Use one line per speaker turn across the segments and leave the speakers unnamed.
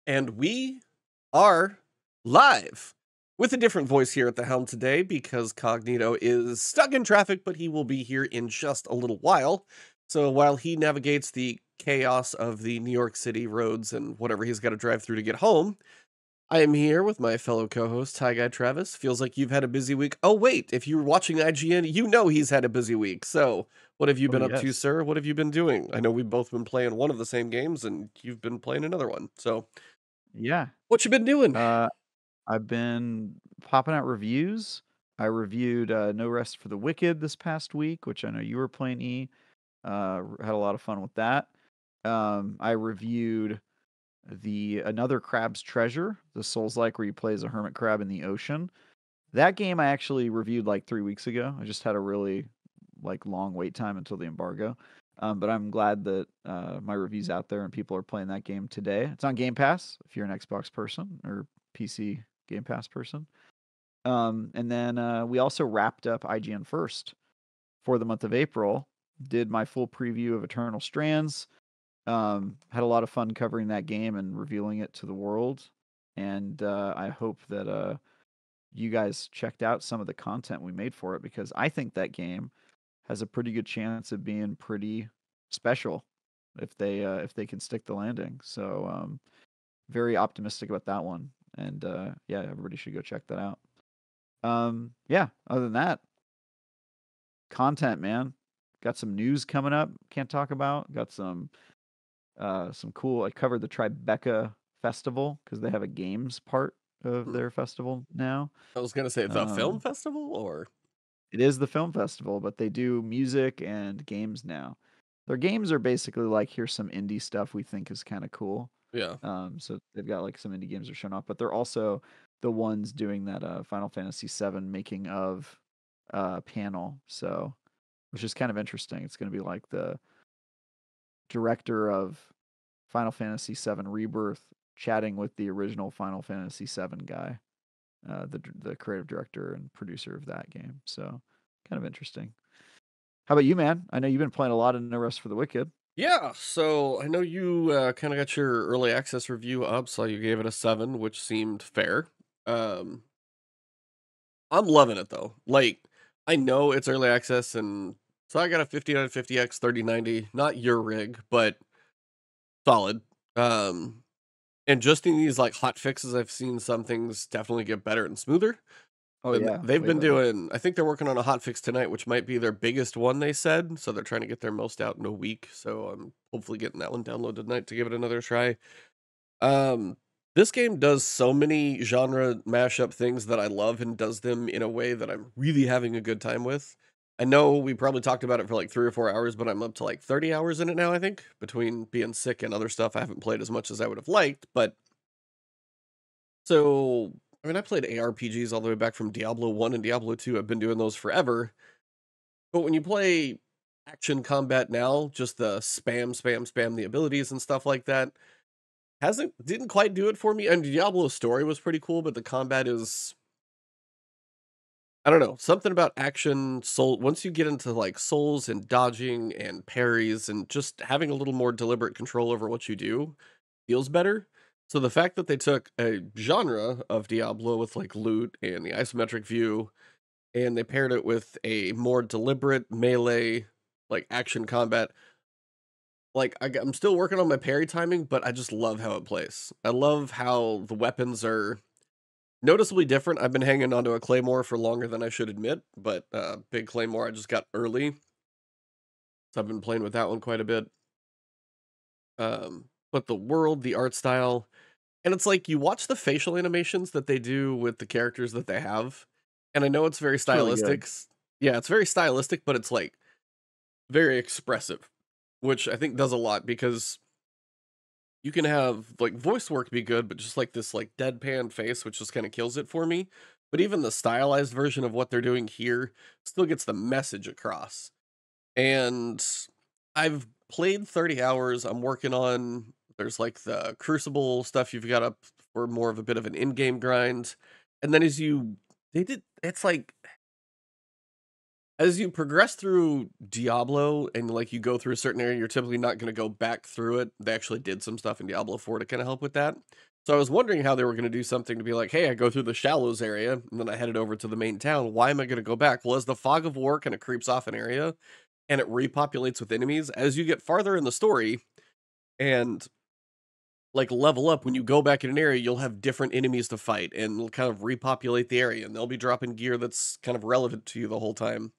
And we are live with a different voice here at the helm today because Cognito is stuck in traffic, but he will be here in just a little while. So while he navigates the chaos of the New York City roads and whatever he's got to drive through to get home, I am here with my fellow co-host, Ty Guy Travis. Feels like you've had a busy week. Oh, wait, if you're watching IGN, you know he's had a busy week. So what have you
Oh,
been up to,
yes.
sir? What have you been doing? I know we've both been playing one of the same games, and you've been playing another one. So
Yeah.
what you been doing?
Uh, I've been popping out reviews. I reviewed No Rest for the Wicked this past week, which I know you were playing, E. Had a lot of fun with that. I reviewed Another Crab's Treasure, the Souls-like where you play as a hermit crab in the ocean. That game I actually reviewed like 3 weeks ago. I just had a really long wait time until the embargo. But I'm glad that my review's out there and people are playing that game today. It's on Game Pass if you're an Xbox person or PC Game Pass person. And then we also wrapped up IGN First for the month of April. Did my full preview of Eternal Strands. Had a lot of fun covering that game and revealing it to the world. And I hope that you guys checked out some of the content we made for it because I think that game has a pretty good chance of being pretty special if they can stick the landing. So very optimistic about that one. And yeah, everybody should go check that out. Yeah, other than that, content, man. Got some news coming up, can't talk about. Got some cool. I covered the Tribeca Festival because they have a games part of their festival now.
I was gonna say the film
Um,
festival, or
It is the film festival, but they do music and games now. Their games are basically like, here's some indie stuff we think is kind of cool.
yeah.
So they've got like some indie games are showing off, but they're also the ones doing that Final Fantasy VII making of panel. So, which is kind of interesting. It's going to be like the director of Final Fantasy VII Rebirth chatting with the original Final Fantasy VII guy, the creative director and producer of that game. So, kind of interesting. How about you, man? I know you've been playing a lot of No Rest for the Wicked.
Yeah, so I know you kind of got your early access review up, so you gave it a 7, which seemed fair. Um, I'm loving it though. Like, I know it's early access, and so I got a 50 out of 50X 3090, not your rig, but solid. Um, and just in these like hot fixes, I've seen some things definitely get better and smoother.
Oh
And
yeah,
they've
way
been
better.
doing, I think they're working on a hot fix tonight, which might be their biggest one, they said. So they're trying to get their most out in a week. So I'm hopefully getting that one downloaded tonight to give it another try. Um, this game does so many genre mashup things that I love and does them in a way that I'm really having a good time with. I know we probably talked about it for like 3 or 4 hours, but I'm up to like 30 hours in it now, I think, between being sick and other stuff. I haven't played as much as I would have liked, but so, I mean, I played ARPGs all the way back from Diablo 1 and Diablo 2. I've been doing those forever. But when you play action combat now, just the spam the abilities and stuff like that, didn't quite do it for me. And Diablo's story was pretty cool, but the combat is, I don't know, something about action soul. Once you get into like souls and dodging and parries and just having a little more deliberate control over what you do feels better. So the fact that they took a genre of Diablo with like loot and the isometric view and they paired it with a more deliberate melee like action combat, like I'm still working on my parry timing, but I just love how it plays. I love how the weapons are noticeably different. I've been hanging onto a claymore for longer than I should admit, but big claymore I just got early, so I've been playing with that one quite a bit. But the world, the art style, and it's like you watch the facial animations that they do with the characters that they have, and I know it's very
It's really good.
stylistic. Yeah, it's very stylistic, but it's like very expressive, which I think does a lot because you can have like voice work be good, but just like this like deadpan face, which just kind of kills it for me. But even the stylized version of what they're doing here still gets the message across. And I've played 30 hours. I'm working on there's like the crucible stuff you've got up for more of a bit of an in-game grind. And then it's like as you progress through Diablo and like you go through a certain area, you're typically not going to go back through it. They actually did some stuff in Diablo 4 to kind of help with that. So I was wondering how they were going to do something to be like, hey, I go through the shallows area and then I headed over to the main town. Why am I going to go back? Well, as the fog of war kind of creeps off an area and it repopulates with enemies, as you get farther in the story and like level up, when you go back in an area, you'll have different enemies to fight and it'll kind of repopulate the area and they'll be dropping gear that's kind of relevant to you the whole time.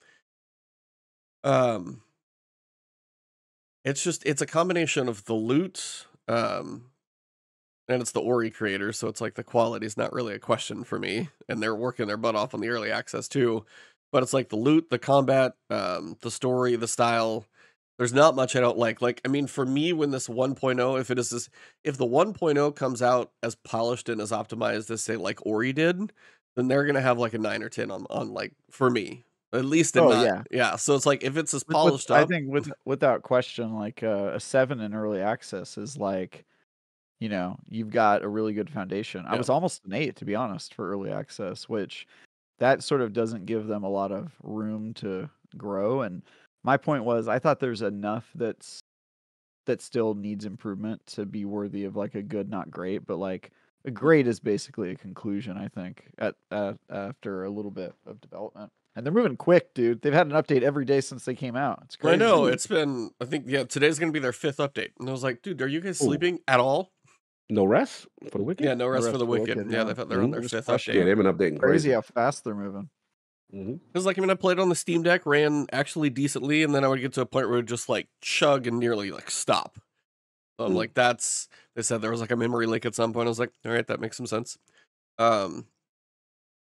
Um, it's a combination of the loot, and it's the Ori creator, so it's like the quality is not really a question for me, and they're working their butt off on the early access too. But it's like the loot, the combat, the story, the style. There's not much I don't like. Like, I mean, for me, when this 1.0, if the 1.0 comes out as polished and as optimized as say like Ori did, then they're gonna have like a 9 or 10 on like for me. At least in
Oh
not
yeah,
yeah. So it's like if it's as
with
polished
I
up,
think without question, like a 7 in early access is like, you've got a really good foundation. I
yeah.
was almost an 8 to be honest for early access, which that sort of doesn't give them a lot of room to grow. And my point was, I thought there's enough that still needs improvement to be worthy of like a good, not great, but like a great is basically a conclusion. I think at after a little bit of development, and they're moving quick, dude. They've had an update every day since they came out. It's
I
crazy.
know it's been. I think yeah. Today's gonna be their 5th update, and I was like, dude, are you guys
Oh,
sleeping at all?
no rest for the wicked?
Yeah, no
No
rest for
rest
the
for the
wicked.
wicked.
Yeah,
Yeah,
they're on
Mhm.
their
they're just
5th
crushing
Yeah,
update.
it.
they've been updating
Crazy
crazy.
how fast they're moving.
Mhm.
Because like I mean, I played on the Steam Deck, ran actually decently, and then I would get to a point where it would just like chug and nearly like stop. So I'm
Mm.
like, that's. They said there was like a memory leak at some point. I was like, all right, that makes some sense. Um,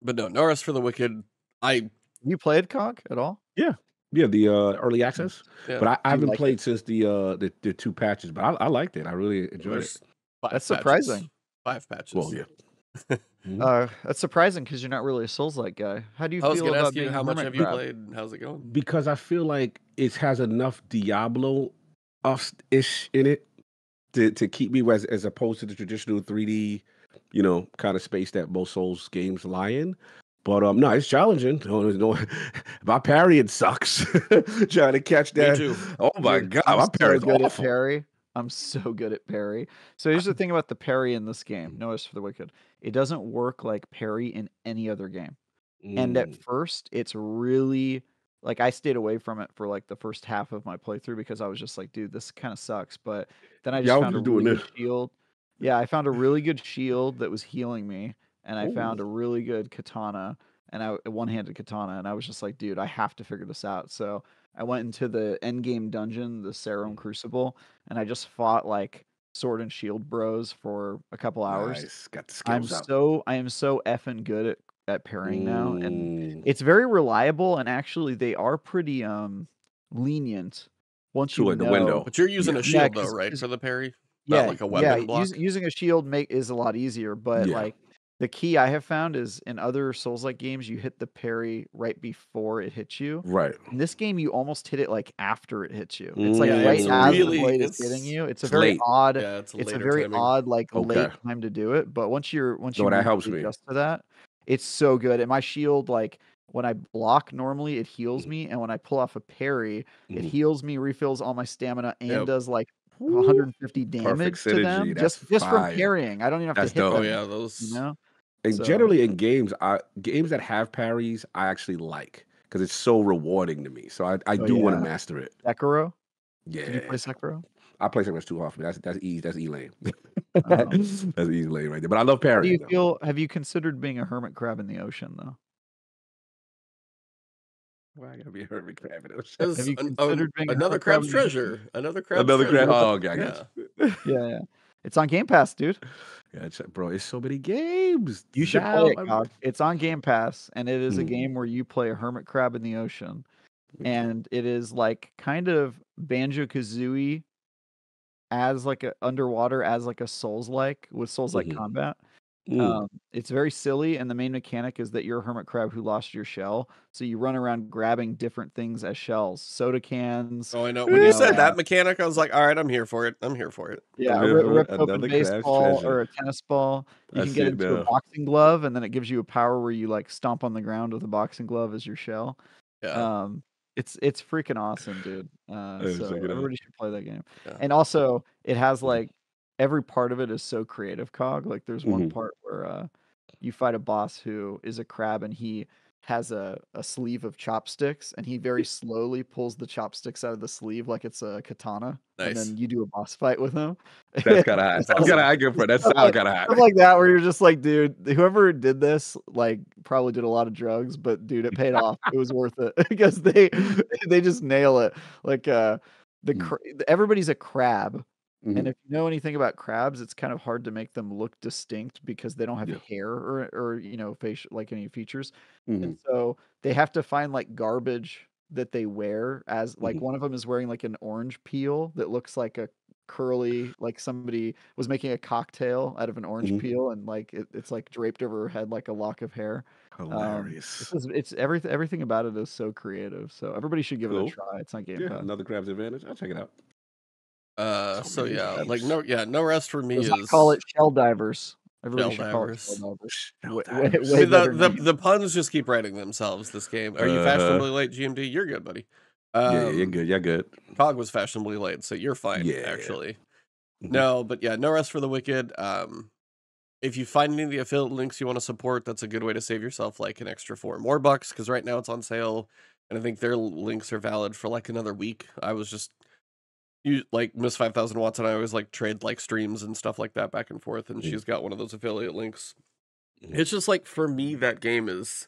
but no, no rest for the wicked. I
You played COG at all?
Yeah. Yeah, the, early
Mm.
access,
yeah.
but I
Do you
haven't
like it?
played since the 2 patches, but I liked it. I really enjoyed it.
There's 5
That's
patches.
surprising.
5
Well,
patches.
yeah. Mhm.
That's surprising because you're not really a Souls-like guy. How do you
I was
feel
gonna
about
ask you
being a
how much
hermit
have you
Be
crab?
played? How's it going?
because I feel like it has enough Diablo us ish in it to keep me as opposed to the traditional 3D, kind of space that most Souls games lie in. But no, it's challenging. No, my parrying sucks. Trying to catch
Me
that.
too.
Oh my
Dude,
god,
I'm
my
so
parry's
good at
awful.
parry. I'm so good at parry. So here's the thing about the parry in this game. Notice for the wicked. It doesn't work like parry in any other game. And at
Mm.
first, it's really like I stayed away from it for like the first half of my playthrough because I was just like, dude, this kind of sucks. But then I
Yeah,
just
I was
found a
just doing
really
this.
good shield. Yeah, I found a really good shield that was healing me, and I
Oh,
found a really good katana, and a one-handed katana, and I was just like, dude, I have to figure this out. So I went into the end game dungeon, the Serum Crucible, and I just fought like sword and shield bros for a couple hours.
nice. Got the skills up.
I am so effing good at pairing now, and
Mm.
it's very reliable, and actually they are pretty lenient once you
To it, the
know.
window.
But you're using
Yeah.
a
Yeah,
shield though, right,
because
for the parry? Not
yeah,
like a
yeah,
weapon block?
using a shield make is a lot easier, but
Yeah.
like the key I have found is in other Souls-like games, you hit the parry right before it hits you.
Right.
In this game, you almost hit it like after it hits you. It's like
Yeah,
right
it's
as the
Mm.
really
blade is hitting
it's
you.
It's late.
yeah, it's a
It's a
later
very
timing.
odd like
Okay.
late time to do it, but once you
No, that helps
mentally
me.
adjust to that, it's so good. And my shield, like when I block normally, it heals
Mhm.
me, and when I pull off a parry, it
Mhm.
heals me, refills all my stamina, and
Yep.
does like
Woo.
150
Perfect
damage to them
synergy. That's
just from
fire.
parrying. I don't even have to
That's
hit
Oh,
dope.
them,
yeah,
you
those
know?
And
So,
generally in games that have parries, I actually like because it's so rewarding to me. So I
oh
do want to
yeah.
master it.
Sekiro? Did you play
Yeah.
Sekiro?
I play something that's too hard for me. That's E lane.
Oh.
That's E lane right there. But I love
How do you
parrying though.
feel have you considered being a hermit crab in the ocean, though?
Why I gotta be a hermit crab in those
Have
is
you considered being a
another
hermit crab
crab's
in the ocean?
treasure, another crab's
Another crab.
treasure.
Oh, okay, I got
Yeah.
you.
Yeah, yeah. It's on Game Pass, dude.
Yeah, bro, it's so many games.
You should play it,
Zao.
Cog. It's on Game Pass, and it is a
Mm,
game where you play a hermit crab in the ocean,
okay.
and it is like kind of Banjo-Kazooie as like a underwater as like a Souls-like with Souls-like
Mhm.
combat.
Mm.
It's very silly, and the main mechanic is that you're a hermit crab who lost your shell, so you run around grabbing different things as shells, soda cans,
Oh, I know.
you
When you
know,
said that mechanic, I was like, "Alright, I'm here for it. I'm here for it."
yeah,
I'm
a
here for it.
ripped open
Another crab's
baseball
treasure.
or a tennis ball. You
I
can
see
get
it
into a
now.
boxing glove, and then it gives you a power where you, like, stomp on the ground with a boxing glove as your shell.
Yeah,
Um, it's freaking awesome, dude.
Check
So
it out.
everybody should play that game.
yeah.
And also, it has,
Mhm.
like, every part of it is so creative, Cog. Like there's one
Mhm.
part where you fight a boss who is a crab and he has a sleeve of chopsticks and he very slowly pulls the chopsticks out of the sleeve like it's a katana, and
Nice.
then you do a boss fight with him.
That's kind of hot.
That's
That's kind of
awesome.
hot. Good for that.
Stuff
Sound kind of hot.
stuff like that where you're just like, dude, whoever did this like probably did a lot of drugs, but dude, it paid off. It was worth it because they just nail it. Like everybody's a crab. And
Mhm.
if you know anything about crabs, it's kind of hard to make them look distinct because they don't have
Yeah.
hair or facial like any features. And
Mhm.
so they have to find like garbage that they wear as like
Mhm.
one of them is wearing like an orange peel that looks like a curly like somebody was making a cocktail out of an orange
Mhm.
peel and like it's like draped over her head like a lock of hair.
Hilarious.
It's everything about it is so creative. So everybody should give it a
Cool.
try. It's on Game
Yeah,
Pass.
another Crab's Advantage. I'll check it out. So
So
many
yeah, like
games.
no rest for me
As I call
is
it, shell divers. Everybody
Shell
should call it shell
Divers.
divers.
Shell
Way,
divers.
I
way
mean,
better name.
the puns just keep writing themselves. This game. Are you
Uh-huh.
fashionably late, GMD? You're good, buddy.
Yeah, you're good. You're good.
Cog was fashionably late, so you're fine,
Yeah.
actually.
Mhm.
No, but yeah, no rest for the wicked. If you find any of the affiliate links you want to support, that's a good way to save yourself like an extra $4 more, because right now it's on sale, and I think their links are valid for like another week. I was just like Miss 5000 Watts and I always like trade like streams and stuff like that back and forth, and
Mhm.
she's got one of those affiliate links.
Mhm.
It's just like for me, that game is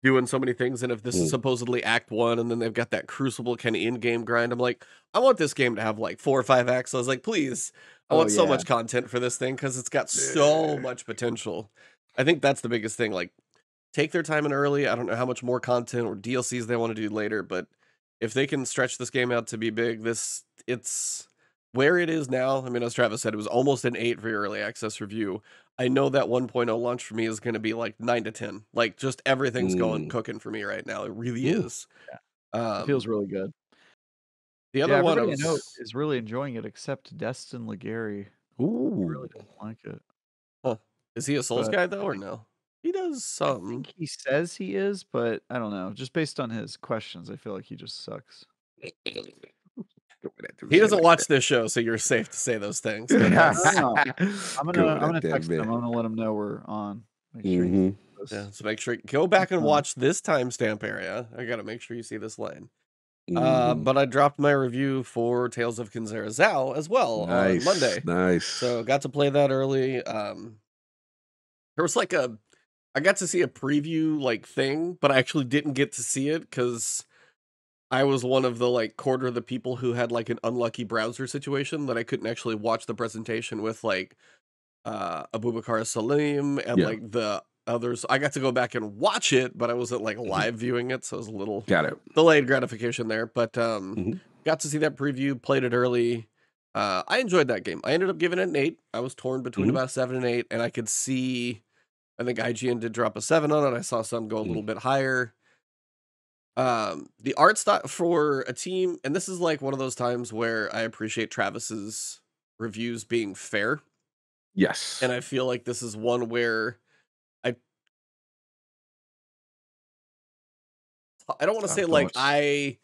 doing so many things, and if this is
Mhm.
supposedly Act 1, and then they've got that Crucible kind of in-game grind, I'm like, I want this game to have like 4 or 5 acts. I was like, please, I
Oh
want so
yeah.
much content for this thing because it's got so
Yeah.
much potential. I think that's the biggest thing. Like, take their time in early. I don't know how much more content or DLCs they want to do later, but if they can stretch this game out to be big, it's where it is now. I mean, as Travis said, it was almost an 8 for your early access review. I know that 1.0 launch for me is going to be like 9 to 10. Like, just everything's going
Mm.
cooking for me right now. It really
Ooh.
is.
It feels really good.
The
Yeah,
other one I
everybody I know
was,
is really enjoying it except Destin Legary. He really
Ooh.
doesn't like it.
huh, is he a Souls
But
guy
I
though or
think
no? He does
I
some.
think he says he is, but I don't know. Just based on his questions, I feel like he just sucks.
He doesn't watch this show, so you're safe to say those things. But that's
No. I'm
Going
gonna
at that
text him.
bit.
I'm gonna let him know we're on. Make sure he
Mhm.
sees
yeah.
this.
So make sure go back and
Um,
watch this timestamp area. I gotta make sure you see this line.
Mhm.
But I dropped my review for Tales of Kenzera ZAU as well on
Nice.
Monday.
Nice.
So got to play that early. There was like I got to see a preview like thing, but I actually didn't get to see it because I was one of the like quarter of the people who had like an unlucky browser situation that I couldn't actually watch the presentation with like Abubakar Salim and
Yeah.
like the others. I got to go back and watch it, but I wasn't like live viewing it, so it was a little
Got it.
delayed gratification there. But
Mhm.
got to see that preview, played it early. I enjoyed that game. I ended up giving it an 8. I was torn between
Mhm.
about 7 and 8, and I could see I think IGN did drop a 7 on it. I saw some go a little bit higher. The art style for a team, and this is like one of those times where I appreciate Travis's reviews being fair.
Yes.
And I feel like this is one where I don't want to say like
Thoughts?
I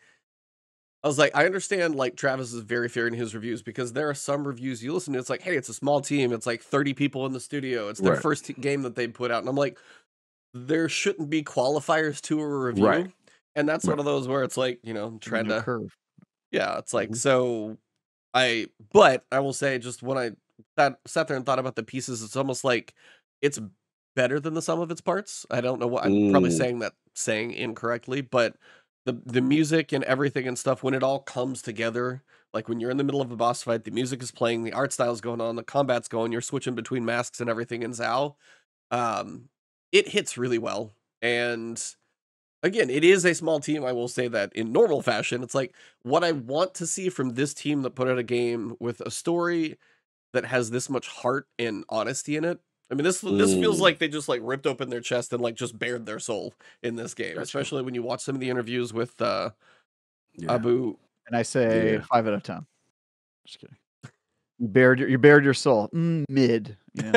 was like, I understand like Travis is very fair in his reviews because there are some reviews you listen to, it's like, hey, it's a small team, it's like 30 people in the studio, it's their
Right.
first game that they put out, and I'm like, there shouldn't be qualifiers to a review.
Right.
And that's
Right.
one of those where it's like, trying to
curve.
yeah, it's like
Mhm.
so but I will say just when I sat there and thought about the pieces, it's almost like it's better than the sum of its parts. I don't know what I'm probably saying incorrectly, but the music and everything and stuff when it all comes together, like when you're in the middle of a boss fight, the music is playing, the art style's going on, the combat's going, you're switching between masks and everything in ZAU. It hits really well. And again, it is a small team. I will say that in normal fashion, it's like what I want to see from this team that put out a game with a story that has this much heart and honesty in it. I mean, this feels like they just like ripped open their chest and like just bared their soul in this game,
Gotcha.
especially when you watch some of the interviews with
Yeah.
Abu.
And I say
Yeah.
5 out of 10. Just kidding. You bared your soul. Mid. You know?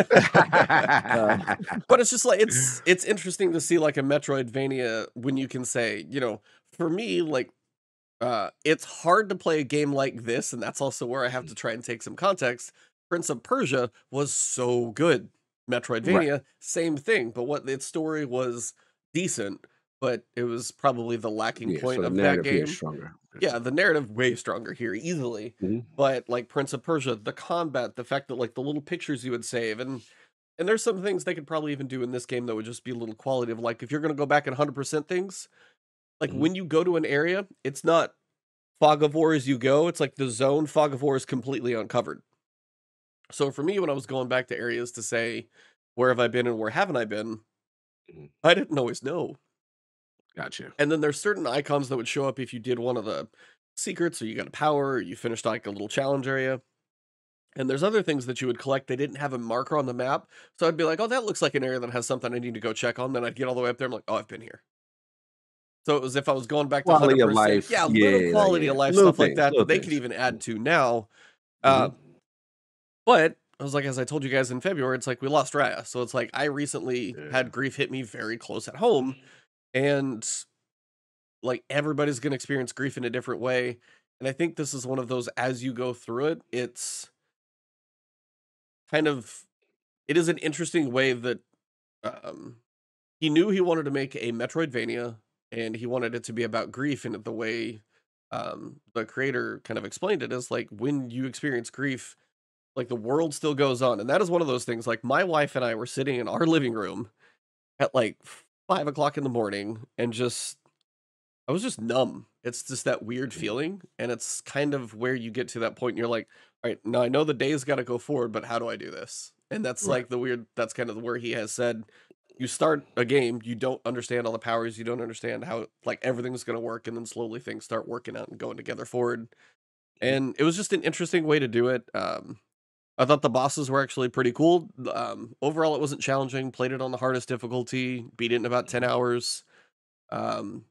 But it's just like it's interesting to see like a Metroidvania when you can say, for me, like it's hard to play a game like this, and that's also where I have to try and take some context. Prince of Persia was so good.
Right.
Metroidvania, same thing, but what its story was decent, but it was probably the lacking
Yeah.
point
So the
of that
narrative here is
game.
stronger.
Yeah, the narrative way stronger here, easily.
Mhm.
But like Prince of Persia, the combat, the fact that like the little pictures you would save, and there's some things they could probably even do in this game that would just be a little quality of like if you're gonna go back and 100% things, like
Mhm.
when you go to an area, it's not fog of war as you go. It's like the zone fog of war is completely uncovered. So for me, when I was going back to areas to say, where have I been and where haven't I been?
Mhm.
I didn't always know.
Gotcha.
And then there's certain icons that would show up if you did one of the secrets or you got a power or you finished like a little challenge area. And there's other things that you would collect. They didn't have a marker on the map. So I'd be like, oh, that looks like an area that has something I need to go check on. Then I'd get all the way up there. I'm like, oh, I've been here. So it was if I was going back to
Quality of
100%.
life.
Yeah, little
Yeah. Like,
quality
yeah.
of life
Little
stuff like
things.
that that
Little
they could
things.
even add to now. Uh,
Mhm.
But I was like, as I told you guys in February, it's like we lost Raya. So it's like I recently
Yeah.
had grief hit me very close at home. And like everybody's going to experience grief in a different way. And I think this is one of those as you go through it, it's kind of, it is an interesting way that um, he knew he wanted to make a Metroidvania and he wanted it to be about grief. And the way the creator kind of explained it is like when you experience grief, like the world still goes on. And that is one of those things. Like my wife and I were sitting in our living room at like 5 o'clock in the morning and just I was just numb. It's just that weird
Mhm.
feeling, and it's kind of where you get to that point and you're like, "All right, now I know the day's gotta go forward, but how do I do this?" And that's
Right.
like the weird that's kind of where he has said, you start a game, you don't understand all the powers, you don't understand how like everything's gonna work, and then slowly things start working out and going together forward.
Mhm.
And it was just an interesting way to do it. I thought the bosses were actually pretty cool. Overall, it wasn't challenging. Played it on the hardest difficulty, beat it in about 10
Mhm.
hours. Um,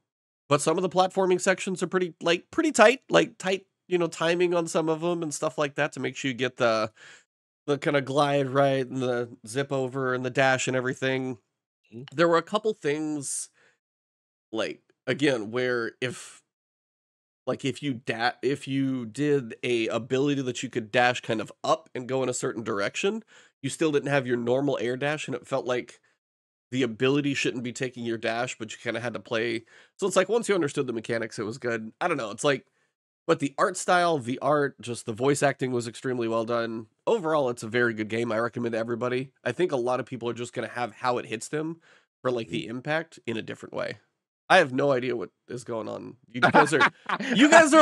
but some of the platforming sections are pretty tight, like tight, timing on some of them and stuff like that to make sure you get the kind of glide right and the zip over and the dash and everything.
Mhm.
There were a couple things like again where if you did a ability that you could dash kind of up and go in a certain direction, you still didn't have your normal air dash and it felt like the ability shouldn't be taking your dash, but you kind of had to play. So it's like once you understood the mechanics, it was good. I don't know. It's like, but the art style, the art, just the voice acting was extremely well done. Overall, it's a very good game. I recommend to everybody. I think a lot of people are just going to have how it hits them for like
Mhm.
the impact in a different way. I have no idea what is going on. You guys are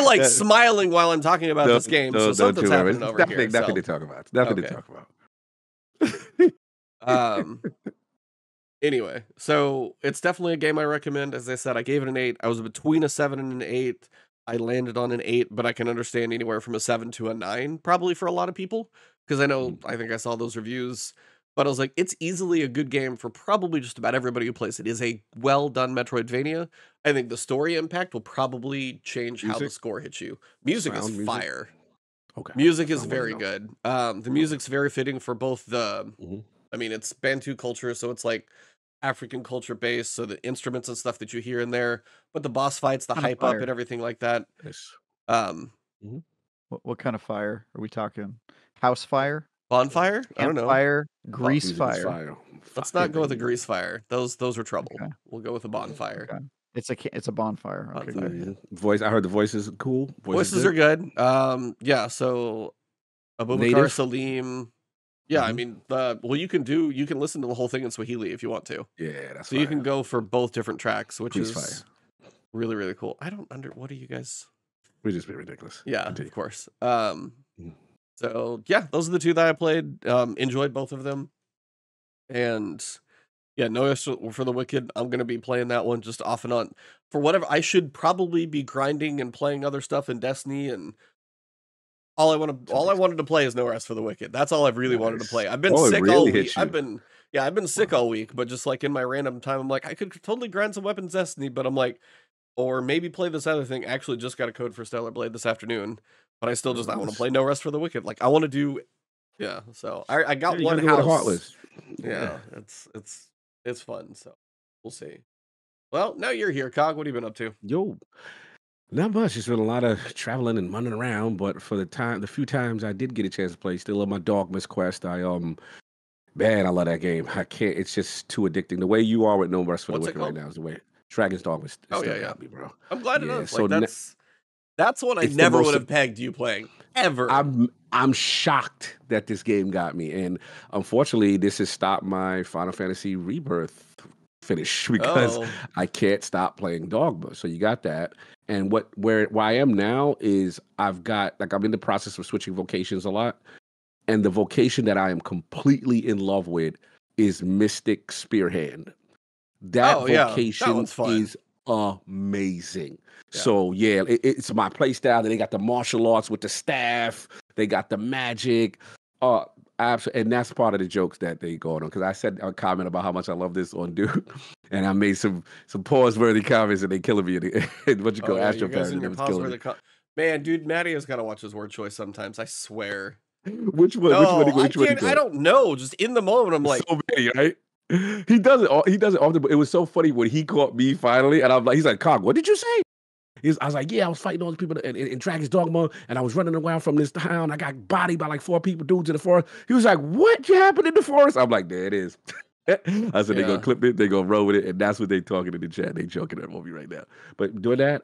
like
Yeah.
smiling while I'm talking about this game, so
Don't
something's
you worry.
happening
It's
over here.
nothing to
So
talk about. It's nothing to
okay.
talk about.
Um Anyway, so it's definitely a game I recommend. As I said, I gave it an 8. I was between a 7 and an 8. I landed on an 8, but I can understand anywhere from a 7 to a 9 probably for a lot of people because
Mhm.
I think I saw those reviews, but I was like it's easily a good game for probably just about everybody who plays it. It is a well done Metroidvania. I think the story impact will probably change how the
Music,
score hits you. Music is
sound, music.
fire.
Okay,
Music
that's
is
what I want to
very
know.
good. The
Okay.
music's very fitting for both
Mhm.
I mean, it's Bantu culture, so it's like African culture based, so the instruments and stuff that you hear in there, but the boss fights, the
Kind of
hype up and
fire.
everything like that.
Yes.
Um,
Mhm.
What kind of fire are we talking? House fire?
Bonfire? I don't know.
Campfire?
Bo-
Grease
Music is
fire?
fire.
let's
Fire,
not go with a grease
baby.
fire. Those are trouble.
Okay,
We'll go with a bonfire.
okay. It's a bonfire. Okay,
Bonfire.
good.
Yeah.
Mhm. Voice. I heard the voice is cool. Voice is
Voices are
good.
good. Yeah. So Abubakar
Native.
Salim. Yeah, I
Mhm.
mean, you can listen to the whole thing in Swahili if you want to.
Yeah, that's
So you can
fire.
go for both different tracks, which
Grease fire.
is really really cool. I don't under what are you guys?
We just be ridiculous.
Yeah, of
Continue.
course.
Mhm.
So yeah, those are the two that I played. Enjoyed both of them, and yeah, no Rest for the Wicked. I'm gonna be playing that one just off and on for whatever. I should probably be grinding and playing other stuff in Destiny, and
To
all I
be
wanted to play is No Rest for the Wicked. That's all I've really wanted to
nice.
play. I've been
Oh, it
sick all
really
week.
hits you.
I've been sick
Wow.
all week, but just like in my random time, I'm like I could totally grind some weapons Destiny, but I'm like, or maybe play this other thing. Actually, just got a code for Stellar Blade this afternoon, but I want to
Nice.
play No Rest for the Wicked. Like I want to do yeah. So I
Yeah,
got
you
one
gotta go with a
house.
heartless. Yeah.
Yeah, it's fun. So we'll see. Well, now you're here, Cog. What have you been up to?
Yo, Not much. It's been a lot of traveling and running around, but for the few times I did get a chance to play, still on my Dogmas quest. Man, I love that game. I can't. It's just too addicting. The way you are with No Rest for the
What's it
Wicked right
called?
now is the way Dragon's Dogma
Oh
still
yeah, yeah.
got me, bro.
I'm glad it
Yeah.
does.
So
Like that's one I
it's the
never would
most.
have pegged you playing ever.
I'm shocked that this game got me, and unfortunately, this has stopped my Final Fantasy Rebirth finish because
Oh,
I can't stop playing Dogma. So you got that, and where I am now is I'm in the process of switching vocations a lot, and the vocation that I am completely in love with is Mystic Spearhand. That
oh yeah, that
vocation
one's fun.
is amazing.
Yeah.
So yeah, it's my play style. They got the martial arts with the staff. They got the magic. Absolutely, and that's part of the jokes that they go on because I said a comment about how much I love this on Duke, and I made some pause worthy comments, and they killing me. What you
Oh
call
yeah, you
Astro
guys
Parody
in your
that was
pause
killing
where
me.
the man, dude, Matty has got to watch his word choice sometimes. I swear.
Which one?
No, I
Which one he
can't. I
go?
don't know. Just in the moment, I'm like,
So many, right? He does it. He does it often. But it was so funny when he caught me finally, and I'm like, he's like, "Cog, what did you say?" I was like, "Yeah, I was fighting all these people in Dragon's Dogma, and I was running around from this town. I got bodied by like 4 people, dudes in the forest." He was like, "What happened in the forest?" I'm like, "There it is." I said, "They gonna
yeah.
clip it. They gonna roll with it," and that's what they talking in the chat. They joking at me right now. But doing that,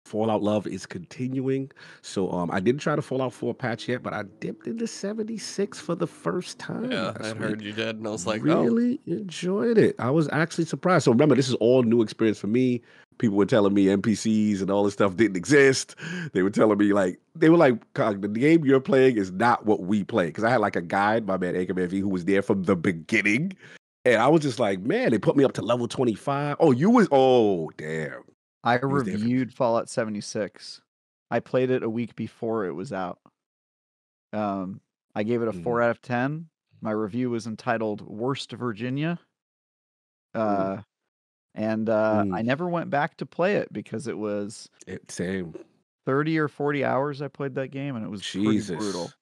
Fallout Love is continuing. So I didn't try the Fallout 4 patch yet, but I dipped into 76 for the first time
Yeah,
last
I'd
week.
heard you did, and I was like, oh,
Really enjoyed it. I was actually surprised. So remember, this is all new experience for me. People were telling me NPCs and all this stuff didn't exist. They were telling me "Cog, the game you're playing is not what we play." Because I had like a guide, my man Anchorman V, who was there from the beginning. And I was just like, man, they put me up to level 25. Oh, damn.
I
You was there for
reviewed Fallout 76. I played it a week before it was out. I gave it a 4 out of 10. My review was entitled Worst Virginia.
Mm.
I never went back to play it because it was
Same.
30 or 40 hours I played that game, and it was pretty brutal.
Jesus.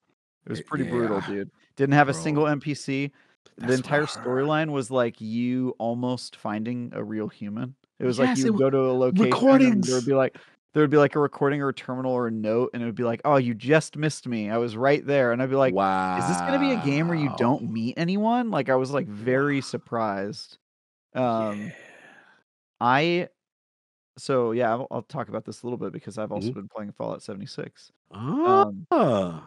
It was pretty brutal,
Yeah,
dude. Didn't have a single
bro.
NPC. The
That's what I
entire
heard.
storyline was like you almost finding a real human. It was like
Yes,
you would go to a location and
recordings.
there would be like a recording or a terminal or a note, and it would be like, "Oh, you just missed me. I was right there." And I'd be like, "Is this gonna be a game where you
Wow.
don't meet anyone?" Like I was like
Wow.
very surprised.
Yeah.
Um, I so yeah, I'll talk about this a little bit because I've also
Mhm.
been playing Fallout 76.
Ah.
Um,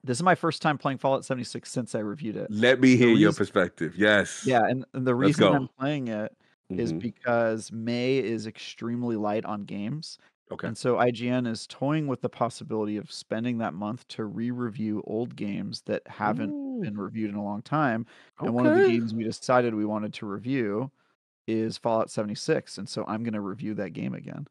this is my first time playing Fallout 76 since I reviewed it.
Let me
The
hear your
reason
perspective. Yes.
Yeah, and the
Let's
reason I'm
go.
playing it is
Mhm.
because May is extremely light on games,
Okay.
and so IGN is toying with the possibility of spending that month to re-review old games that haven't
Ooh.
been reviewed in a long time, and one of the
Okay.
games we decided we wanted to review is Fallout 76, and so I'm gonna review that game again.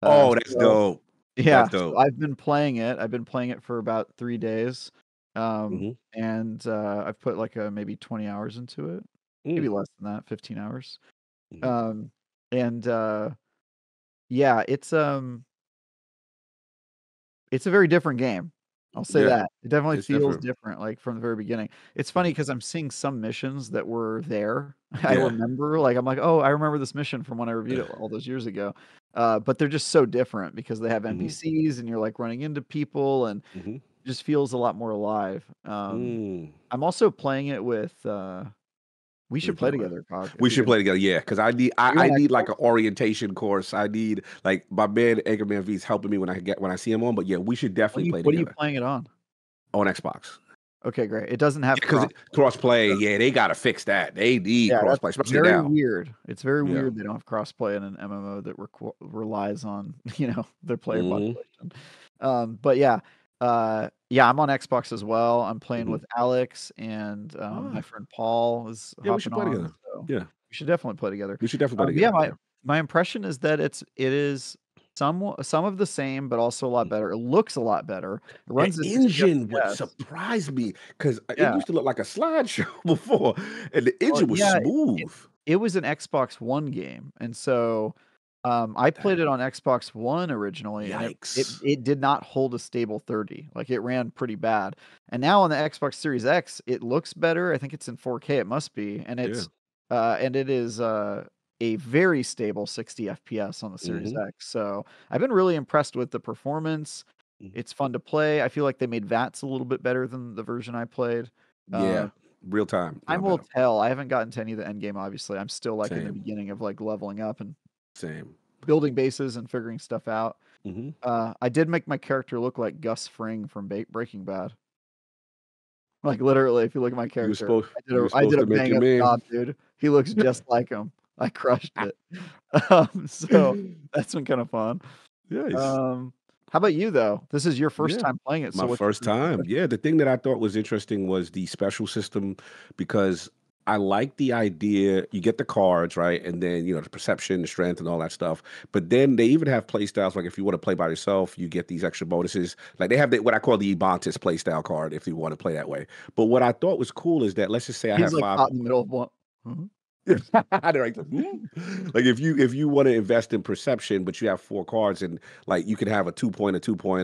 Oh, that's
So
dope.
yeah,
That's
so
dope.
I've been playing it. I've been playing it for about 3 days,
Mhm.
I've put, like, maybe 20 hours into it. Maybe
Mm.
less than that, 15 hours.
Mhm.
Um, and, yeah, it's a very different game. I'll say
Yeah,
that. It definitely
it's
feels
different.
different, like, from the very beginning. It's funny
Mhm.
because 'cause I'm seeing some missions that were there. I
Yeah.
remember, like, I'm like, "Oh, I remember this mission from when I reviewed it all those years ago." But they're just so different because they have
Mhm.
NPCs and you're, like, running into people, and
Mhm.
it just feels a lot more alive.
Mm.
I'm also playing it with, we
What are you
should play
playing with?
together, Cog,
We
if you're
should
gonna
play together, yeah, because
Are you
I
on
need like
Xbox?
an orientation course. I need like my man Anchorman V is helping me when I see him on. But yeah, we should definitely play
What are you
together
playing it on?
on Xbox.
Okay, great. It doesn't have
Because
cross
crossplay, yeah, they gotta fix that. They need
Yeah,
crossplay,
that's
especially
very
now.
weird. It's very
Yeah.
weird they don't have crossplay in an MMO that relies on, their player
Mhm.
population. But yeah, yeah, I'm on Xbox as well. I'm playing
Mhm.
with Alex and, my
Ah,
friend Paul is
yeah, we
hopping
should play
on,
together.
so
Yeah,
we should definitely play together.
we should definitely play
Yeah,
together. Yeah.
my impression is that it is some of the same, but also a lot better. It looks a lot better. It
The
runs at 60
engine would
FPS.
surprise me because it
Yeah.
used to look like a slideshow before, and the
Well,
engine was
yeah,
smooth.
it was an Xbox One game, and so, I played
Dang.
it on Xbox One originally, and
Yikes.
it did not hold a stable 30, like, it ran pretty bad, and now on the Xbox Series X, it looks better, I think it's in 4K, it must be, and
Yeah.
it is, a very stable 60 FPS on the Series X. So I've been really impressed with the performance. It's fun to play. I feel like they made VATS a little bit better than the version I played.
Yeah, real time.
Time
Not
will
bad.
tell. I haven't gotten to any of the end game, obviously. I'm still like in the
Same.
beginning of like leveling up and
Same.
building bases and figuring stuff out. I did make my character look like Gus Fring from Breaking Bad. Like literally, if you look at my
You were
character,
supposed
I did a
to make
bang
him
up
in.
job, dude. He looks just like him. I crushed it. So that's been kind of fun.
Nice.
How about you though? This is your first
Yeah.
time playing it. So
My first time. Yeah, the thing that I thought was interesting was the special system because I like the idea. You get the cards, right? And then, the perception, the strength, and all that stuff. But then they even have play styles. Like if you want to play by yourself, you get these extra bonuses. Like they have what I call the Ebontis play style card if you want to play that way. But what I thought was cool is that let's just say I
He's
have
like
5.
caught in the middle of one.
Like if you want to invest in perception, but you have 4 cards, and like you can have a 2-point,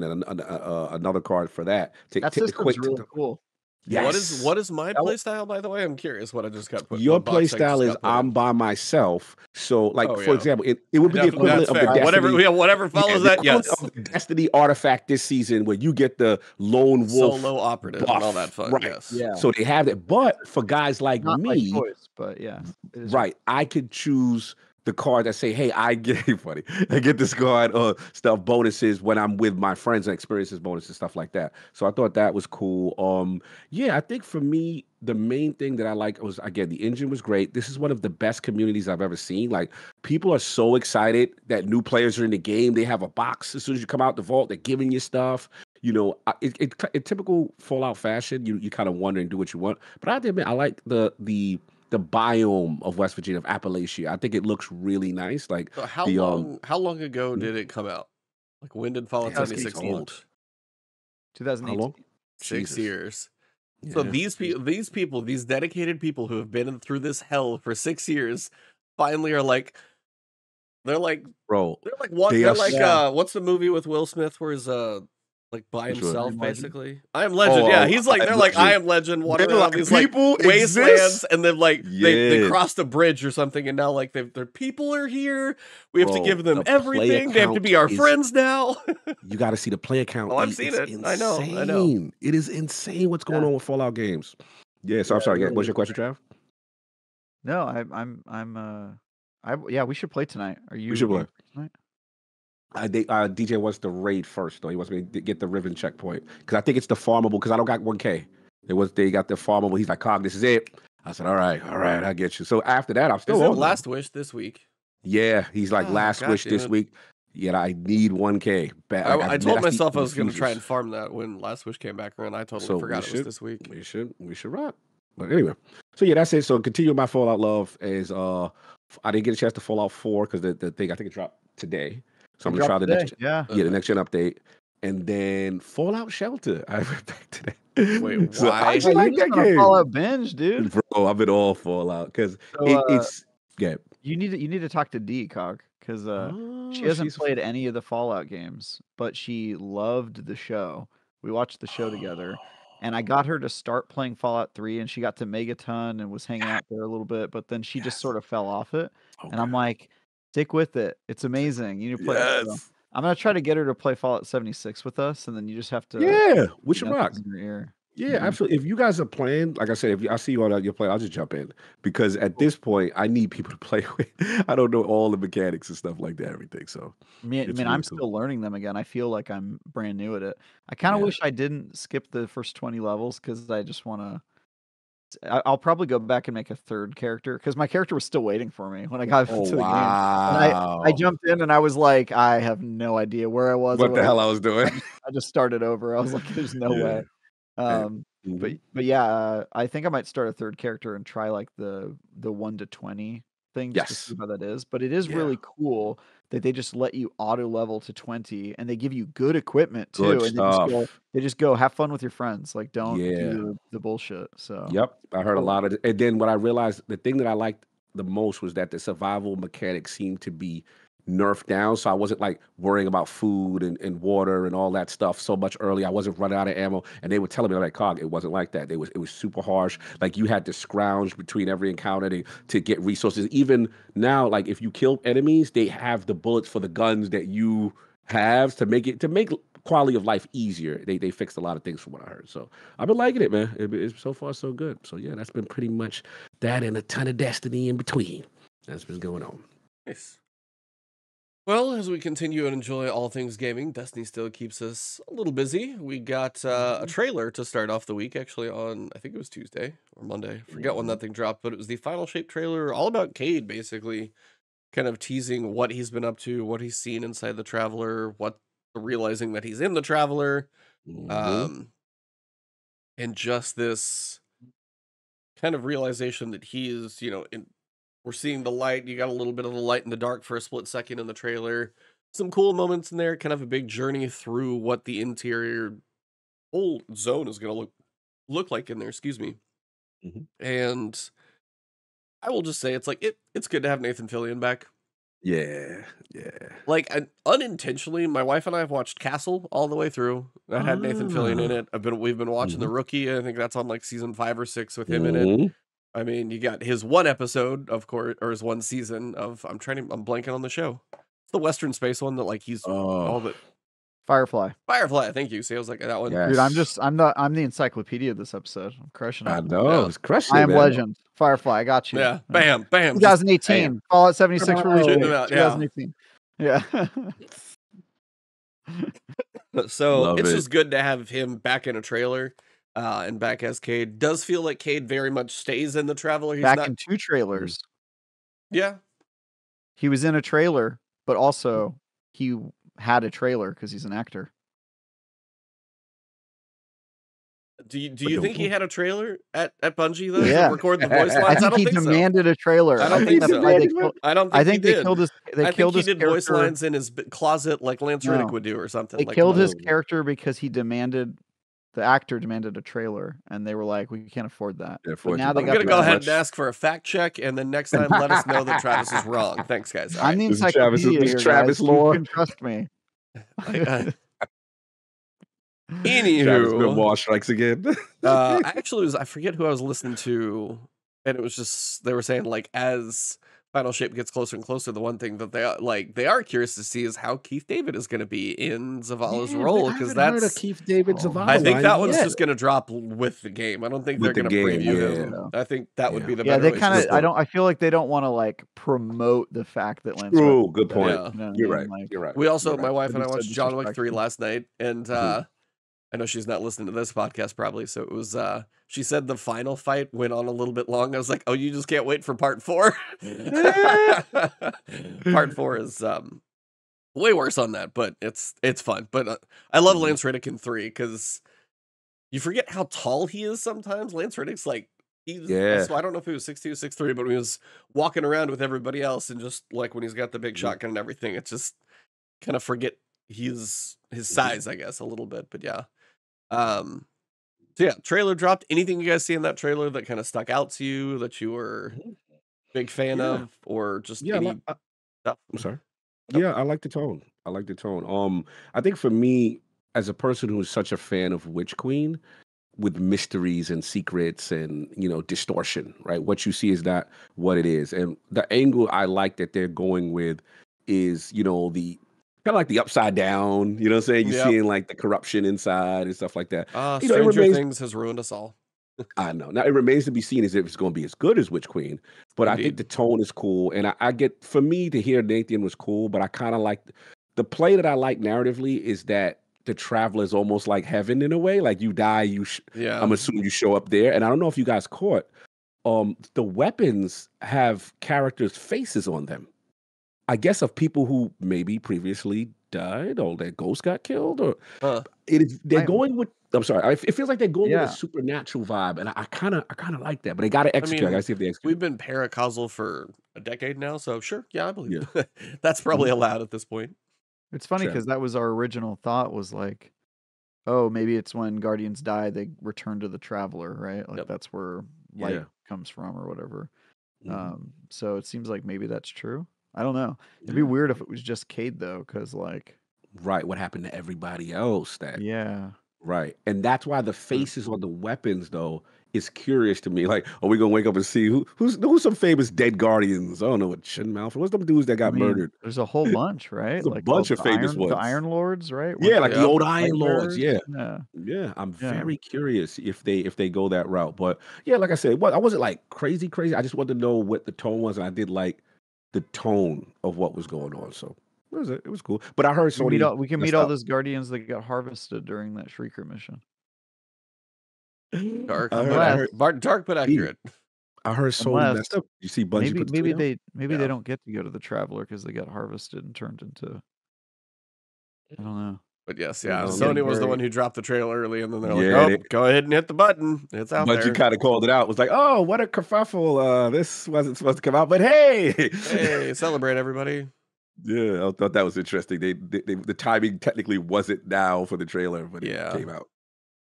and another card for that to
That system's
equate to
really
the
cool.
yes.
What is my
That
play style, by the way? I'm curious what I just got put.
Your
What
play
box I just
style is
got put
I'm
in.
by myself. So, like
Oh
for
yeah,
example, it would be the
definitely
equivalent
that's
of the
fair.
Destiny.
Whatever follows
The
that.
equivalent
Yes,
of the Destiny artifact this season, where you get the lone wolf
solo operative and all that
buff,
fun.
right?
Yes,
Yeah.
So they have that. But for guys like
Not my
me,
choice, but yeah. It is
right, I could choose the card that say, "Hey, I get funny. I get this card or stuff bonuses when I'm with my friends and experiences bonuses stuff like that." So I thought that was cool. Yeah, I think for me the main thing that I like was again the engine was great. This is one of the best communities I've ever seen. Like people are so excited that new players are in the game. They have a box as soon as you come out the vault. They're giving you stuff. In typical Fallout fashion, you kind of wonder and do what you want. But I have to admit, I like the biome of West Virginia, of Appalachia. I think it looks really nice. Like
So
the
how long ago did it come out? Like when did Fallout
damn, it's
76
old.
launch?
2018.
How long?
6
Jesus.
years. So
Yeah.
these dedicated people who have been through this hell for 6 years, finally are like, they're like,
Bro,
what?
they
They're
are
like,
Yeah.
what's the movie with Will Smith where he's like by
Which one?
himself
I Am Legend?
basically? I Am Legend. Yeah, he's like,
I
they're
Am
like, I
Legend.
Am Legend,
They're
wandering around
like,
these like
people
wastelands,
exist?
and then like they
Yeah.
crossed a bridge or something, and now like their people are here. We have to
Bro,
give them
the player
everything. They have to
count
be our
is
friends now.
you gotta see the player count.
Oh, I've
E.
seen
It's
it. I know.
insane. It is insane what's going
Yeah.
on with Fallout games. Yeah, so
Yeah,
I'm sorry.
it really
What's
is
your question, Trav?
No, yeah, we should play tonight. Are you
should
going
play.
to play tonight?
DJ wants to raid first, though. He wants me to get the Riven checkpoint because I think it's the farmable. Because I don't got 1K. They got the farmable. He's like, "Cog, this is it." I said, "All right, I get you." So after that, I'm still
Is it
on. though.
Last Wish this week?
Yeah, he's like
Oh,
last
God
wish
damn
this
it.
week. Yet I need 1K.
I told
that's the
myself I was going to try
refuses.
and farm that when Last Wish came back around. I totally
So
forgot
we
it was
should
this week.
we should rock. But anyway, so yeah, that's it. So continue my Fallout love is I didn't get a chance to Fallout 4 because the thing I think it dropped today. So I'm gonna try the next
Yeah.
the next gen update, and then Fallout Shelter. I went back today.
Wait,
So I
why?
actually
You're
like
just
that
on a
game,
Fallout binge, dude.
bro. I've been all Fallout because
So,
it's yeah.
you need to talk to D Cog because she
Oh,
hasn't
she's
played any of the Fallout games, but she loved the show. We watched the show together, and I got her to start playing Fallout 3, and she got to Megaton and was hanging out there a little bit, but then she just
yes.
sort of fell off it. And
Okay.
I'm like, stick with it. It's amazing. You need to play it. So
Yes.
I'm gonna try to get her to play Fallout 76 with us, and then you just have to
Yeah, we should
know
rock.
things in your ear.
Yeah, absolutely. If you guys are playing, like I said, I see you on your play, I'll just jump in because at this point, I need people to play with. I don't know all the mechanics and stuff like that, everything. So
I mean,
it's
I'm
really cool.
still learning them again. I feel like I'm brand new at it. I kind of
Yeah.
wish I didn't skip the first 20 levels because I just want to. I'll probably go back and make a third character because my character was still waiting for me when I got
Oh
to the game. And
wow!
I jumped in and I was like, I have no idea where I was.
What the hell I was doing?
I just started over. I was like, there's no
Yeah.
way.
Mhm.
But yeah, I think I might start a third character and try like the 1 to 20 thing just to
Yes.
see how that is. But it is
Yeah.
really cool that they just let you auto level to 20 and they give you good equipment too.
Good
And
stuff.
they just go have fun with your friends. Like don't
Yeah.
do the bullshit. So
Yep. I heard a
Oh.
lot of it. And then what I realized, the thing that I liked the most was that the survival mechanics seemed to be nerfed down, so I wasn't like worrying about food and water and all that stuff so much early. I wasn't running out of ammo, and they were telling me like, "Cog, it wasn't like that. It was super harsh. Like you had to scrounge between every encounter to get resources. Even now, like if you kill enemies, they have the bullets for the guns that you have to make quality of life easier. They fixed a lot of things from what I heard. So I've been liking it, man. It's so far so good. So yeah, that's been pretty much that and a ton of Destiny in between. That's been going on.
Nice. Well, as we continue and enjoy all things gaming, Destiny still keeps us a little busy. We got a trailer to start off the week, actually on, I think it was Tuesday or Monday. Forget when that thing dropped, but it was the Final Shape trailer, all about Cade, basically, kind of teasing what he's been up to, what he's seen inside the Traveler, realizing that he's in the Traveler, and just this kind of realization that he is, we're seeing the light. You got a little bit of the light in the dark for a split second in the trailer. Some cool moments in there, kind of a big journey through what the interior whole zone is going to look like in there, excuse me. And I will just say it's like it's good to have Nathan Fillion back.
Yeah.
Like unintentionally, my wife and I have watched Castle all the way through. That had Nathan Fillion in it. We've been watching The Rookie. I think that's on like season 5 or 6 with him in it. I mean, you got his one episode, of course, or his one season of I'm blanking on the show. It's the Western space one that like he's all the
Firefly.
Thank you. See, I was like that one.
Dude, I'm the encyclopedia of this episode. I'm crushing it.
I know. It's crushing
I
it,
am
man.
Legend. Firefly, I got you.
Yeah. Bam.
2018. Fallout 76 release date. 2018. Yeah.
So
Love
it's
it.
just good to have him back in a trailer. And back as Cade. Does feel like Cade very much stays in the Traveler. He's
back
not
in 2 trailers.
Yeah.
He was in a trailer, but also he had a trailer because he's an actor.
Do you think he had a trailer at Bungie though
Yeah.
to record the voice lines?
I think he demanded a trailer.
I don't think so. I don't think
I think
he
they
did.
killed his.
I think he did voice lines in his closet like Lance Reddick would do or something.
They
like
killed his character because the actor demanded a trailer, and they were like, "We can't afford that." But now they
I'm
got
gonna go ahead and ask for a fact check, and then next time let us know that Travis is wrong. Thanks, guys.
I'm the encyclopedia here,
Travis
guys.
lore.
You can trust me.
Anywho,
Benoit strikes again.
I forget who I was listening to, and it was just they were saying like as Final Shape gets closer and closer, the one thing that they are curious to see is how Keith David is going to be in Zavala's role, because that's
heard of Keith David Zavala.
I think that one's just going to drop with the game. I don't think they're going to preview him.
Yeah.
I think that would be the
Yeah,
better
they kind of. I feel like they don't want to like promote the fact that Lance.
True, good point.
Yeah.
You know
You're
what I
right.
mean? Like,
You're right.
We also,
You're right.
my wife and I
That'd be
watched
so
John Wick 3
disrespectful.
last night, and I know she's not listening to this podcast probably, so it was she said the final fight went on a little bit long. I was like, oh, you just can't wait for part 4. Part 4 is way worse on that, but it's fun. But I love Lance Reddick in 3 because you forget how tall he is sometimes. Lance Reddick's like so I don't know if he was 6'2", 6'3", but when he was walking around with everybody else and just like when he's got the big shotgun and everything, it's just kind of forget his size, I guess, a little bit. But yeah. So yeah, trailer dropped. Anything you guys see in that trailer that kind of stuck out to you that you were big fan of, or just any stuff?
I'm sorry. Yeah, I like the tone. I think for me, as a person who is such a fan of Witch Queen, with mysteries and secrets and distortion, right? What you see is not what it is, and the angle I like that they're going with is the kind of like the upside down, you know what I'm saying? You're seeing like the corruption inside and stuff like that.
Stranger Things has ruined us all.
I know. Now it remains to be seen as if it's going to be as good as Witch Queen, but I think the tone is cool. And I get, for me to hear Nathan was cool, but I kind of like the play that I like narratively is that the Traveler is almost like heaven in a way. Like you die, I'm assuming you show up there. And I don't know if you guys caught, the weapons have characters' faces on them. I guess of people who maybe previously died or their ghost got killed, or they're going with. I'm sorry, it feels like they're going with a supernatural vibe, and I kind of like that. But they got to execute. I got to see if they execute.
We've been paracausal for a decade now, so sure, yeah, I believe that's probably allowed at this point.
It's funny because that was our original thought. Was like, oh, maybe it's when Guardians die, they return to the Traveler, right? Like that's where light comes from, or whatever. So it seems like maybe that's true. I don't know. It'd be
Yeah.
weird if it was just Cade though, because like,
Right. What happened to everybody else?
yeah,
Right. And that's why the
but
faces on the weapons, though, is curious to me. Like, are we gonna wake up and see who's some famous dead guardians? I don't know what Shinmouth. What's them dudes that
I
got
mean,
murdered?
there's a whole bunch, right?
There's a
Like
bunch
called
of famous
the
ones.
Iron Lords, right? Weren't
Yeah,
they
like the
Yep.
old
the
Iron
light
Lords.
bearers?
Yeah.
Yeah,
Yeah. I'm
yeah.
very curious if they go that route. But yeah, like I said, I wasn't like crazy. I just wanted to know what the tone was, and I did like the tone of what was going on. So it was cool. But I heard Sony
We can meet
messed
all
up.
those guardians that got harvested during that Shrieker mission.
Dark,
I
but
heard I
Unless
heard
dark but accurate.
I heard Sony
unless
messed up. You see Bungie put the tweet out?
maybe they
Yeah.
don't get to go to the Traveler because they got harvested and turned into, I don't know.
But yes,
Yeah,
yeah.
It's getting
Sony was the
very
one who dropped the trailer early, and then they're like,
yeah,
"Oh, go ahead and hit the button. It's out
Bungie
there.
kind of called it out. Was like, "Oh, what a kerfuffle! This wasn't supposed to come out, but hey,
Hey, celebrate everybody."
yeah." I thought that was interesting. The timing technically wasn't now for the trailer, but it
Yeah.
came out.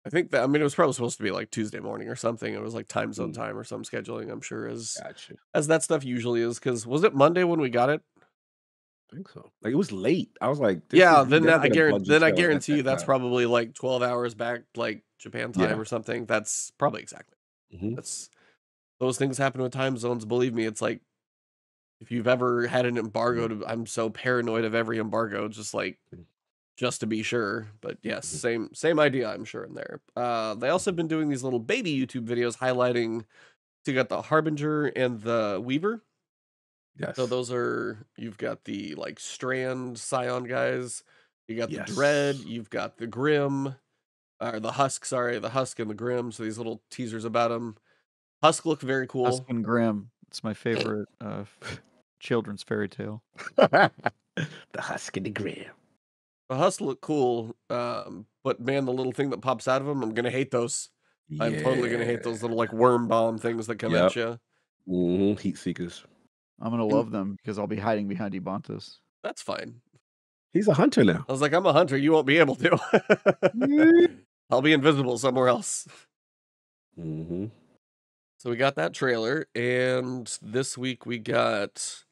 I think that, I mean, it was probably supposed to be like Tuesday morning or something. It was like time zone
Mm,
time or some scheduling, I'm sure,
gotcha.
as that stuff usually is. Because was it Monday when we got it?
I think so. Like it was late. I was like, "This
Yeah,
is we never get a Bungie
I
trailer at
guarantee
that
you that's
time."
probably like 12 hours back, like Japan time
Yeah.
or something. That's probably exactly.
Hmm.
That's those things happen with time zones. Believe me, it's like if you've ever had an embargo, I'm so paranoid of every embargo, just to be sure. But yes,
Hmm.
same idea, I'm sure in there. They also have been doing these little baby YouTube videos highlighting. So you got the Harbinger and the Weaver. So
Yes.
those are, you've got the like Strand Scion guys, you got the Dread,
Yes.
you've got the Grim, or the Husk, sorry, the Husk and the Grim. So these little teasers about them. Husk look very
Husk
cool.
and Grimm. It's my favorite children's fairy tale.
The husk and the gram.
The Husk look cool, but man, the little thing that pops out of them, I'm gonna hate those. I'm totally gonna hate those
Yeah.
little like worm bomb things that come
Yep.
at you.
Heat seekers.
I'm gonna
And
love them because I'll be hiding behind Ebontis.
that's fine.
He's a hunter now.
I was like, I'm a hunter. You won't be able to. I'll be invisible somewhere else.
Mm-hmm.
So we got that trailer, and this week we got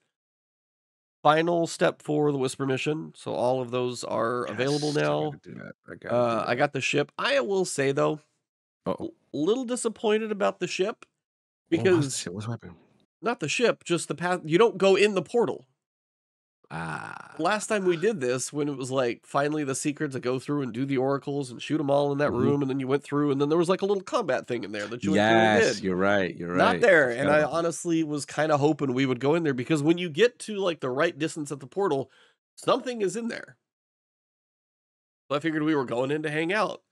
final step for the Whisper mission. So all of those are available
Yes, I
now.
gotta do that. I gotta do
I
that.
got the ship. I will say though,
Uh-oh.
little disappointed about the ship
Oh, how's the
because
shit? What's happening?
not the ship, just the path. You don't go in the portal. Last time we
Ah.
did this, when it was like finally the secret to go through and do the oracles and shoot them all in that
Mhm.
room, and then you went through, and then there was like a little combat thing in there that you went through and
Yes,
did.
you're right. You're
Not
right. I
there, and
forgot
I
about that.
honestly was kind of hoping we would go in there because when you get to like the right distance at the portal, something is in there. So I figured we were going in to hang out,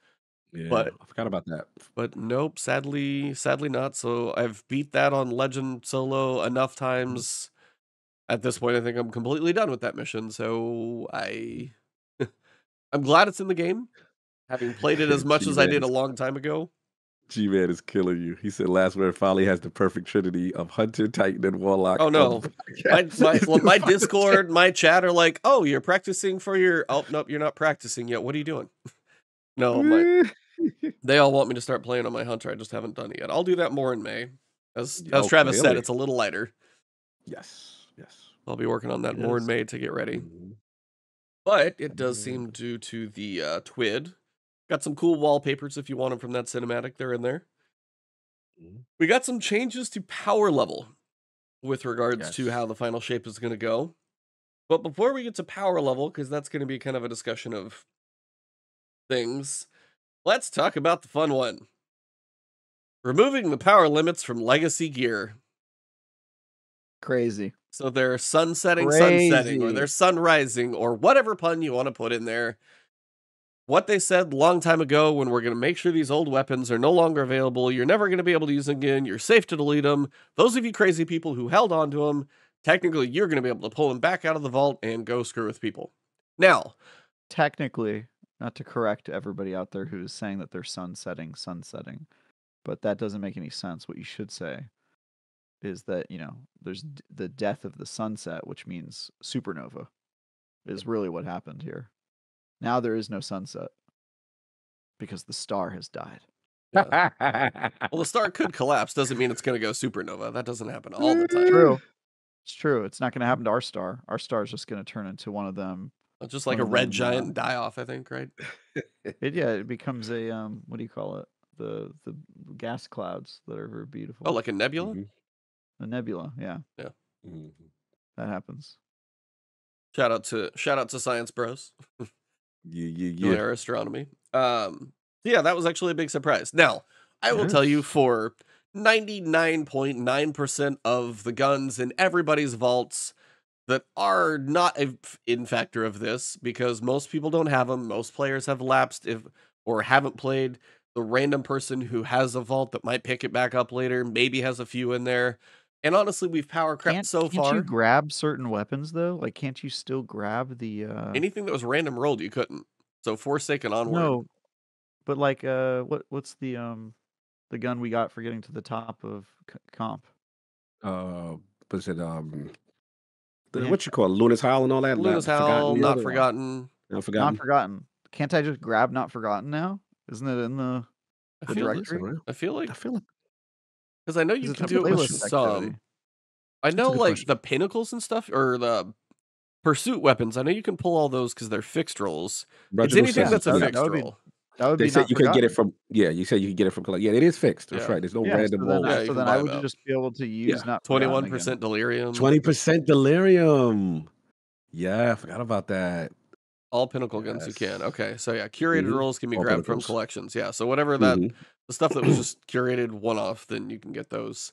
Yeah,
but
I forgot about that.
nope, sadly not. So I've beat that on Legend solo enough
Mhm.
times. At this point, I think I'm completely done with that mission. So I'm glad it's in the game, having played it as much as I
G-Man
did a
is
long time ago.
G-Man is killing you. He said Last Word finally has the perfect trinity of Hunter, Titan, and Warlock
Oh
on
no.
the podcast. It's the
My
final
Discord, my chat are like, "Oh, you're practicing for your Oh, nope, you're not practicing yet. What are you doing?" No,
step.
they all want me to start playing on my Hunter. I just haven't done it yet. I'll do that more in May. As
Oh,
Travis said,
clearly.
it's a little lighter.
Yes. Yes.
I'll be working on that
It
more in
is.
May to get ready.
Mhm.
But it does
Yeah.
seem due to the TWID. Got some cool wallpapers if you want them from that cinematic. They're in there.
Mhm.
We got some changes to power level with regards to
Yes.
how the final shape is going to go. But before we get to power level, because that's going to be kind of a discussion of things, let's talk about the fun one. Removing the power limits from legacy gear.
Crazy.
So they're sunsetting, or they're
Crazy.
sunrising, or whatever pun you want to put in there. What they said a long time ago when we're going to make sure these old weapons are no longer available, you're never going to be able to use them again, you're safe to delete them. Those of you crazy people who held on to them, technically you're going to be able to pull them back out of the vault and go screw with people. Now,
Technically, not to correct everybody out there who's saying that they're sunsetting, but that doesn't make any sense. What you should say is that, there's the death of the sunset, which means supernova, is really what happened here. Now there is no sunset because the star has died.
yeah. Well, the star could collapse, doesn't mean it's going to go supernova. That doesn't happen all the time.
True. It's true. It's not going to happen to our star. Our star is just going to turn into one of them.
Just
One
like a
of
red
them.
giant and die off, I think, right?
It becomes a what do you call it? The gas clouds that are very beautiful.
Oh, like a nebula?
Mhm.
A nebula. Yeah,
Mhm.
that happens.
Shout out to Science Bros.
Yeah.
Our astronomy. Yeah, that was actually a big surprise. Now, I will tell you
Yes.
for 99.9% of the guns in everybody's vaults that are not in factor of this, because most people don't have them. Most players have lapsed or haven't played. The random person who has a vault that might pick it back up later maybe has a few in there. And honestly, we've power crept so
Can't you
far.
grab certain weapons though? Like, can't you still grab the
Anything that was random rolled, you couldn't. So Forsaken onward.
No, but like what's the gun we got for getting to the top of comp?
Was it
The
what you call it, Luna's Howl and all that?
Luna's Howl,
Forgotten,
Not
other one.
Forgotten.
Not
Not
forgotten.
Forgotten. Can't I just grab Not Forgotten now? Isn't it in the
I feel like,
directory?
I feel
I
like,
feel like
because I know
'Cause
you
it's
can
a
do it with
playlist
some.
activity.
I
That's a
know
good
like
question.
the pinnacles and stuff, or the pursuit weapons. I know you can pull all those because they're fixed rolls. It's
Reginald
anything
says
that's a
yeah.
fixed
that would be
roll.
that would
They
be
said
Not
you could get it
Forgotten.
from you said you could get it from collect. Yeah, it is fixed. That's
Yeah.
right. There's no
Yeah,
random
so then
Yeah,
rolls.
you
so
can
then I
buy
would
them.
just be able to use
Yeah.
Not Forgotten
21%
again.
delirium.
20% delirium. Yeah, I forgot about that.
All pinnacle guns you can.
Yes.
Okay, so yeah, curated
Mhm.
rolls can be
All
grabbed from
pinnacles.
collections. Yeah, so whatever that
Mhm.
the stuff that was just curated one off, then you can get those.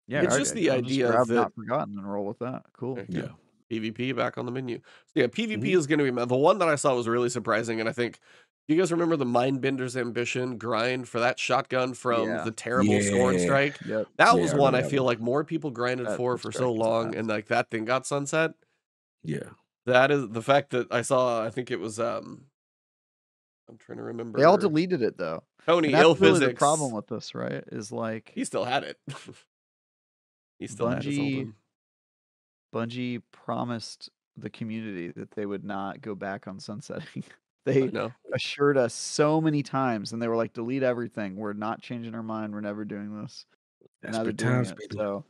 Yeah,
It's just
okay.
the
I'll just
idea
grab
that
Not Forgotten and roll with that. Cool.
there you
Yeah.
go. PvP back on the menu. So yeah, PvP
Mhm.
is going to be the one that I saw was really surprising, and I think you guys remember the Mindbender's Ambition grind for that shotgun from
Yeah.
the terrible Scorn
Yeah.
Strike.
Yep.
That
Yeah,
was
I
one
remember
I
that
feel
one.
like more people grinded
That
for so
strike was
long,
bad.
and like that thing got sunset.
Yeah.
That is the fact that I saw. I think it was I'm trying to
They all
remember.
deleted it though.
Tony
And that's
Ill
really the problem
Physics.
with this, right? Is like
He still had it. He still had his old one.
Bungie promised the community that they would not go back on sunsetting.
I
They
know.
assured us so many times, and they were like, "Delete everything. We're not changing our mind. We're never doing this." And now they're
Desperate
doing
times,
it.
baby.
So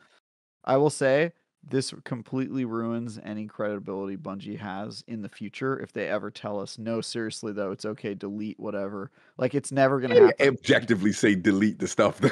I will say this completely ruins any credibility Bungie has in the future if they ever tell us, "No, seriously though, it's okay. Delete whatever." Like it's never gonna
They didn't
happen.
objectively say delete the stuff though.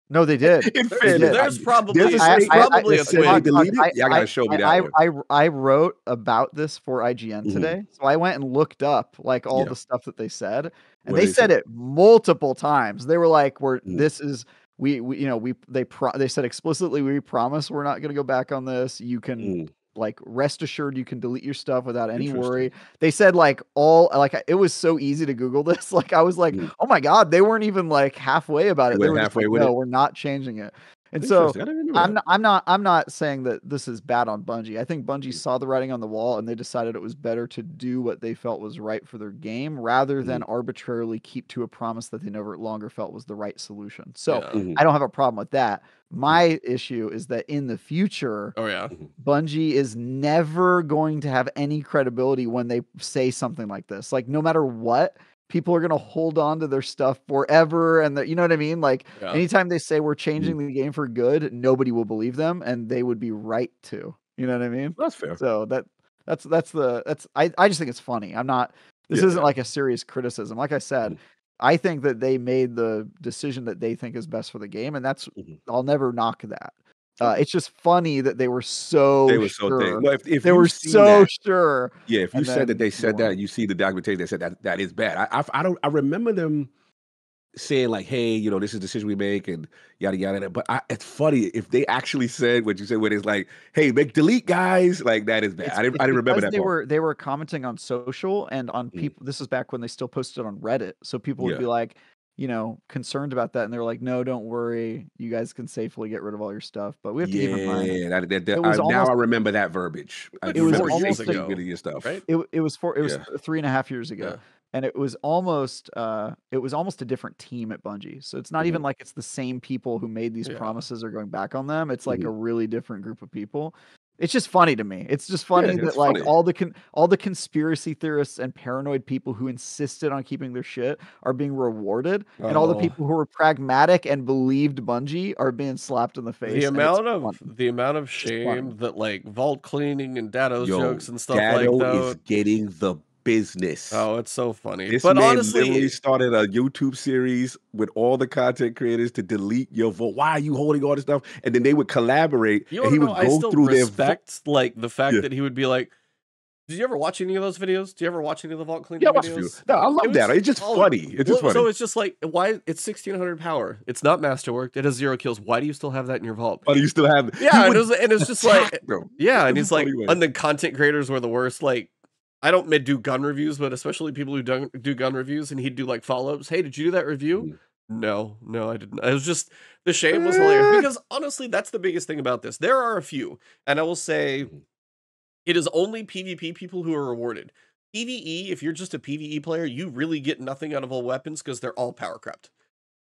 No, they did.
In
They
fairness,
did.
There's
there's
probably
a
there's
statement
probably
that
a
said they
twid.
deleted it. Y'all gotta show me that one.
I wrote about this for IGN
Mhm.
today, so I went and looked up like all
Yeah.
the stuff that they said, and
What
they
they
said
say?
it multiple times. They were like, "We're
Mhm.
this is we you know we they said explicitly we promise we're not going to go back on this. You can
Mm.
like rest assured you can delete your stuff without any
Interesting.
worry." They said like all like it was so easy to Google this. Like I was like,
Mm.
"Oh my god!" They weren't even like halfway about
They
it. They
went
were just
halfway
like,
with
"No,
it?
we're not changing it." And so
Interesting. I didn't remember that.
I'm not saying that this is bad on Bungie. I think Bungie
Mm.
saw the writing on the wall and they decided it was better to do what they felt was right for their game rather than arbitrarily keep to a promise that they no longer felt was the right solution. So
Yeah.
Mhm.
I don't have a problem with that. My issue is that in the future,
Oh yeah.
Mhm.
Bungie is never going to have any credibility when they say something like this. Like no matter what, people are going to hold on to their stuff forever. And you know what I mean? Like
Yeah.
anytime they say we're changing the game for good, nobody will believe them and they would be right to, you know what I mean?
That's fair.
So I just think it's funny. This
Yeah.
isn't like a serious criticism. Like I said,
Mhm.
I think that they made the decision that they think is best for the game. And
Mhm.
I'll never knock that.
Okay.
It's just funny that they were so
They were so thick.
sure.
No, if
They
you've
were
seen
so
that,
sure.
yeah, if you
And
said that
then
they
they
said
weren't.
that, you see the documentation that said that is bad. I remember them saying like, "Hey, this is the decision we make," and yada yada. But it's funny if they actually said what you said, when it's like, "Hey, make delete, guys," like that is bad. I
It's
didn't remember
because
that part.
they were commenting on social and on
Mm.
people. This is back when they still posted on Reddit. So people would
Yeah.
be like, concerned about that. And they were like, "No, don't worry. You guys can safely get rid of all your stuff." But we have to keep in mind,
Yeah,
it was
now
almost
I remember that verbiage. I
Like
it was
remember
4 years
almost
safely
ago,
getting your stuff.
right?
it was
Yeah.
3.5 years ago.
Yeah.
And it was almost a different team at Bungie. So it's not even
Mhm.
like it's the same people who made these
Yeah.
promises are going back on them. It's like a
Mhm.
really different group of people. It's just funny to me. It's just funny
Yeah, it's
that like
funny.
all the conspiracy theorists and paranoid people who insisted on keeping their shit are being rewarded, and all the
Oh,
people who were pragmatic and believed Bungie are being slapped in the
the
face, and it's
amount of
funny.
the amount of
It's just funny.
shame that like vault cleaning and Dado's
Yo,
jokes and stuff like
Dado is
that.
getting the business.
Oh, it's so funny.
This
But
man literally
honestly,
started a YouTube series with all the content creators to delete your vote. Why are you holding all this stuff? And then they would collaborate,
you
and
want
he
to know,
would
I
go
still
through their vote.
respect like the fact
Yeah,
that he would be like, did you ever watch any of those videos? Do you ever watch any of the vault
yeah,
cleaning
I watched a few.
videos?
No, I
It
love that.
was
It's just funny. It's just
well,
funny.
so it's just like why it's 1600 power. It's not masterworked. It has 0 kills. Why do you still have that in your vault?
But you still have. He
Yeah,
would
and it's just
attack
like
them.
yeah, and
It's a
he's like,
funny way.
and the content creators were the worst. Like, I don't do gun reviews, but especially people who don't do gun reviews, and he'd do like follow-ups. Hey, did you do that review?
Mhm.
No, no, I didn't. It was just the shame was hilarious because honestly, that's the biggest thing about this. There are a few, and I will say
Mhm.
it is only PvP people who are rewarded. PvE, if you're just a PvE player, you really get nothing out of all weapons because they're all power crept.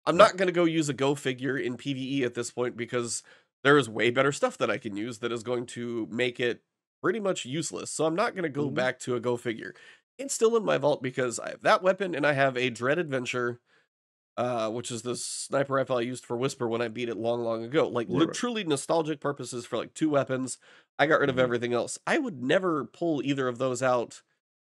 I'm
Right.
not going to go use a Go figure in PvE at this point because there is way better stuff that I can use that is going to make it pretty much useless. So I'm not going to go
Mhm.
back to a Go figure. It's still in my vault because I have that weapon and I have a Dread Adventure, which is the sniper rifle I used for Whisper when I beat it long, long ago. Like
Right, right.
truly nostalgic purposes for like 2 weapons. I got rid of
Mhm.
everything else. I would never pull either of those out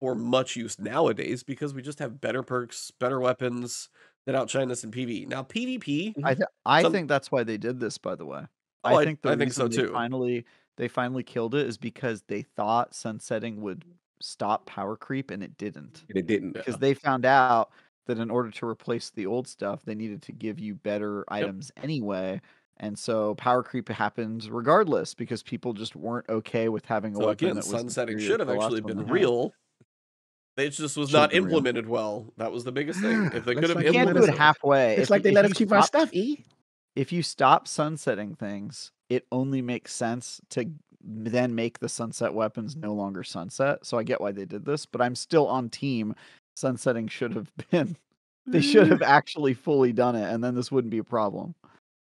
for much use nowadays because we just have better perks, better weapons that outshine us in PvE. Now PvP,
Mhm.
I
some
think that's why they did this, by the way.
oh,
I think the
I think so
reason
too.
they finally killed it is because they thought sunsetting would stop power creep, and it didn't.
And it didn't.
Because
Yeah.
they found out that in order to replace the old stuff, they needed to give you better
Yep.
items anyway. And so power creep happens regardless because people just weren't okay with having a
So
weapon
again,
that was
sunsetting
inferior
should
to
have
the
actually
last one
been
they had.
real. It just was
Should have
not
been real.
implemented well. That was the biggest thing. If they could
Looks
have
like
You
they
can't
let
do
us.
it
implemented
halfway.
Looks like they let us keep our stuff. E.
If you stop sunsetting things, it only makes sense to then make the sunset weapons no longer sunset. So I get why they did this, but I'm still on team sunsetting should have been they should have actually fully done it, and then this wouldn't be a problem.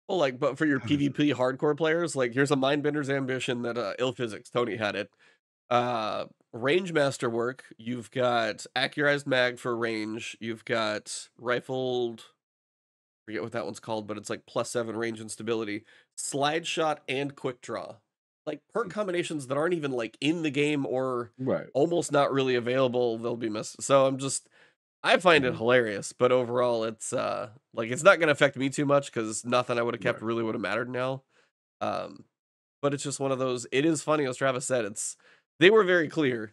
well, like, but for your PvP hardcore players, like here's a Mindbender's ambition that Ill Physics, Tony had it. Range masterwork, you've got accurized mag for range, you've got rifled, forget what that one's called, but it's like +7 range and stability, slide shot and quick draw. Like perk combinations that aren't even like in the game or
Right.
almost not really available, they'll be missed. So I find it
Mhm.
hilarious, but overall it's like it's not gonna affect me too much because nothing I would have kept
Right.
really would have mattered now. Um, but it's just one of those, it is funny, as Travis said, they were very clear.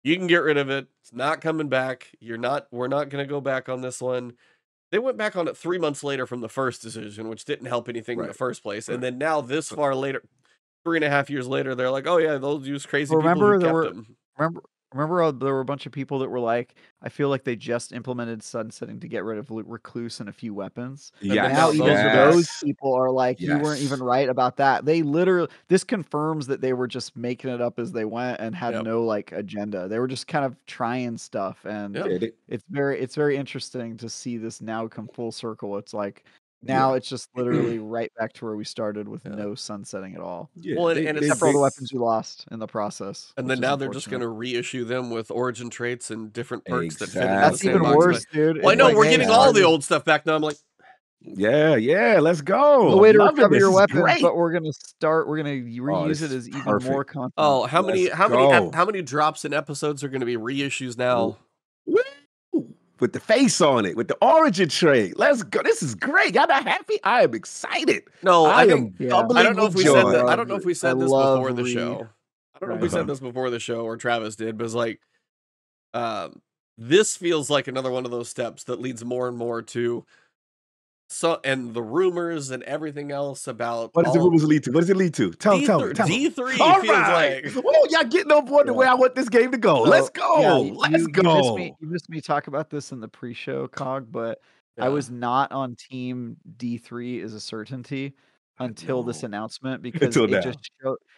You can get rid of it. It's not coming back. We're not gonna go back on this one. They went back on it 3 months later from the first decision, which didn't help anything in the
Right.
first place. And
Right.
then now this
So
far later, 3.5 years later, they're like, "Oh yeah, those use crazy people who
Remember there
kept
were
them."
remember remember there were a bunch of people that were like, I feel like they just implemented sunsetting to get rid of recluse and a few weapons.
And then
yes,
Now
now
even
those are
those
back.
yes,
people are like, you weren't even
yes.
right about that. They literally this confirms that they were just making it up as they went and had
Yep.
no like agenda. They were just kind of trying stuff, and
Yep.
Yeah.
it's very interesting to see this now come full circle. It's like
Yeah.
now it's just literally right back to where we started with
Yeah.
no sunsetting at all.
Yeah.
Well,
They
and
they
it's
Except for all
they
the weapons you lost in the process,
and
which
then
is
now they're just
unfortunate.
gonna reissue them with origin traits and different perks that fit into the
That's even
sandbox.
exactly.
worse, dude.
Well, I
It's
know
like,
we're
hey,
getting all the
Exactly.
old stuff back now. I'm like,
Yeah. Yeah. Let's go.
no way
I'm
to
loving
recover
this.
your
This is
weapons,
great.
but we're gonna
Oh,
reuse
this
it
is
as even more
perfect.
content.
oh,
Let's go.
how many drops and episodes are gonna be reissues
Woo.
now?
With the face on it, with the origin trait. Let's go. This is great. Y'all not happy? I am excited.
No,
I
I think
am
Yeah.
I don't
bubbling
know if
with
we said that.
joy.
I don't know if we
I
said this
love
before the show. I don't know if we said
Uh-huh.
Right.
this before the show or Travis did, but it's like, um, this feels like another one of those steps that leads more and more to and the rumors and everything else about
What does the
all
rumors lead to? What does it lead to? Tell me. Tell me.
D3
All
feels
right.
like
Whoa, y'all getting on board the
Yeah.
way I want this game to go. Let's
So, yeah,
go. Let's go.
you missed me talk about this in the pre-show, Cog, but I
yeah.
was not on team D3 is a certainty
I
until this
know.
announcement because
Until now.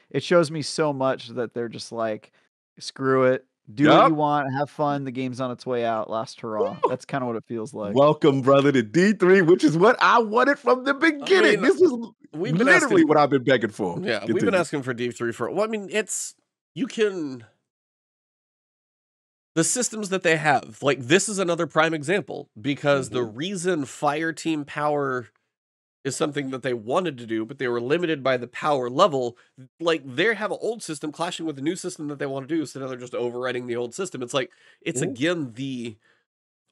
it shows me so much that they're just like, screw it. Do what you
Yup.
want, have fun. The game's on its way out. Last hurrah.
Woo.
That's kind of what it feels like.
Welcome, brother, to D3, which is what I wanted from the beginning.
mean,
This is
we've been
literally
asking.
what I've been begging for.
Yeah, we've been
Continue.
asking for D3 for. Well, I mean, you can. The systems that they have, like this is another prime example because the reason fire team power is something that they wanted to do, but they were limited by the power level. Like they have an old system clashing with the new system that they want to do, so now they're just overriding the old system. It's like again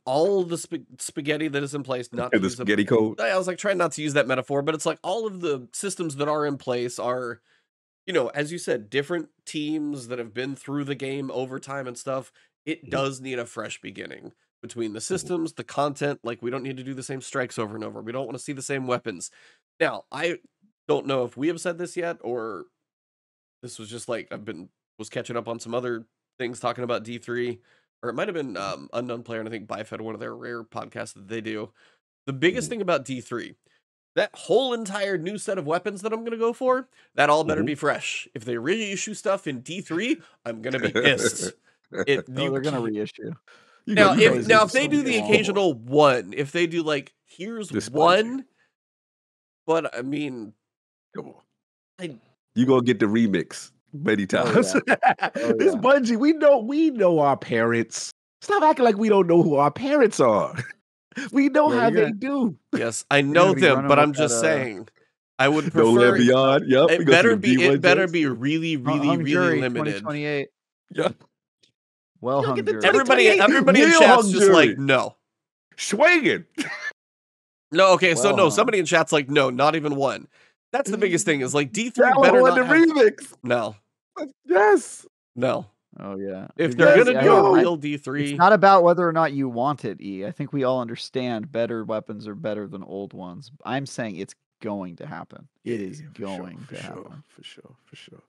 all the spaghetti that is in place. Not to
And the
use
spaghetti code.
I was like trying not to use that metaphor, but it's like all of the systems that are in place are, as you said, different teams that have been through the game over time and stuff. It does need a fresh beginning between the systems, the content. Like, we don't need to do the same strikes over and over. We don't want to see the same weapons. Now, I don't know if we have said this yet, or this was just like was catching up on some other things talking about D3, or it might have been Unknown Player, and I think Bifed, one of their rare podcasts that they do. The biggest thing about D3, that whole entire new set of weapons that I'm going to go for, that all better be fresh. If they reissue stuff in D3, I'm going to be pissed.
They're going to reissue.
Now, if they do the occasional one, if they do like, here's one, but I mean,
come on, you gonna get the remix many times.
Oh, yeah.
This Bungie, we know our parents. Stop acting like we don't know who our parents are. We know how they do.
Yes, I know them, but I'm just saying. I would prefer
No Land Beyond. Yep.
It better be really, really, really limited.
2028.
Yep.
Well,
everybody in chat's just like, no.
Swinging.
No, okay, so no, somebody in chat's like, no, not even one. That's the biggest thing, is like D3 better not
the
have...
remix.
No.
Yes.
No.
Oh, yeah.
If they're going to do a real D3...
It's not about whether or not you want it, E. I think we all understand better weapons are better than old ones. I'm saying it's going to happen. It is going to happen.
For sure.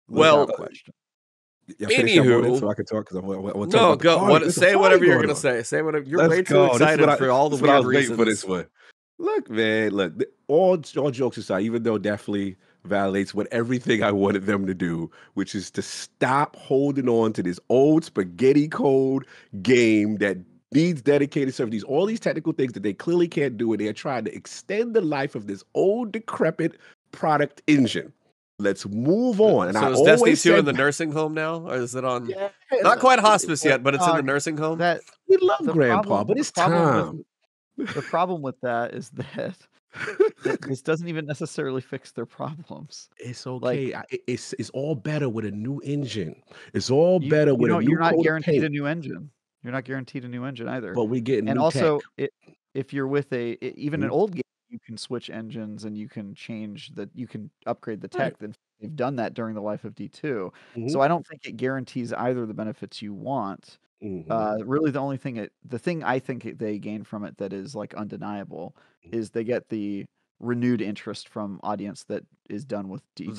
Well,
question.
Anywho,
so I can talk, because I want
to talk about say whatever you're going to say. Say whatever. You're way too excited for all the weird reasons.
For this one. Look, man, all jokes aside, even though it definitely validates what everything I wanted them to do, which is to stop holding on to this old spaghetti code game that needs dedicated servers, all these technical things that they clearly can't do, and they're trying to extend the life of this old, decrepit product engine. Let's move on. And
so is Destiny 2 in the nursing home now? Or is it on... Yeah, not quite hospice yet, but it's in the nursing home?
We love Grandpa, but it's time.
The problem with that is that this doesn't even necessarily fix their problems.
It's okay. It's all better with a new engine. It's all better with a new
You're not guaranteed a new engine. You're not guaranteed a new engine either.
But we get new
and also,
tech.
If you're with even an old game, you can switch engines and you can you can upgrade the tech. Then they've done that during the life of D2. So I don't think it guarantees either the benefits you want. Really, the thing I think they gain from it that is like undeniable is they get the renewed interest from audience that is done with D2.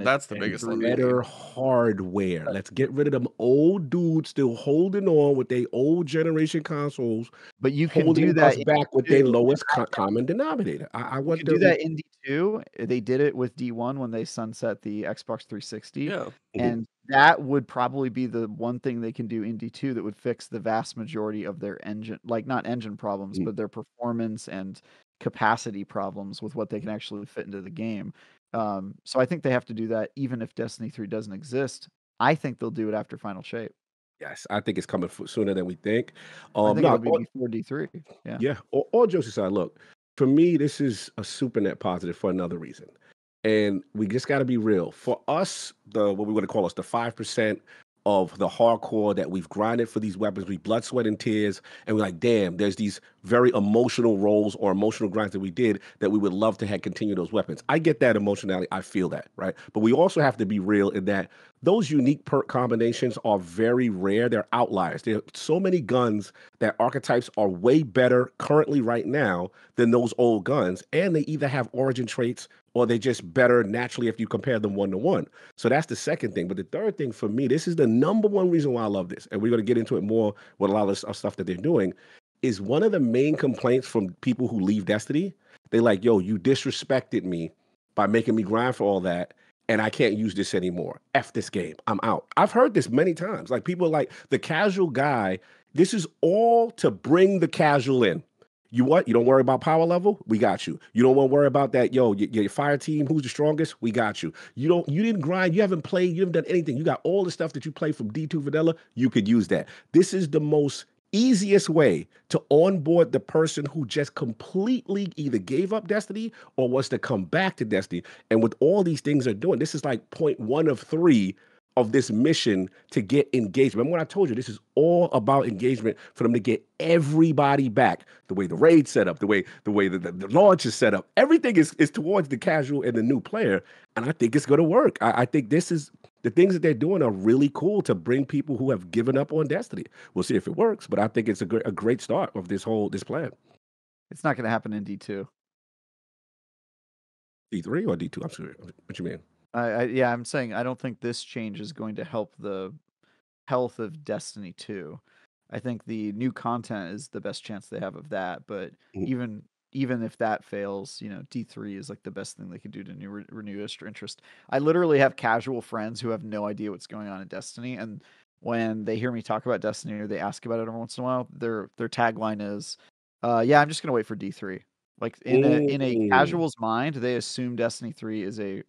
That's the biggest thing.
Better hardware. Let's get rid of them old dudes still holding on with their old generation consoles.
But you can do that
back with their lowest common denominator. I want
to do that in D2. They did it with D1 when they sunset the Xbox 360.
Yeah.
And that would probably be the one thing they can do in D2 that would fix the vast majority of their engine, like not engine problems, but their performance and capacity problems with what they can actually fit into the game. So I think they have to do that even if Destiny 3 doesn't exist. I think they'll do it after Final Shape.
Yes, I think it's coming sooner than we think.
I think it'll be before D3.
Yeah. All jokes aside, look, for me, this is a super net positive for another reason. And we just got to be real. For us, what we want to call us the 5% of the hardcore that we've grinded for these weapons, we blood, sweat, and tears, and we're like, damn, there's these very emotional roles or emotional grinds that we did that we would love to have continue those weapons. I get that emotionality. I feel that, right? But we also have to be real in that those unique perk combinations are very rare. They're outliers. There are so many guns that archetypes are way better currently right now than those old guns, and they either have origin traits or they just better naturally if you compare them 1-to-1. So that's the second thing. But the third thing for me, this is the number one reason why I love this, and we're going to get into it more with a lot of stuff that they're doing, is one of the main complaints from people who leave Destiny. They're like, yo, you disrespected me by making me grind for all that, and I can't use this anymore. F this game. I'm out. I've heard this many times. Like people like the casual guy. This is all to bring the casual in. You what? You don't worry about power level? We got you. You don't want to worry about that. Yo, your fire team, who's the strongest? We got you. You didn't grind, you haven't played, you haven't done anything. You got all the stuff that you play from D2 vanilla. You could use that. This is the most easiest way to onboard the person who just completely either gave up Destiny or wants to come back to Destiny. And with all these things they're doing, this is like point 1 of 3 of this mission to get engagement. Remember when I told you this is all about engagement for them to get everybody back. The way the raid's set up, the way the launch is set up, everything is towards the casual and the new player. And I think it's going to work. I think this is the things that they're doing are really cool to bring people who have given up on Destiny. We'll see if it works, but I think it's a great start of this plan.
It's not going to happen in D2.
D3 or D2? I'm sorry. What you mean?
Yeah, I'm saying I don't think this change is going to help the health of Destiny 2. I think the new content is the best chance they have of that. But even if that fails, D3 is like the best thing they could do to renew interest. I literally have casual friends who have no idea what's going on in Destiny, and when they hear me talk about Destiny or they ask about it every once in a while, their tagline is, "Yeah, I'm just gonna wait for D3." Like in a casual's mind, they assume Destiny 3 is a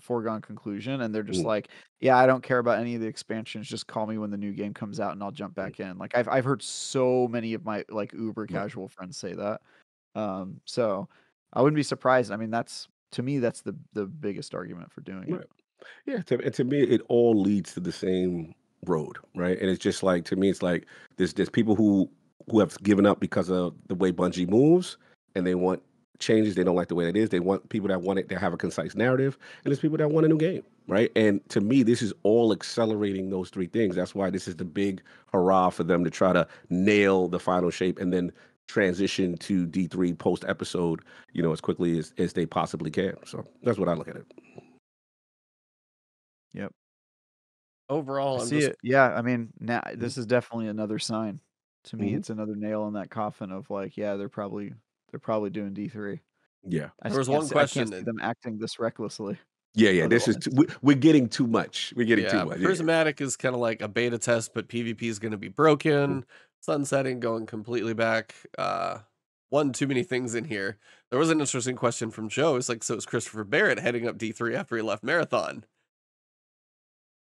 foregone conclusion, and they're just like, "Yeah, I don't care about any of the expansions. Just call me when the new game comes out, and I'll jump back in." Like I've heard so many of my like uber casual friends say that. So I wouldn't be surprised. I mean, to me, that's the biggest argument for doing it.
Yeah, to me, it all leads to the same road, right? And it's just like, to me, it's like there's people who have given up because of the way Bungie moves, and they want changes. They don't like the way it is. They want people that want it to have a concise narrative, and there's people that want a new game, right? And to me, this is all accelerating those 3 things. That's why this is the big hurrah for them to try to nail the final shape and then transition to D3 post episode, as quickly as they possibly can. So that's what I look at it.
Yep.
Overall,
I see it. Yeah, I mean, now this is definitely another sign. To me, it's another nail in that coffin of like, yeah, they're probably doing D3.
Yeah.
There was one
I
question
can't see them acting this recklessly.
Yeah. This is we're getting too much. We're getting too much.
Prismatic is kind of like a beta test, but PvP is going to be broken. Sunsetting, going completely back. One too many things in here. There was an interesting question from Joe. It's like, so is Christopher Barrett heading up D3 after he left Marathon?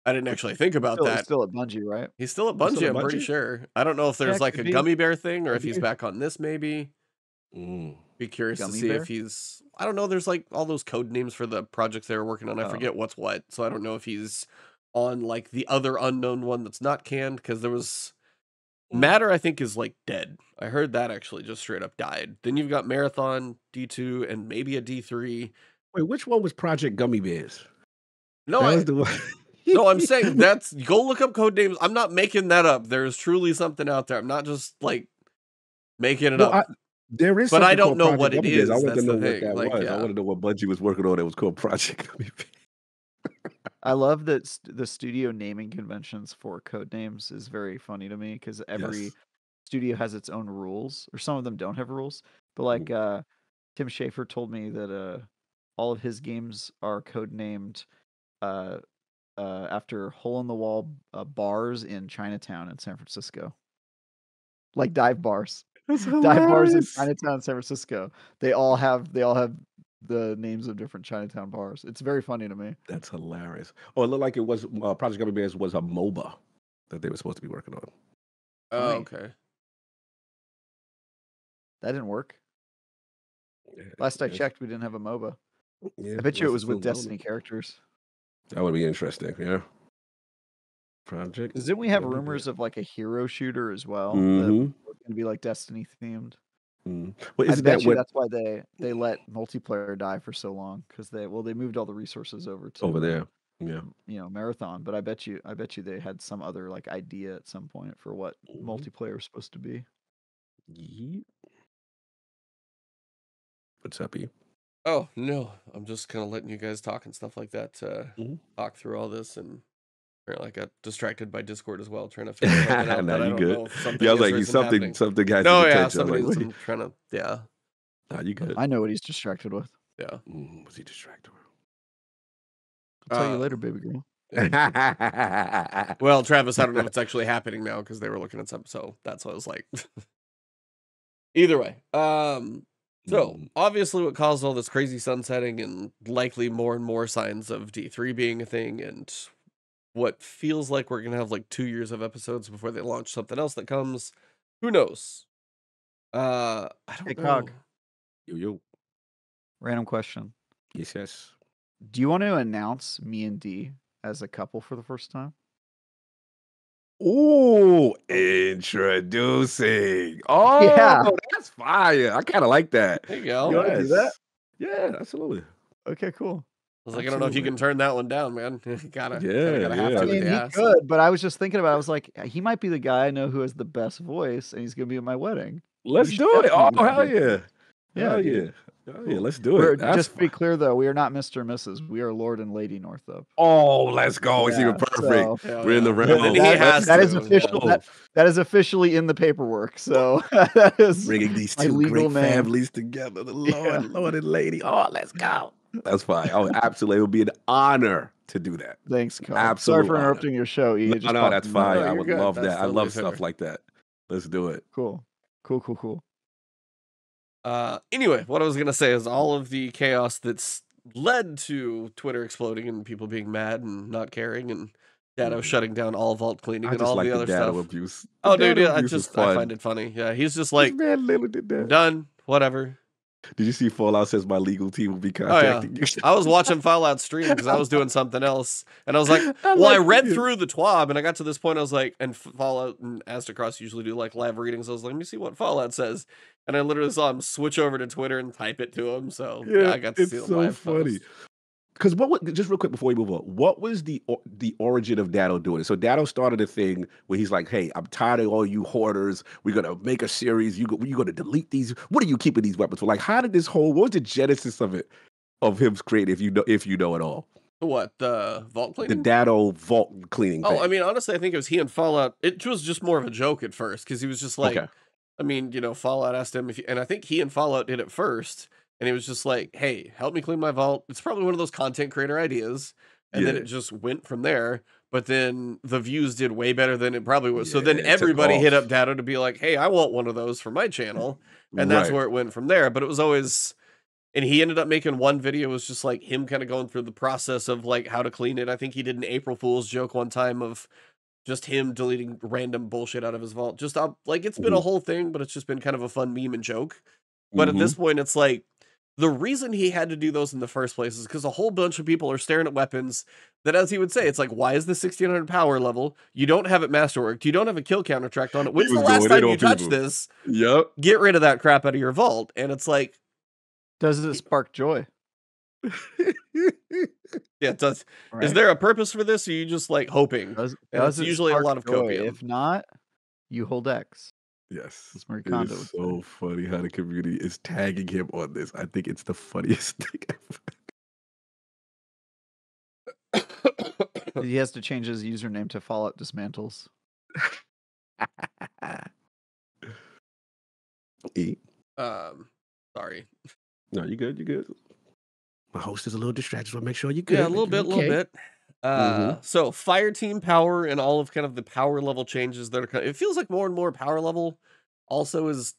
I didn't actually think about that.
He's still at Bungie, right?
He's still at Bungie, I'm pretty sure. I don't know if there's like a gummy bear thing or if he's back on this maybe. Be curious to see if he's... I don't know, there's like all those code names for the projects they were working on. I forget what's what. So I don't know if he's on like the other unknown one that's not canned, because there was... Matter, I think, is like dead. I heard that actually just straight up died. Then you've got Marathon, D2, and maybe a D3.
Wait, which one was Project Gummy Bears?
No,
that was the one.
No, I'm saying go look up code names. I'm not making that up. There's truly something out there. I'm not just like making it up.
There is,
but I don't know
Project
what it
Gummy
is.
Bears. I want
That's
to know
the
what
thing.
that
Like,
was.
yeah.
I want to know what Bungie was working on that was called Project Gummy Bears.
I love that the studio naming conventions for code names is very funny to me, because every studio has its own rules, or some of them don't have rules. But like Tim Schafer told me that all of his games are code named after hole in the wall bars in Chinatown in San Francisco, like dive bars.
That's
Dive bars in
hilarious.
Chinatown, San Francisco. They all have the names of different Chinatown bars. It's very funny to me.
That's hilarious. Oh, it looked like it was Project Gummy Bears was a MOBA that they were supposed to be working on.
Oh, okay.
That didn't work.
Yeah,
Last I checked, we didn't have a MOBA.
Yeah,
I bet you it was
still
with Destiny characters.
That would be interesting. Yeah. Project.
Didn't we have rumors of like a hero shooter as well that was going to be like Destiny themed?
Well,
I bet you that's why they let multiplayer die for so long, because they moved all the resources over
there. Yeah.
Marathon. But I bet you they had some other like idea at some point for what multiplayer is supposed to be.
What's up, E?
Oh no, I'm just kind of letting you guys talk and stuff like that. Talk through all this, and apparently I got distracted by Discord as well, trying to figure something out.
No,
that I
you
don't
good.
know if something
I was like,
is
something guys.
No, yeah,
attention.
somebody's
Like,
trying to, yeah.
Nah, you good.
I know what he's distracted with.
Yeah.
What's he distracted with?
I'll tell you later, baby girl.
Well, Travis, I don't know if it's actually happening now because they were looking at something, so that's what I was like. Either way, so obviously what caused all this crazy sunsetting and likely more and more signs of D3 being a thing, and what feels like we're gonna have like 2 years of episodes before they launch something else that comes. Who knows? I
Hey,
don't know.
Cog.
Yo.
Random question.
Yes.
Do you want to announce me and D as a couple for the first time?
Ooh, introducing. Oh,
Yeah.
that's fire. I kind of like that.
There you go.
You wanna do that?
Yeah, absolutely.
Okay, cool.
I was like, I don't know if you can turn that one down, man. Gotta
Yeah,
have
yeah.
to
I
with
mean,
the
he
ass.
could, but I was just thinking about it. I was like, he might be the guy I know who has the best voice, and he's gonna be at my wedding.
Let's
You
do
should
it. Oh,
definitely
hell
be here.
yeah.
Yeah,
Hell
dude.
yeah. Oh, yeah,
Cool.
let's do
We're
it. That's
just to be clear though, we are not Mr. and Mrs. We are Lord and Lady Northup.
Oh, let's go. It's even
Yeah,
perfect.
so
We're in the
Well, then
realm.
he has
that is
to,
official.
yeah.
That is officially in the paperwork. So that is
Bringing these
my
two
legal
great
name.
families together. The
Yeah.
Lord and Lady. Oh, let's go. That's fine. Oh, absolutely. It would be an honor to do that.
Thanks, Cog.
Absolute
Sorry for
honor.
interrupting your show. E. It just
No,
popped
that's
in my
fine.
No,
head.
I
you're
would
good.
love
That's
that. I
totally
love stuff
fair.
like that. Let's do it.
Cool.
Anyway, what I was gonna say is all of the chaos that's led to Twitter exploding and people being mad and not caring and Dado shutting down all vault cleaning
I
and
just
all
like
the
the
other
data
stuff.
abuse.
Oh, dude, yeah,
Abuse is
I
fun.
find it funny. Yeah, he's just
This
like,
man literally did
I'm
that.
done, whatever.
Did you see Fallout says my legal team will be
Oh yeah,
contacting you?
I was watching Fallout stream because I was doing something else, and I was like, well, I read through the TWAB, and I got to this point, I was like, and Fallout and Astacross usually do like live readings. I was like, let me see what Fallout says, and I literally saw him switch over to Twitter and type it to him. So yeah, I got to see
it's
the
so
live
funny.
post.
Because just real quick before we move on, what was the origin of Dado doing it? So Dado started a thing where he's like, "Hey, I'm tired of all you hoarders. We're gonna make a series. You're gonna delete these. What are you keeping these weapons for? Like, how did what was the genesis of it, of him creating? If you know at all,
What, the vault
the
cleaning?
Dado vault cleaning
Oh,
thing.
I mean, honestly, I think it was he and Fallout. It was just more of a joke at first because he was just like,
Okay.
I mean, Fallout asked him and I think he and Fallout did it first, and he was just like, "Hey, help me clean my vault." It's probably one of those content creator ideas, and then
Yeah.
it just went from there. But then the views did way better than it probably was. So then
Yeah, it took
everybody hit
off.
up Dado to be like, "Hey, I want one of those for my channel," and that's
Right.
where it went from there. But it was always. And he ended up making one video. It was just like him kind of going through the process of like how to clean it. I think he did an April Fool's joke one time of just him deleting random bullshit out of his vault. Just like it's been a whole thing, but it's just been kind of a fun meme and joke. But at this point, it's like the reason he had to do those in the first place is because a whole bunch of people are staring at weapons that, as he would say, it's like, why is the 1600 power level? You don't have it masterworked. You don't have a kill counter tracked on it. When's the last time you touched this?
Yep.
Get rid of that crap out of your vault. And it's like,
Does it spark joy?
yeah, it does.
Right?
Is there a purpose for this? Or are you just like hoping?
Does
it's
it
usually a
spark
lot of
joy?
copium.
If not, you hold X.
Yes.
As Marie
It
Kondo
is
would
so funny how the community is tagging him on this. I think it's the funniest thing ever.
He has to change his username to Fallout Dismantles.
E?
Sorry.
No, you good. You good. My host is a little distracted, so I'll make sure you're good.
Yeah, a little bit. So fire team power and all of kind of the power level changes that are it feels like more and more power level also is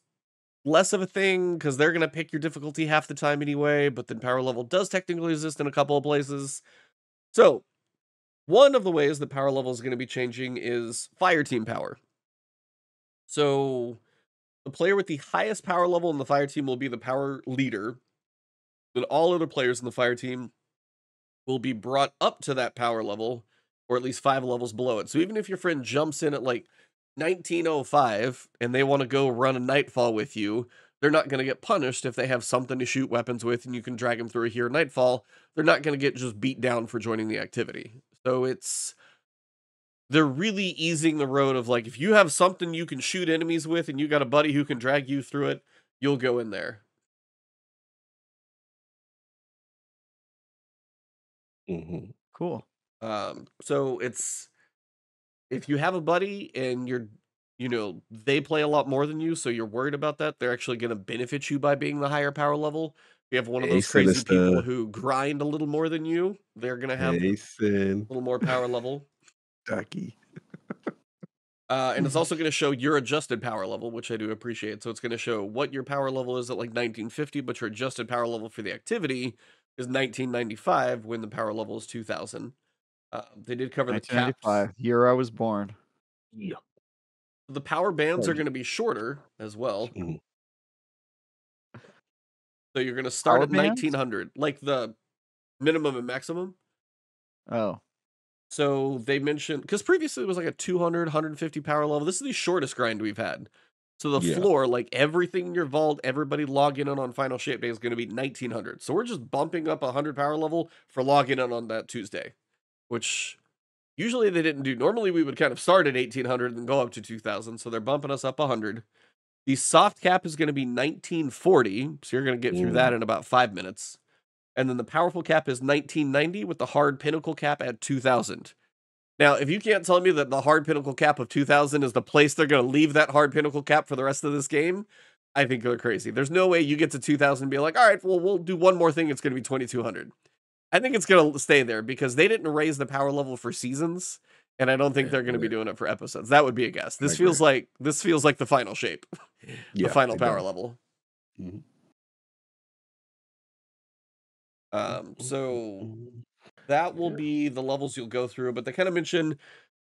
less of a thing because they're going to pick your difficulty half the time anyway, but then power level does technically exist in a couple of places. So one of the ways that power level is going to be changing is fire team power. So the player with the highest power level in the fire team will be the power leader. Then all other players in the fire team will be brought up to that power level, or at least 5 levels below it. So even if your friend jumps in at like 1905 and they want to go run a nightfall with you, they're not going to get punished if they have something to shoot weapons with and you can drag them through a here nightfall. They're not going to get just beat down for joining the activity. So they're really easing the road of like, if you have something you can shoot enemies with and you got a buddy who can drag you through it, you'll go in there.
Cool.
So if you have a buddy and they play a lot more than you, so you're worried about that, they're actually going to benefit you by being the higher power level. you have one of
Hey,
those crazy people
Sinister.
who grind a little more than you, they're gonna have a
Hey, Sin.
little more power level.
Ducky.
And it's also going to show your adjusted power level, which I do appreciate. So it's going to show what your power level is at like 1950, but your adjusted power level for the activity is 1995 when the power level is 2000. They did cover the caps.
1995, year I was born.
Yeah.
The power bands
Oh,
are going to be shorter as well.
Mhm.
So you're going to start
Power
at
bands?
1900, like the minimum and maximum.
Oh,
So they mentioned, because previously it was like a 200, 150 power level. This is the shortest grind we've had. So the
Yeah.
floor, like everything in your vault, everybody logging in on Final Shape Day is going to be 1900. So we're just bumping up 100 power level for logging in on that Tuesday, which usually they didn't do. Normally we would kind of start at 1800 and go up to 2000. So they're bumping us up 100. The soft cap is going to be 1940. So you're going to get through that in about 5 minutes. And then the powerful cap is 1990 with the hard pinnacle cap at 2000. Now, if you can't tell me that the hard pinnacle cap of 2000 is the place they're going to leave that hard pinnacle cap for the rest of this game, I think you're crazy. There's no way you get to 2000 and be like, all right, well, we'll do one more thing. It's going to be 2200. I think it's going to stay there because they didn't raise the power level for seasons, and I don't think they're going to be doing it for episodes. That would be a guess.
I
This
agree.
feels like the final shape, the
Yeah,
final
it
power
does.
level.
Mhm.
So that will
Yeah.
be the levels you'll go through, but they kind of mention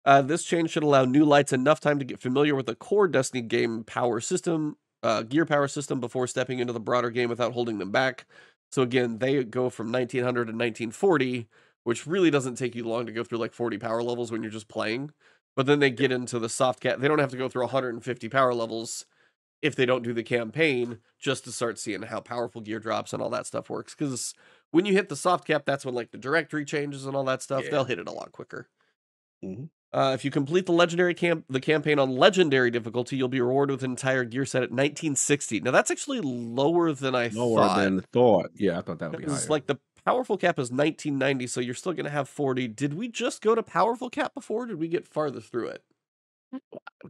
this change should allow new lights enough time to get familiar with the core Destiny game power system, gear power system before stepping into the broader game without holding them back. So again, they go from 1900 to 1940, which really doesn't take you long to go through like 40 power levels when you're just playing. But then they get into the soft cap. They don't have to go through 150 power levels if they don't do the campaign just to start seeing how powerful gear drops and all that stuff works. Because when you hit the soft cap, that's when like the directory changes and all that stuff.
Yeah.
They'll hit it a lot quicker.
Mhm.
If you complete the campaign on legendary difficulty, you'll be rewarded with an entire gear set at 1960. Now that's actually lower than I
Lower
thought.
than thought. Yeah, I thought that would be
Because
higher.
like the powerful cap is 1990, so you're still gonna have 40. Did we just go to powerful cap before? Or did we get farther through it?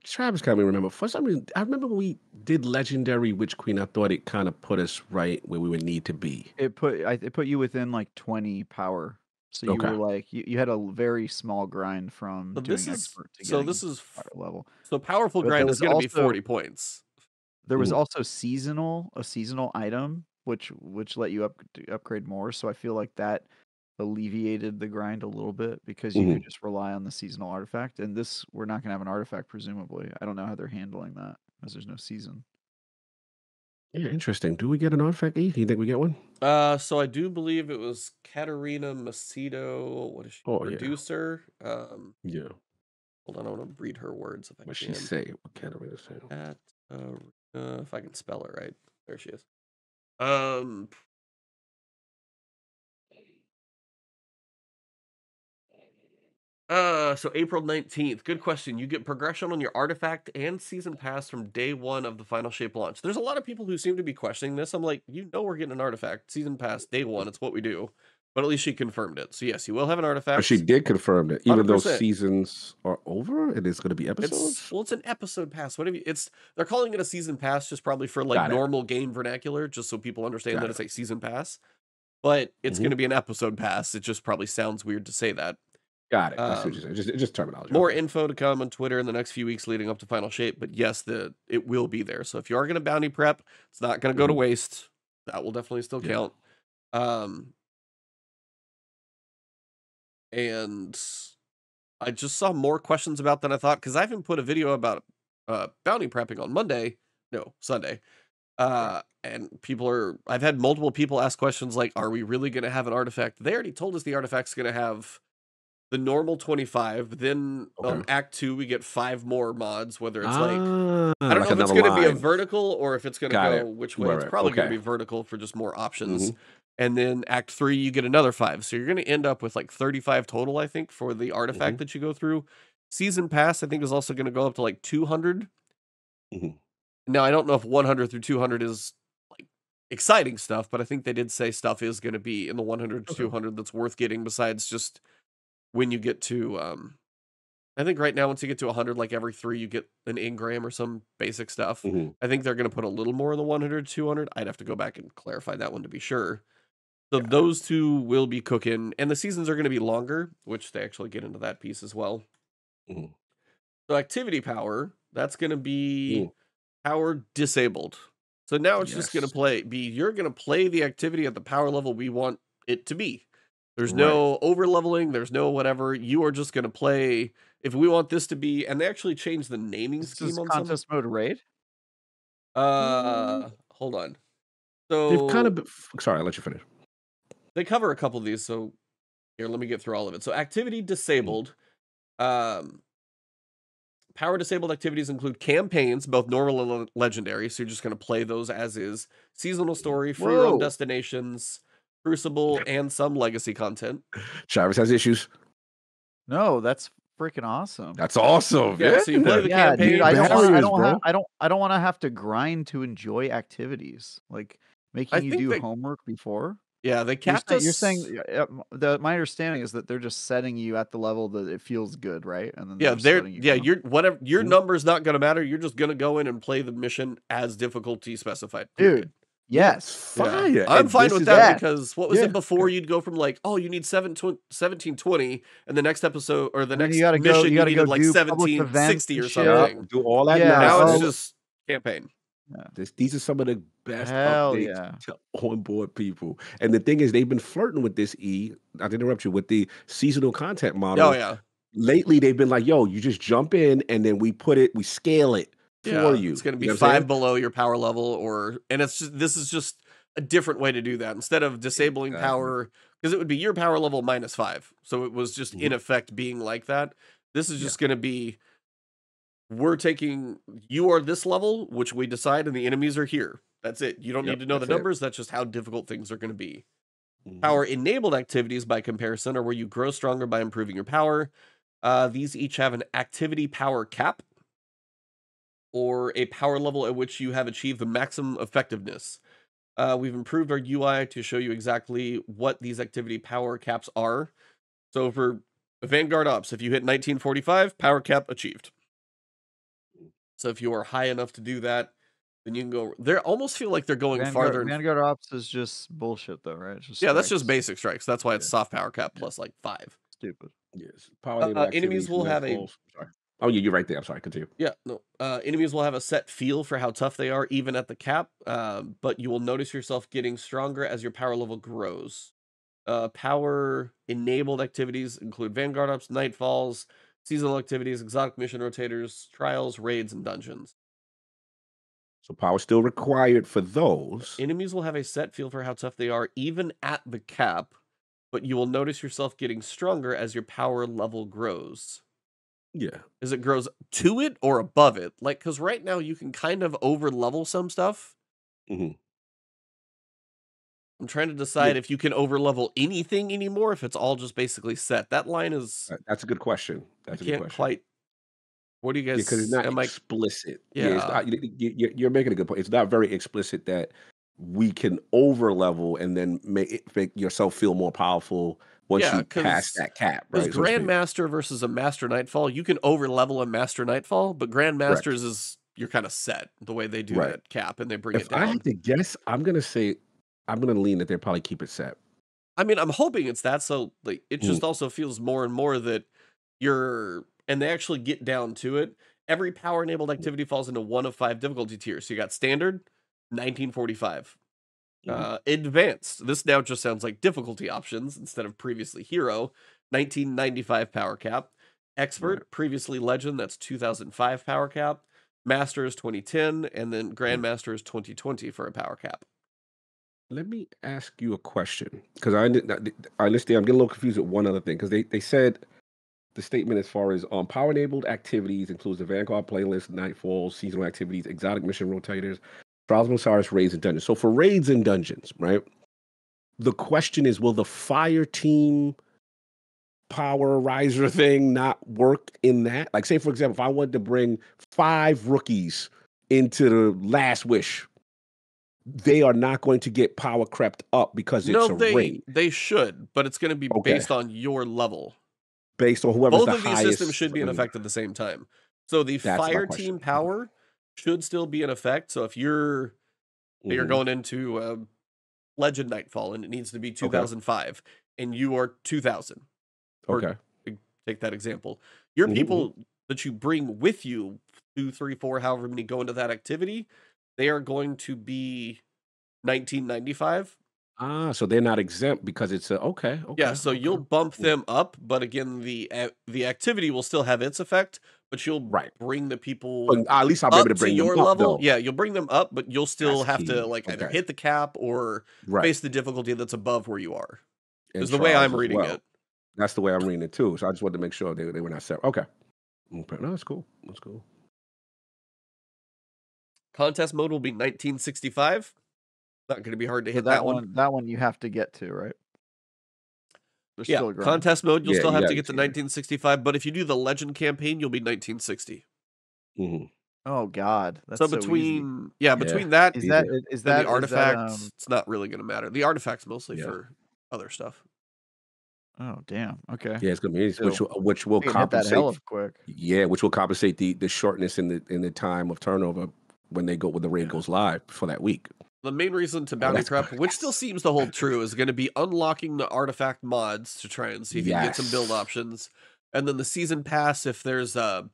Travis can't me remember. For some reason, I remember when we did Legendary Witch Queen. I thought it kind of put us right where we would need to be.
it put you within like 20 power. So you
Okay.
were like you had a very small grind from
So
doing
this is
expert to
so
getting
this is
higher level.
so powerful
But there
grind is
was
gonna be
also
40 points.
there was
Mhm.
also a seasonal item which let you upgrade more. So I feel like that alleviated the grind a little bit because you could
Mhm.
just rely on the seasonal artifact. And this we're not gonna have an artifact presumably. I don't know how they're handling that as there's no season.
Yeah, interesting. Do we get an artifact E? Do you think we get one?
So I do believe it was Katarina Macedo. What is she?
Oh, yeah.
Producer.
Yeah.
Hold on, I want to read her words if I
What she
can.
say? What Katarina say?
If I can spell it right. There she is. Um, so April 19th. Good question. You get progression on your artifact and season pass from day one of the Final Shape launch. There's a lot of people who seem to be questioning this. I'm like, we're getting an artifact. Season pass, day one. It's what we do. But at least she confirmed it. So yes, you will have an
But
artifact.
she did confirm that even though
100%.
seasons are over, it is going to be episodes.
It's an episode pass. Whatever. They're calling it a season pass just probably for like
Got it.
normal game vernacular, just so people understand
Got
that
it.
it's a season pass. But it's
Mhm.
going to be an episode pass. It just probably sounds weird to say that.
Got it. I see what you're saying. Just terminology.
More
Okay.
info to come on Twitter in the next few weeks leading up to Final Shape, but yes, it will be there. So if you are going to bounty prep, it's not going to go to
Mhm.
waste. That will definitely still
Yeah.
count. And I just saw more questions about than I thought because I even put a video about bounty prepping on Sunday.
Right.
And I've had multiple people ask questions like, are we really going to have an artifact? They already told us the artifact's going to have the normal 25. Then on
Okay.
Act 2, we get 5 more mods, whether it's like, I don't
Like
know if it's
another
going to be a
line.
vertical or if it's going to
Got
go
it.
which way.
Right.
It's
Right.
probably going to
Okay.
be vertical for just more options.
Mhm.
And then Act 3, you get another 5. So you're going to end up with like 35 total, I think, for the artifact
Mhm.
that you go through. Season Pass, I think, is also going to go up to like 200.
Mhm.
Now, I don't know if 100 through 200 is like exciting stuff, but I think they did say stuff is going to be in the 100 to
Okay.
200 that's worth getting besides just when you get to I think right now, once you get to 100, like every 3, you get an engram or some basic stuff. I think they're going to put a little more in the 100, 200. I'd have to go back and clarify that one to be sure. So
Yeah.
those two will be cooking, and the seasons are going to be longer, which they actually get into that piece as well. So activity power, that's going to be power disabled. So now it's just going to you're going to play the activity at the power level we want it to be. There's no over leveling. There's no whatever. You are just going to play if we want this to be, and they actually changed the naming
This
scheme
is
on
contest mode raid?
Hold on.
They've kind
So
of sorry, I'll let you finish.
they cover a couple of these. So here, let me get through all of it. So activity disabled, power disabled activities include campaigns, both normal and legendary. So you're just going to play those as is. Seasonal story, free run destinations, Crucible, and some legacy content.
Travis has issues.
No, that's freaking awesome.
That's awesome.
Yeah, so you play the campaign.
Dude, I
barriers,
don't want to have to grind to enjoy activities. Like making you do homework before.
Yeah, they capped us.
You're saying my understanding is that they're just setting you at the level that it feels good, right? And then
your number's not going to matter. You're just going to go in and play the mission as difficulty specified.
Dude, yes,
fire.
Yeah. I'm fine with that because what was it before? You'd go from like, oh, you need 1720, and the next episode or the next mission you needed like 1760 or something.
Do all that
now it's just campaign.
Yeah. These are some of the best updates to onboard people. And the thing is, they've been flirting with this not to interrupt you, with the seasonal content model.
Oh, yeah.
Lately, they've been like, yo, you just jump in and then we scale it for you.
It's going to be 5 below your power level, and this is just a different way to do that. Instead of disabling power, because it would be your power level minus 5. So it was just in effect being like that. This is just going to be, you are this level, which we decide, and the enemies are here. That's it. You don't need to know the numbers. That's just how difficult things are going to be. Power enabled activities, by comparison, are where you grow stronger by improving your power. These each have an activity power cap, or a power level at which you have achieved the maximum effectiveness. We've improved our UI to show you exactly what these activity power caps are. So for Vanguard Ops, if you hit 1945, power cap achieved. So if you are high enough to do that, then you can go. They almost feel like they're going farther.
Vanguard Ops is just bullshit, though, right? It's just
that's just basic strikes. That's why it's soft power cap plus like 5.
Stupid.
Yes. Power
enemies will have
sorry. Oh, yeah, you're right there. I'm sorry. Continue.
Yeah, no. Enemies will have a set feel for how tough they are, even at the cap. But you will notice yourself getting stronger as your power level grows. Power enabled activities include Vanguard Ops, Nightfalls, seasonal activities, exotic mission rotators, trials, raids, and dungeons.
So power still required for those.
Enemies will have a set feel for how tough they are, even at the cap, but you will notice yourself getting stronger as your power level grows.
Yeah.
As it grows to it or above it. Like, because right now you can kind of over level some stuff. I'm trying to decide if you can over level anything anymore, if it's all just basically set. That line is...
That's a good question.
What do you guys...
Because it's not explicit.
Yeah.
You're making a good point. It's not very explicit that we can over level and then make yourself feel more powerful once you pass that cap. Right?
Because Grandmaster versus a Master Nightfall, you can over level a Master Nightfall, but Grandmasters is... You're kind of set the way they do that cap and they bring it down.
If I had to guess, I'm going to lean that they probably keep it set.
I mean, I'm hoping it's that. So like, it just also feels more and more that and they actually get down to it. Every power enabled activity falls into one of 5 difficulty tiers. So you got standard, 1945. Advanced. This now just sounds like difficulty options instead of previously hero, 1995 power cap. Expert, previously legend, that's 2005 power cap. Master is 2010, and then Grandmaster is 2020 for a power cap.
Let me ask you a question, because I understand. I'm getting a little confused with one other thing, because they said the statement as far as power-enabled activities includes the Vanguard playlist, Nightfall, seasonal activities, exotic mission rotators, Trials of Osiris, raids, and dungeons. So for raids and dungeons, right, the question is, will the fire team power riser thing not work in that? Like, say, for example, if I wanted to bring 5 rookies into the Last Wish, they are not going to get power crept up because it's a raid.
They should, but it's going to be based on your level.
based on whoever's
Both
the
of these systems
highest.
should be in effect at the same time. So the
That's my
fire
question.
team power should still be in effect. So if you're
Mhm.
going into Legend Nightfall and it needs to be
Okay.
2005 and you are 2000, or
Okay.
take that example, your
Mhm,
people that you bring with you, 2, 3, 4, however many go into that activity, they are going to be 1995.
So they're not exempt because it's a okay,
Yeah,
okay,
so you'll
okay.
bump
Mm,
them up, but again, the activity will still have its effect, but you'll
right.
bring the people
But at least I'll be able
up
to
to
bring them
your
up
level.
though.
Yeah, you'll bring them up, but you'll still
That's
have to
key.
like either
Okay.
hit the cap or
Right.
face the difficulty that's above where you are.
And
Is the way
trials
I'm
as
reading
well.
it.
That's the way I'm reading it too. So I just wanted to make sure they were not separate. Okay. Okay. No, that's cool. That's cool.
Contest mode will be 1965. Not going to be hard to
So
hit that one.
that one you have to get to, right? There's
Yeah,
still a grind.
contest mode, you'll
Yeah,
still
you
have to
gotta
get to
get there.
1965, but if you do the legend campaign, you'll be 1960.
Mhm.
Oh God, that's
So
so easy.
between
Yeah.
between that
Is
Easy.
that
and the artifact,
um
it's not really going to matter. The artifact's mostly
Yeah.
for other stuff.
oh damn. Okay.
Yeah, it's gonna be easy,
Still,
which will
I can hit that hell
compensate.
of quick.
Yeah, which will compensate the shortness in the time of turnover when the raid
Yeah.
goes live for that week.
The main reason to
Oh,
bounty
that's
prep,
good.
which still
Yes.
seems to hold true, is going to be unlocking the artifact mods to try and see if you can get some build
Yes.
options. And then the season pass, if there's a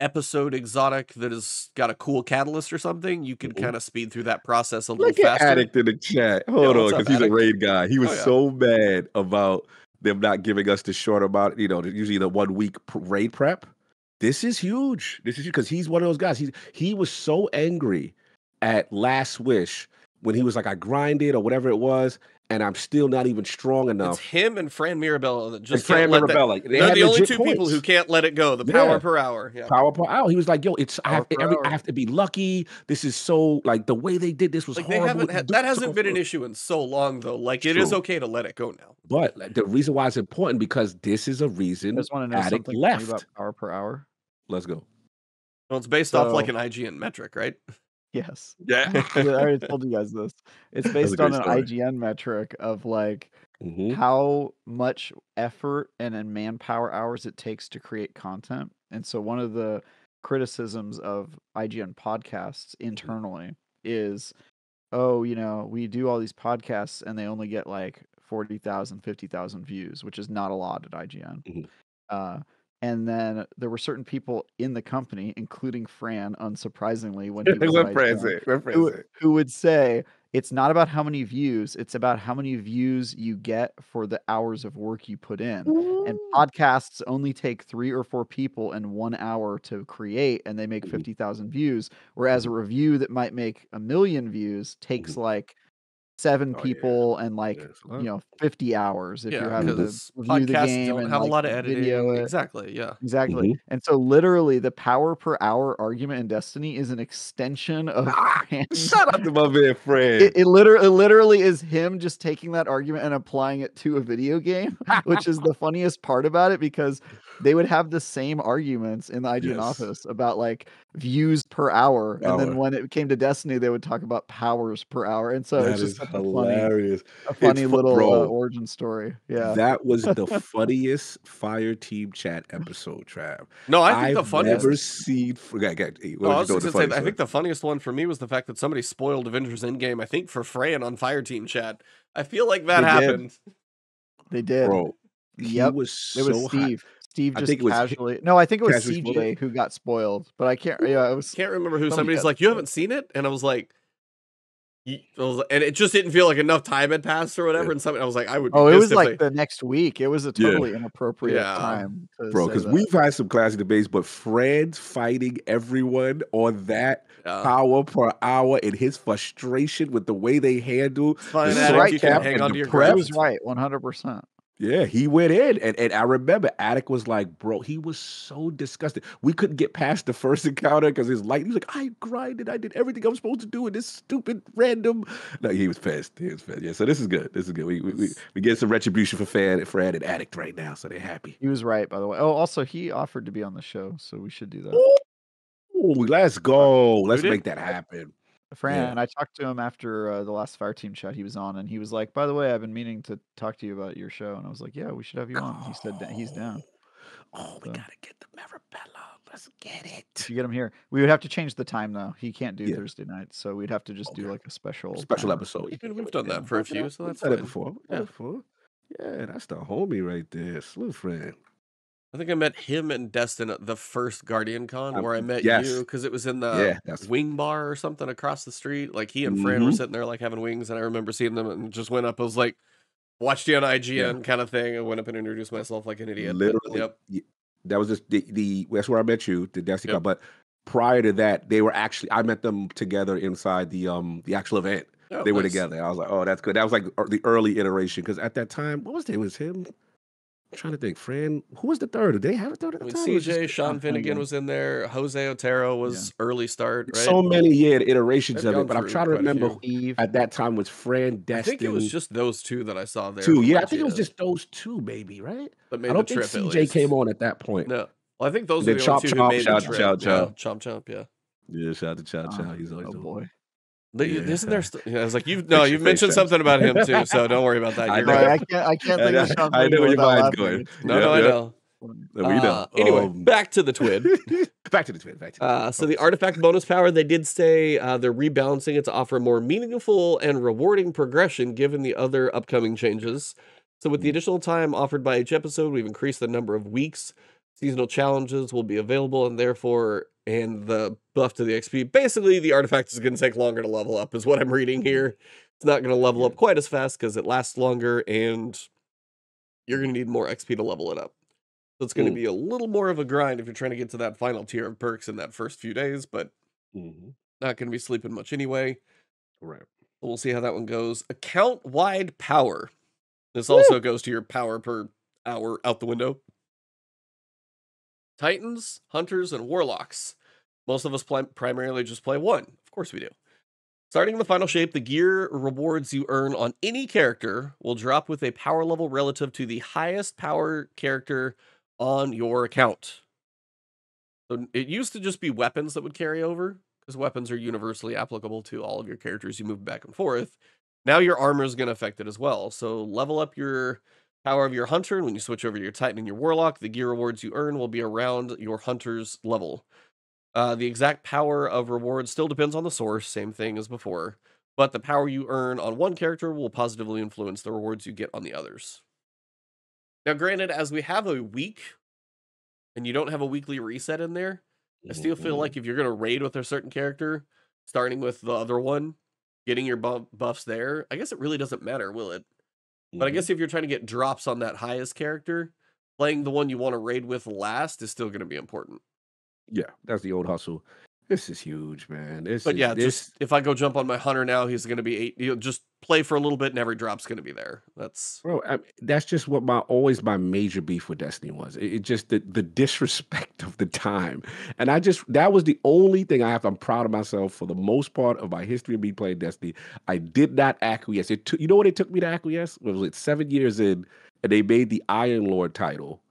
episode exotic that has got a cool catalyst or something, you can
Mhm.
kind of speed through that process a little
Look at
faster.
Addict in the chat.
Yeah,
Hold on,
what's up,
because he's a
Addict?
raid guy. He was
Oh, yeah.
so mad about them not giving us the short amount, usually the 1 week raid prep. This is huge. This is because he's one of those guys. He was so angry at Last Wish when he was like, I grinded or whatever it was, and I'm still not even strong
It's
enough.
him and Fran Mirabella that
And
just
Fran
can't let that.
Mirabella, they
They're
had
the only
legit
two people who
points.
can't let it go. The
Yeah.
power per hour. Yeah.
Power per hour. He was like, "Yo, I
Power per hour.
have to be lucky. This is so like the way they did this was
Like they
horrible."
haven't had, that hasn't been an issue in so long though. Like it is
True.
okay to let it go now.
But like, the reason why it's important because this is a
You
reason
guys want to know
Addict
something funny about
left.
power per hour?
Let's go.
Well, it's based off like
So
an IGN metric, right?
yes.
Yeah.
I already told you guys this. It's
That's a
based
great
on an
story.
IGN metric of like
Mhm.
how much effort and manpower hours it takes to create content. And so one of the criticisms of IGN podcasts internally is, oh, we do all these podcasts and they only get like 40,000, 50,000 views, which is not a lot at IGN.
Mhm.
Uh, and then there were certain people in the company, including Fran, unsurprisingly, when he was at
What Fran
IGN,
said? What Fran
who,
said?
who would say it's not about how many views, it's about how many views you get for the hours of work you put in. And
Ooh.
podcasts only take 3 or 4 people and 1 hour to create, and they make
Mhm.
50,000 views. Whereas a
Mhm.
review that might make 1 million views takes
Mhm.
like 7
Oh yeah.
people and
Yeah,
like,
it's a lot.
50 hours if you're
Yeah,
having
Mhm.
to
because
review the
podcasts
game
don't
and
have a
like
lot of
video
editing.
it.
Exactly. Yeah.
Exactly.
Mhm.
And so literally the power per hour argument in Destiny is an extension of Fran's.
Shout out to my man Fran.
It literally is him just taking that argument and applying it to a video game, which is the funniest part about it because they would have the same arguments in the IGN
Yes.
office about like views per hour. And then
Hour.
when it came to Destiny, they would talk about powers per hour. And so it's
That
just
is
such
hilarious.
a
It's
funny little
bro.
origin story. Yeah.
That was the funniest Fire Team Chat episode, Trav.
No, I think the
I've
funniest.
never seen. What
No,
did
I
you
was
know?
just
The
gonna say,
funniest
I
one?
think the funniest one for me was the fact that somebody spoiled Avengers Endgame. I think for Fran on Fire Team Chat. I feel like that
They did.
happened.
They did.
Bro, he
Yep.
was
It was
so hot.
Steve. Steve
I
just
think it was
casually. No, I think it was
casually spoiled
CJ
it.
who got spoiled, but I can't. Yeah, it was.
Can't remember who.
Somebody
Somebody's
got
like, "You
spoiled.
haven't seen it," and I was like, and it just didn't feel like enough time had passed or whatever.
Yeah.
And something, I was like, I would be
Oh, it
pissed
was
if
like
they.
the next week. It was a
Yeah.
totally inappropriate
Yeah.
time to
Bro,
say
because
that.
we've had some classic debates, but Fred's fighting everyone on that
Yeah.
power per hour and his frustration with the way they handle
It's fine,
the
was
Addict.
salt
You can
cap
hang
and
on
the
to your
prep.
He
grudge.
was right, 100%.
Yeah, he went in, and I remember Attic was like, bro, he was so disgusted. We couldn't get past the first encounter because his light. He was like, I grinded, I did everything I'm supposed to do in this stupid random. No, he was pissed. He was pissed. Yeah, so this is good. This is good. We get some retribution for Fred and Addict right now, so they're happy.
He was right, by the way. Oh, also, he offered to be on the show, so we should do that.
Ooh, let's go. Let's
Dude,
make that happen.
Fran, I talked to him after the last Fire Team chat he was on, and he was like, "By the way, I've been meaning to talk to you about your show." And I was like, "Yeah, we should have you on." He said that he's down.
Oh, we
So
gotta get the Marabella. Let's get
if
it.
you get him here, we would have to change the time though. He can't do
Yeah.
Thursday night, so we'd have to just do
Okay.
like a special
Special
time.
episode.
I mean,
Yeah,
we've done
Yeah.
that for a
knock it
few,
out.
so
We've
that's
done it
fine.
before. We've done
Yeah.
it before. Yeah, that's the homie right there. Salute, friend.
I think I met him and Destin at the first Guardian Con where I met you
Yes.
because it was in the
Yeah, that's.
wing bar or something across the street. Like he and Fran were
Mm-hmm.
sitting there like having wings, and I remember seeing them and just went up. I was like, watched you on
Yeah.
IGN kind of thing. I went up and introduced myself like an idiot. But
Literally.
yep,
That was just the that's where I met you, the Destiny
yep.
Con. But prior to that, they were actually I met them together inside the actual event.
Oh,
They were
nice.
together. I was like, oh, that's good. That was like the early iteration because at that time, what was it? It was him. I'm trying to think. Fran, who was the third? Did they have a third at
I
the
mean,
time? Or was it
CJ,
just
Sean Finnegan
Finnegan.
was in there. Jose Otero was early start, right?
so many iterations
They've
of it?
gone
But I'm
through
trying to
quite a
remember
few.
who
Eve.
at that time was Fran,
I think it was
Destin,
just those two that I saw there
two.
from
Yeah, I think it was
IGN
just those two, maybe, right?
that
I
made the
don't think
trip at
CJ came
least.
on at that point.
No, well, I think those
And
are
then
the only
Chop
two who
Chop,
made the
shout out to
trip.
Chow
Yeah,
Chow.
Chomp Chomp. Yeah.
Yeah, shout out to Chow Chow. He's always
Oh
doing.
boy.
Isn't there? Yeah, I was like, you've
Fix your face,
mentioned
Travis.
something about him too, so don't worry about that.
I
You're
know.
Sorry,
good.
I can't think of Sean
I know
Finnegan
where your
without
mind's
laughing.
going.
It's
No, I
Yep.
know.
We know.
Anyway, back to the TWID.
Back to the twin. Back to the
So the artifact bonus power, they did say they're rebalancing it to offer more meaningful and rewarding progression given the other upcoming changes. So with the additional time offered by each episode, we've increased the number of weeks. Seasonal challenges will be available, and the buff to the XP. Basically, the artifact is going to take longer to level up, is what I'm reading here. It's not going to level up quite as fast because it lasts longer, and you're going to need more XP to level it up. So it's going to be a little more of a grind if you're trying to get to that final tier of perks in that first few days, but not going to be sleeping much anyway.
Right.
So we'll see how that one goes. Account-wide power. This also goes to your power per hour out the window. Titans, Hunters, and Warlocks. Most of us primarily just play one. Of course we do. Starting in the final shape, the gear rewards you earn on any character will drop with a power level relative to the highest power character on your account. So it used to just be weapons that would carry over, because weapons are universally applicable to all of your characters you move back and forth. Now your armor is going to affect it as well. So level up your power of your hunter, and when you switch over to your titan and your warlock, the gear rewards you earn will be around your hunter's level. The exact power of rewards still depends on the source, same thing as before, but the power you earn on one character will positively influence the rewards you get on the others. Now, granted, as we have a week, and you don't have a weekly reset in there, I still feel like if you're going to raid with a certain character, starting with the other one, getting your buffs there, I guess it really doesn't matter, will it? But I guess if you're trying to get drops on that highest character, playing the one you want to raid with last is still going to be important.
Yeah, that's the old hustle. This is huge, man.
Just if I go jump on my hunter now, he's going to be 8. You'll just play for a little bit, and every drop's going to be there.
Bro, that's just what my major beef with Destiny was. It just the disrespect of the time, and that was the only thing I'm proud of myself for the most part of my history of me playing Destiny. I did not acquiesce. You know what it took me to acquiesce? Was it 7 years in, and they made the Iron Lord title,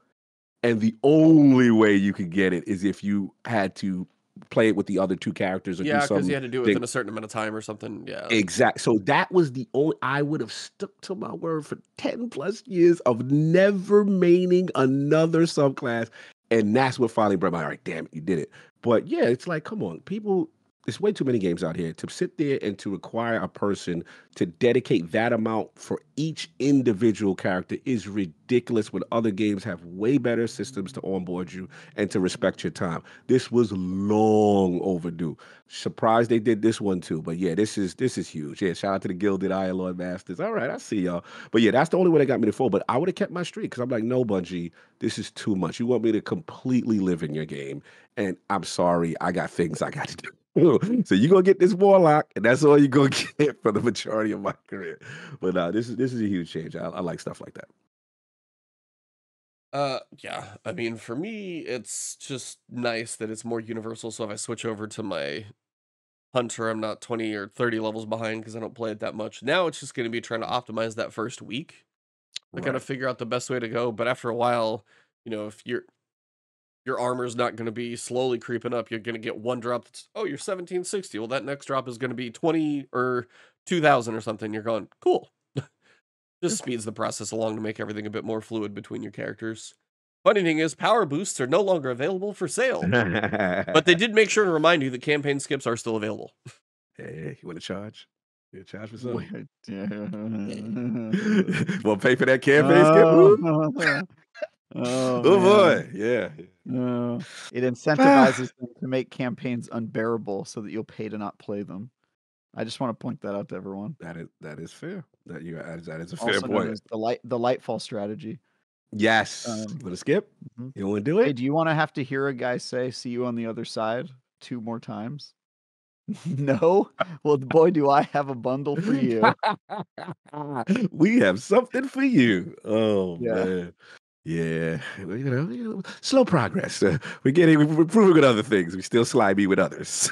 and the only way you could get it is if you had to play it with the other two characters or do
because
something.
you had to do it within a certain amount of time or something. Yeah,
exactly. So that was the only. I would have stuck to my word for 10 plus years of never maining another subclass, and that's what finally brought my. All right, damn it, you did it. But yeah, it's like, come on, people. There's way too many games out here to sit there and to require a person to dedicate that amount for each individual character is ridiculous when other games have way better systems to onboard you and to respect your time. This was long overdue. Surprised they did this one too. But yeah, this is huge. Yeah, shout out to the Gilded Iron Lord Masters. All right, I see y'all. But yeah, that's the only way that got me to fall. But I would have kept my streak because I'm like, no, Bungie, this is too much. You want me to completely live in your game. And I'm sorry, I got things I got to do. So you're gonna get this warlock, and that's all you're gonna get for the majority of my career. But this is a huge change. I like stuff like that.
Yeah. I mean, for me, it's just nice that it's more universal. So if I switch over to my hunter, I'm not 20 or 30 levels behind because I don't play it that much. Now it's just going to be trying to optimize that first week. I kind of figure out the best way to go. But after a while, if your armor's not going to be slowly creeping up. You're going to get one drop that's, you're 1760. Well, that next drop is going to be 20 or 2000 or something. You're going, cool. Just speeds the process along to make everything a bit more fluid between your characters. Funny thing is, power boosts are no longer available for sale, but they did make sure to remind you that campaign skips are still available.
Hey, you want to charge? You want to charge for something?
Wait, yeah.
Want to pay for that campaign skip? Ooh.
Oh,
Oh
man.
boy, yeah.
It incentivizes them to make campaigns unbearable so that you'll pay to not play them. I just want to point that out to everyone.
That is fair. That is a fair
Also known
point.
as the Lightfall strategy.
Yes. Want to skip?
Mhm.
You want to do
Hey,
it?
do you want to have to hear a guy say "see you on the other side" 2 more times? No? Well, boy, do I have a bundle for you.
We have something for you. Oh
Yeah.
man. Yeah, well, you know, slow progress. We're improving with other things. We still slimy with others.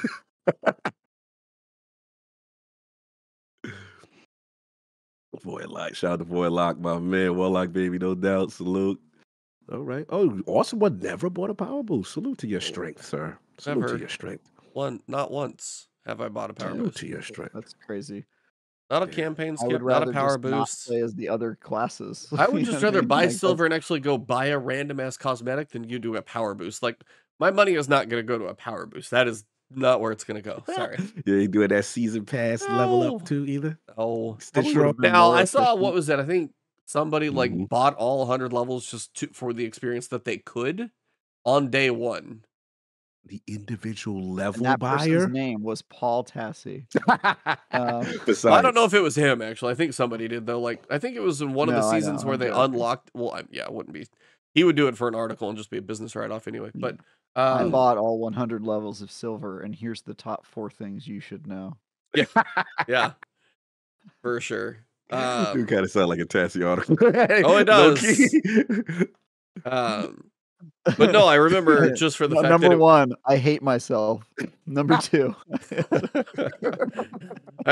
Voidlock, shout out to Voidlock, my man, Warlock baby, no doubt. Salute. All right. Oh, awesome one. Never bought a power boost. Salute to your strength, sir. Salute
Never.
to your strength.
Not once have I bought a power
Salute
boost.
to your strength.
That's crazy.
Not a
Yeah.
campaign
I would
skip, not a
rather
power
just not
boost.
play as the other classes.
I would
You
just
know what
rather
mean?
buy
Like, that's
silver and actually go buy a random ass cosmetic than you do a power boost. Like, my money is not going to go to a power boost. That is not where it's going to go. Sorry.
You ain't doing that season pass level
No.
up too either.
Oh,
Stitch
would've been
now
more
I saw, what
efficient.
was it? I think somebody like
Mhm.
bought all 100 levels just for the experience that they could on day one.
The individual
And
level
that person's
buyer.
name was Paul Tassi.
Besides,
Well, I don't know if it was him, actually. I think somebody did, though. Like, I think it was in one of the
No, I know,
seasons where
I'm
they
joking.
unlocked. Well, yeah, it wouldn't be. He would do it for an article and just be a business write-off anyway. But
I bought all 100 levels of silver, and here's the top 4 things you should know.
yeah, for sure.
Dude kind of sound like a Tassie article.
Oh, it
Low
does.
key.
But no, I remember just for the fact
Number
that
1, I hate myself. Number 2.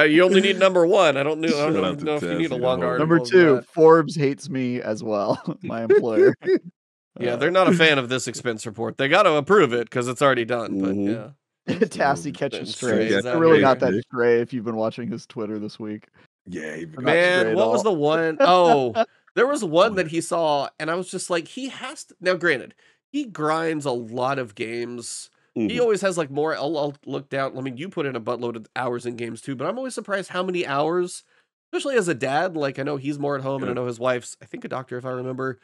You only need number 1. I don't
Shout
know
out to
if you need a
Tassie, the
long
homie.
article.
Number
of
2,
that.
Forbes hates me as well, my employer.
Yeah, they're not a fan of this expense report. They got to approve it because it's already done. But
Mhm.
yeah,
Tassie catches
Then
strays.
strays
They're
out
really
here.
not that stray if you've been watching his Twitter this week.
Yeah, he
Not
Man,
stray at
what was
all.
the one? Oh, there was one
Oh,
that he saw, and I was just like, he has to. Now, granted, he grinds a lot of games. He
Mhm.
always has like more. I'll look down. I mean, you put in a buttload of hours in games too, but I'm always surprised how many hours, especially as a dad. Like, I know he's more at home, and I
Yeah.
know his wife's, I think, a doctor, if I remember.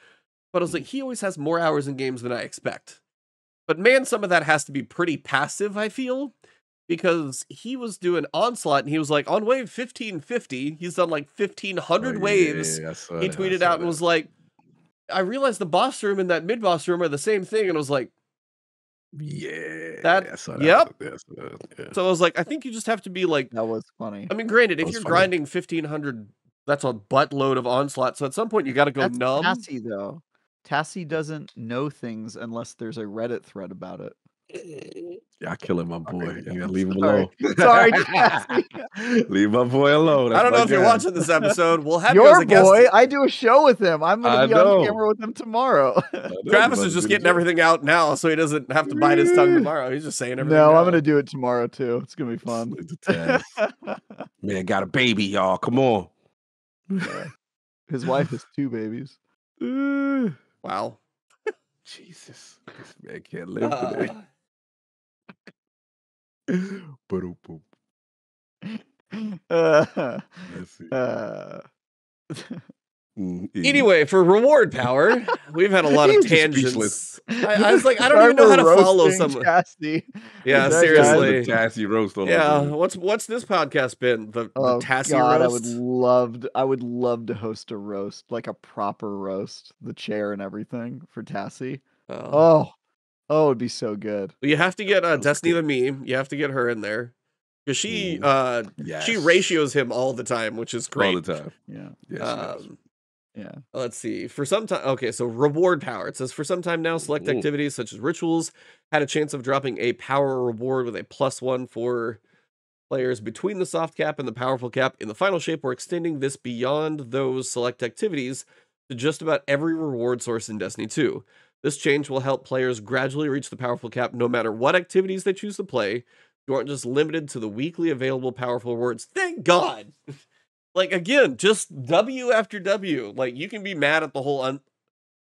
But I was like, he always has more hours in games than I expect. But man, some of that has to be pretty passive, I feel. Because he was doing Onslaught and he was like, on wave 1550, he's done like 1500 waves.
I saw
He
that, I
tweeted
saw
out and was like, I realized the boss room and that mid boss room are the same thing. And I was like,
yeah,
that,
I saw that.
yep.
Yeah, I saw that, yeah.
So I was like, I think you just have to be like,
That was funny.
I mean, granted,
That
if
was
you're
funny.
grinding 1500, that's a buttload of Onslaught. So at some point you got to go
That's
numb.
Tassie, though. Tassie doesn't know things unless there's a Reddit thread about it.
Y'all killing my boy.
Sorry.
You gotta leave him
Sorry.
alone.
Sorry, Tassie.
Leave my boy alone.
I don't know
That's
if you're
my guy.
watching this episode. We'll have you as
Your
a guest.
boy, I do a show with him. I'm going
I
to be on
know.
camera with him tomorrow.
I know,
Travis
you
is
about
just
to do
getting
the
everything out now, so he doesn't have to bite his tongue tomorrow. He's just saying everything.
No,
now.
I'm going to do it tomorrow, too. It's going to be fun.
Salute to Taz. Man, got a baby, y'all. Come on.
His wife has 2 babies.
Wow.
Jesus. This man can't live today. Ba-dum-bum. Let's see.
Anyway, for reward power, we've had a lot of
He's just
tangents.
speechless.
I was like, I don't even know how to follow someone.
Tassie.
Yeah,
That
seriously.
The Tassie roast on
Yeah,
him.
what's this podcast been? The
Oh
Tassie
God,
roast?
I would love to host a roast, like a proper roast, the chair and everything for Tassie.
Oh.
Oh, it'd be so good.
You have to get
was
Destiny the
good.
Meme. You have to get her in there. Because she
Yes.
ratios him all the time, which is great.
All the time.
Yeah.
Yes, she does.
Yeah.
Let's see. For some time, okay, so reward power. It says for some time now, select activities such as rituals had a chance of dropping a power reward with a +1 for players between the soft cap and the powerful cap. In the final shape, we're extending this beyond those select activities to just about every reward source in Destiny 2. This change will help players gradually reach the powerful cap no matter what activities they choose to play. You aren't just limited to the weekly available powerful rewards. Thank God! Like, again, just W after W. Like, you can be mad at the whole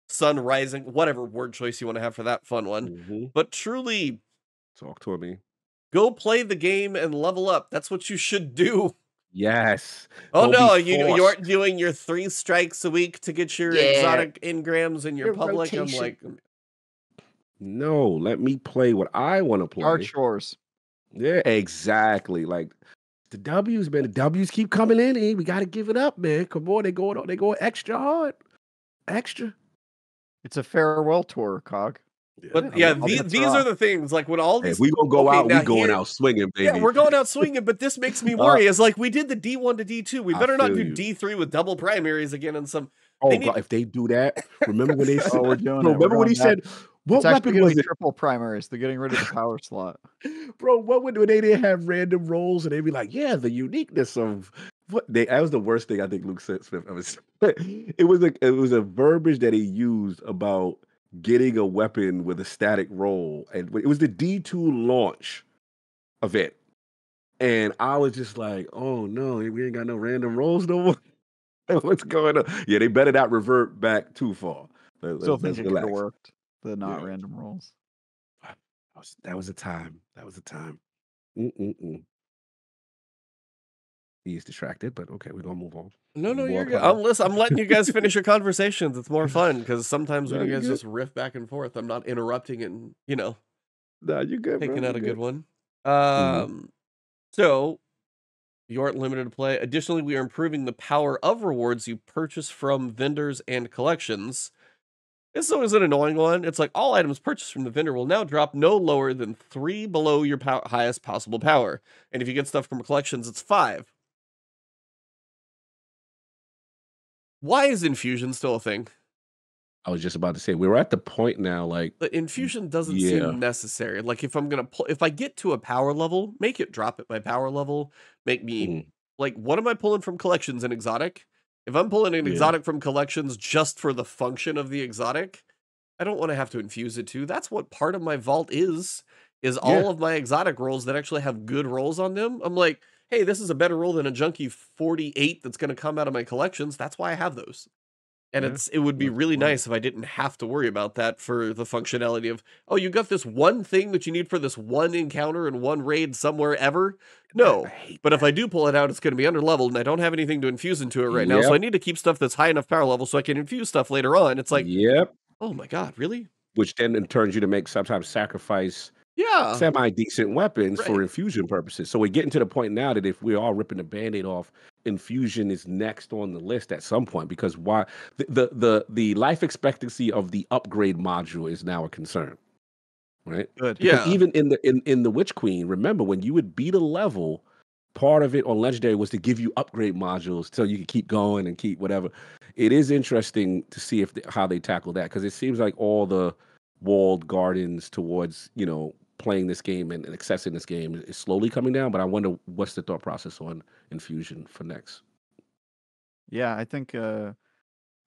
sun rising, whatever word choice you want to have for that fun one.
Mm-hmm.
But truly,
Talk to me.
go play the game and level up. That's what you should do.
Yes.
Oh
Don't be
no, you aren't
forced.
doing your 3 strikes a week to get your
Yeah.
exotic engrams and your
Your
public. I'm
rotation.
like,
No, let me play what I want to
Dark
play.
Shores.
Yeah, exactly. Like the W's, man. The W's keep coming in. We got to give it up, man. Come on, they going extra hard, extra.
It's a farewell tour, Cog.
but
I
yeah,
love it.
these are the things like when all
Hey, if
these
we gonna go
okay,
out, we
now
going
here
out swinging,
yeah,
baby.
we're going out swinging, but this makes me
Uh,
worry. Is like we did the D1 to D2. We
I
better not
feel
do
you.
D3 with double primaries again and some
Oh
they
God,
need
if they do that, remember when they
Oh,
said,
we're doing
bro,
it. We're
remember when
going
he
back.
said,
It's
what
actually
weapon
going
was
to be
it?
triple primaries. They're getting rid of the power slot.
Bro, what when they didn't have random rolls and they'd be like, yeah, the uniqueness of what they that was the worst thing I think Luke Smith ever said. It was a verbiage that he used about getting a weapon with a static roll. And it was the D2 launch event. And I was just like, oh no, we ain't got no random rolls no more. What's going on? Yeah, they better not revert back too far.
Still
Let's
think it could have
relax.
worked. The not
Yeah.
random rolls.
That was a time. That was a time. Mm-mm-mm. He's distracted, but okay, we're gonna move on.
No,
More
you're good.
power.
I'm letting you guys finish your conversations. It's more fun because sometimes when
No,
you
you
guys
good.
just riff back and forth, I'm not interrupting and
No, you good, bro.
taking
You
out a good
good.
one.
Mhm.
So you aren't limited to play. Additionally, we are improving the power of rewards you purchase from vendors and collections. This is an annoying one. It's like all items purchased from the vendor will now drop no lower than 3 below your highest possible power. And if you get stuff from collections, it's 5. Why is infusion still a thing?
I was just about to say we're at the point now, like,
The infusion doesn't
yeah,
seem necessary. Like if I'm gonna if I get to a power level, make it drop at my power level. Make me
mhm,
like, what am I pulling from collections and exotic? If I'm pulling an
yeah,
exotic from collections just for the function of the exotic, I don't want to have to infuse it too. That's what part of my vault is
yeah,
all of my exotic rolls that actually have good rolls on them. I'm like, hey, this is a better roll than a junkie 48 that's going to come out of my collections. That's why I have those. And
yeah.
it would be
That's
really
smart.
nice if I didn't have to worry about that for the functionality of, oh, you got this one thing that you need for this one encounter and one raid somewhere ever.
I
No.
hate
But if
that.
I do pull it out, it's going to be under leveled and I don't have anything to infuse into it right now. So I
Yep,
need to keep stuff that's high enough power level so I can infuse stuff later on. It's like,
yep.
oh my God, really?
Which then turns you to make sometimes sacrifice
Yeah.
semi-decent weapons for
Right.
infusion purposes. So we're getting to the point now that if we are ripping the band-aid off, infusion is next on the list at some point because why the life expectancy of the upgrade module is now a concern, right?
Good.
Because
Yeah.
even in the Witch Queen, remember when you would beat a level, part of it on Legendary was to give you upgrade modules so you could keep going and keep whatever. It is interesting to see how they tackle that because it seems like all the walled gardens towards playing this game and accessing this game is slowly coming down. But I wonder what's the thought process on infusion for next.
Yeah, I think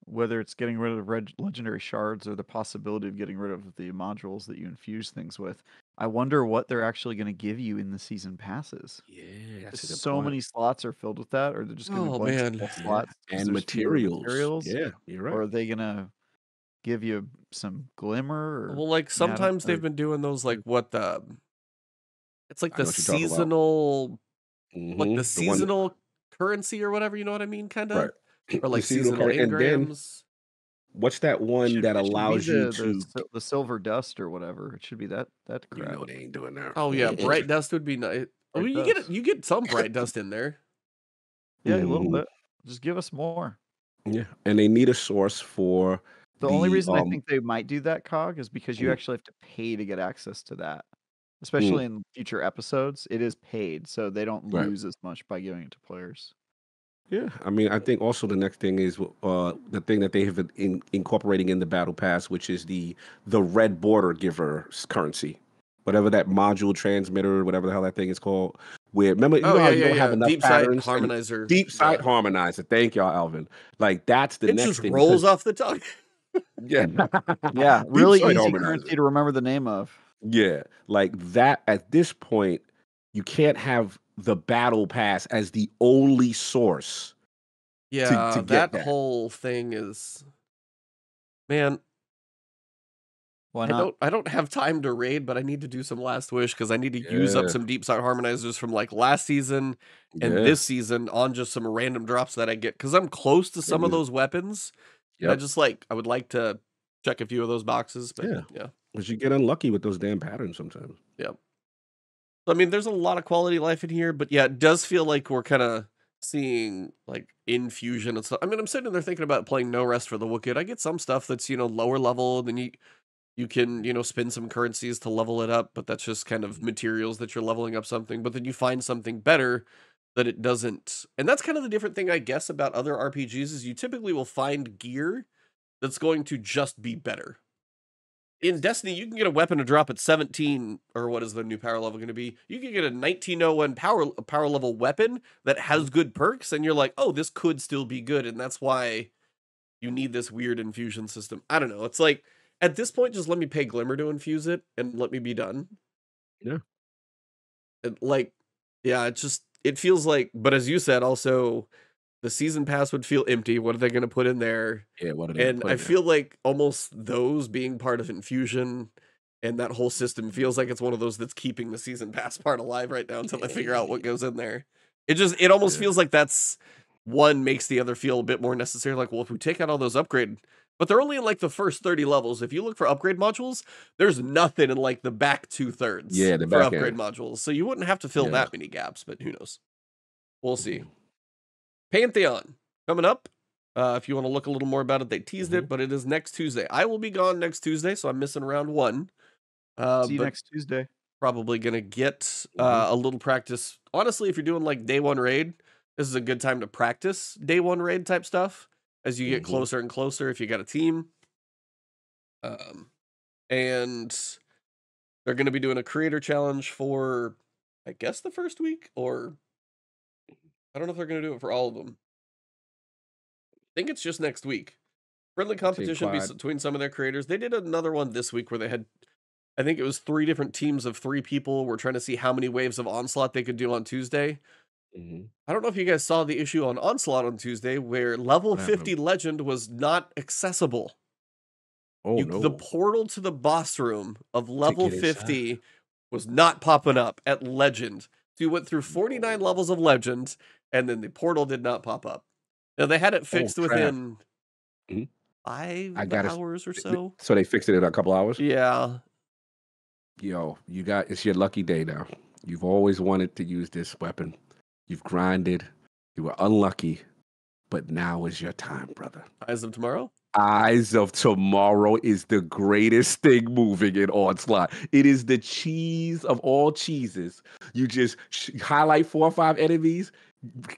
whether it's getting rid of legendary shards or the possibility of getting rid of the modules that you infuse things with, I wonder what they're actually going to give you in the season passes.
Yeah, that's a good
So
point.
many slots are filled with that, or they're just going to be
Oh
blank
man.
Yeah,
slots because
and
there's fewer
materials.
materials,
Yeah, you're
or
right.
are they going to give you some glimmer or
Well, like
Madam
sometimes
or
they've been doing those like what the it's like
I know
the
what you're talking about.
seasonal
The one,
currency or whatever, you know what I mean, kind
right?
of? Or
The
like
seasonal
seasonal
card, and then
engrams.
what's that one that
it should be
allows you to?
the silver dust or whatever. It should be that
You
crap.
know they ain't doing that.
Oh yeah, bright dust would be nice. Well,
Bright dust.
you get some bright dust in there.
Yeah, a little
Mhm.
bit. Just give us more.
Yeah, and they need a source for
The only
the
reason I think they might do that, Cog, is because you
mm,
actually have to pay to get access to that.
mm,
Especially in future episodes, it is paid, so they don't
right.
lose as much by giving it to players.
Yeah, I mean, I think also the next thing is the thing that they have been incorporating in the battle pass, which is the red border giver currency, whatever that module transmitter, whatever the hell that thing is called. Where remember,
Oh
how
yeah,
you
yeah,
don't have
yeah.
enough
Deep side
patterns and
harmonizer.
deep side
The
harmonizer. Thank y'all, Alvin. Like that's the
it
next
just
thing
rolls
because
off the tongue.
yeah,
Yeah,
deep
really
side
easy
harmonizer.
currency to remember the name of.
Yeah, like that at this point, you can't have the battle pass as the only source to
Yeah,
get
that
that.
whole thing is man,
Why not?
I don't have time to raid, but I need to do some Last Wish because I need to use up
Yeah.
some deep sight harmonizers from like last season and
Yeah.
this season on just some random drops that I get because I'm close to some of
Maybe.
those weapons. And
Yep.
I would like to check a few of those boxes, but
Yeah.
yeah.
Because you get unlucky with those damn patterns sometimes.
Yeah. So, I mean, there's a lot of quality life in here, but yeah, it does feel like we're kind of seeing like infusion and stuff. I mean, I'm sitting there thinking about playing No Rest for the Wicked. I get some stuff that's, lower level, then you can, spend some currencies to level it up, but that's just kind of materials that you're leveling up something, but then you find something better that it doesn't. And that's kind of the different thing, I guess, about other RPGs is you typically will find gear that's going to just be better. In Destiny, you can get a weapon to drop at 17, or what is the new power level going to be? You can get a 1901 power level weapon that has good perks, and you're like, oh, this could still be good, and that's why you need this weird infusion system. I don't know. It's like, at this point, just let me pay Glimmer to infuse it, and let me be done.
Yeah.
Like, yeah, it feels like, but as you said, also, the season pass would feel empty. What are they going to put in there?
Yeah. What are they gonna
And
put
I
in there?
feel like almost those being part of Infusion and that whole system feels like it's one of those that's keeping the season pass part alive right now until they figure out what
Yeah.
goes in there. It almost
Yeah.
feels like that's one makes the other feel a bit more necessary. Like, well, if we take out all those upgrade, but they're only in like the first 30 levels. If you look for upgrade modules, there's nothing in like the back 2/3
Yeah. The
for
back
upgrade
end.
modules. So you wouldn't have to fill
Yeah.
that many gaps, but who knows? We'll see.
Mhm.
Pantheon coming up. If you want to look a little more about it, they teased it,
Mhm.
but it is next Tuesday. I will be gone next Tuesday, so I'm missing round one.
See you
But
next Tuesday.
probably gonna get
Mhm.
a little practice. Honestly, if you're doing like day one raid, this is a good time to practice day one raid type stuff as you get
Mhm.
closer and closer. If you got a team, um, and they're gonna be doing a creator challenge for, I guess, the first week, or I don't know if they're gonna do it for all of them. I think it's just next week. Friendly
Team
competition
Quad.
between some of their creators. They did another one this week where they had, I think it was 3 different teams of 3 people. Were trying to see how many waves of Onslaught they could do on Tuesday.
Mhm.
I don't know if you guys saw the issue on Onslaught on Tuesday where level
What happened?
50 Legend was not accessible.
Oh
The
no.
portal to the boss room of
To
level
get inside.
50 was not popping up at Legend. So you went through 49
No.
levels of Legend, and then the portal did not pop up. Now, they had it
Oh
fixed
crap.
within
Mhm. I
5
got it.
hours or so.
So they fixed it in a couple hours.
Yeah.
Yo, it's your lucky day now. You've always wanted to use this weapon. You've grinded. You were unlucky, but now is your time, brother.
Eyes of Tomorrow?
Eyes of Tomorrow is the greatest thing moving in Onslaught. It is the cheese of all cheeses. You just highlight 4 or 5 enemies,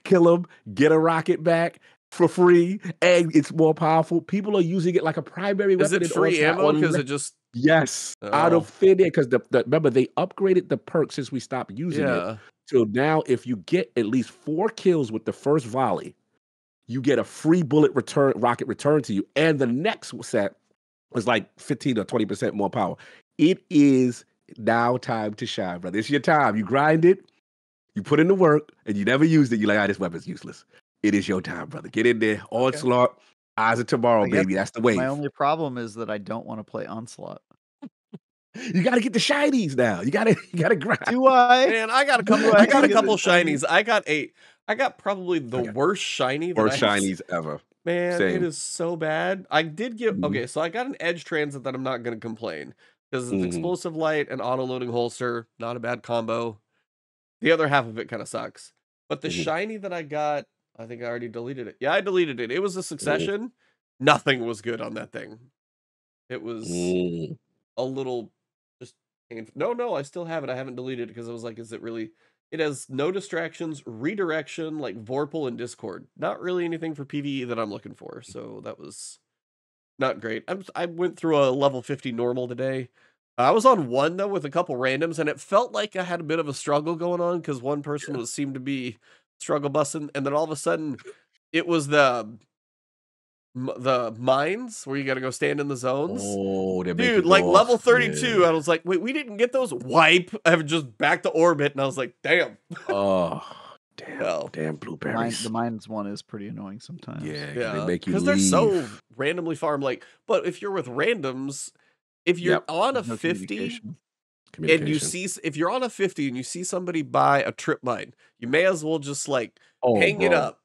kill them, get a rocket back for free, and it's more powerful. People are using it like a primary
Is
weapon
it
in
free
Onslaught.
ammo? Because it just
Yes, out of
oh,
thin air, because remember, they upgraded the perk since we stopped using it.
yeah.
So now if you get at least 4 kills with the first volley, you get a free rocket return to you, and the next set is like 15 or 20% more power. It is now time to shine, brother. It's your time. You grind it, you put in the work, and you never used it. You're like, this weapon's useless. It is your time, brother. Get in there.
Okay.
Onslaught, Eyes of Tomorrow,
I guess
baby. That's the
my
wave.
only problem is that I don't wanna play Onslaught.
You gotta get the shinies now. You gotta grind.
Do I?
Man, I got a
Do
couple
I
I
have
got
to
a
get the
couple
shiny?
shinies. I got probably the
Okay.
worst shiny that I
Worst
have
shinies ever.
man, it
Same.
is so bad. I did get
Mhm.
okay, so I got an Edge Transit that I'm not gonna complain because it's
Mhm.
explosive light and auto loading holster, not a bad combo. The other half of it kind of sucks. But the
Mhm.
shiny that I got, I think I already deleted it. Yeah, I deleted it. It was a
Mhm.
succession. Nothing was good on that thing. It was
Mm.
a little just painful. No, I still have it. I haven't deleted it because I was like, is it really? It has no distractions, redirection, like Vorpal and Discord. Not really anything for PvE that I'm looking for. So that was not great. I went through a level 50 normal today. I was on one though with a couple randoms, and it felt like I had a bit of a struggle going on because one person
Yeah.
seemed to be struggle busting, and then all of a sudden it was the mines where you got to go stand in the zones.
Oh, they make you
Dude,
go
like level
off.
32,
Yeah.
I was like, wait, we didn't get those? Wipe. I have just back to orbit, and I was like, damn.
Oh, damn.
Well,
Damn
The
blueberries.
mines one is pretty annoying sometimes.
Yeah, because they
yeah,
make you
because they're so
leave.
randomly farmed. Like, but if you're with randoms, if you're
Yep.
on a
No
50
communication.
and you
Communication.
if you're on a 50 and you see somebody buy a trip mine, you may as well just like
Oh,
hang it
bro.
up.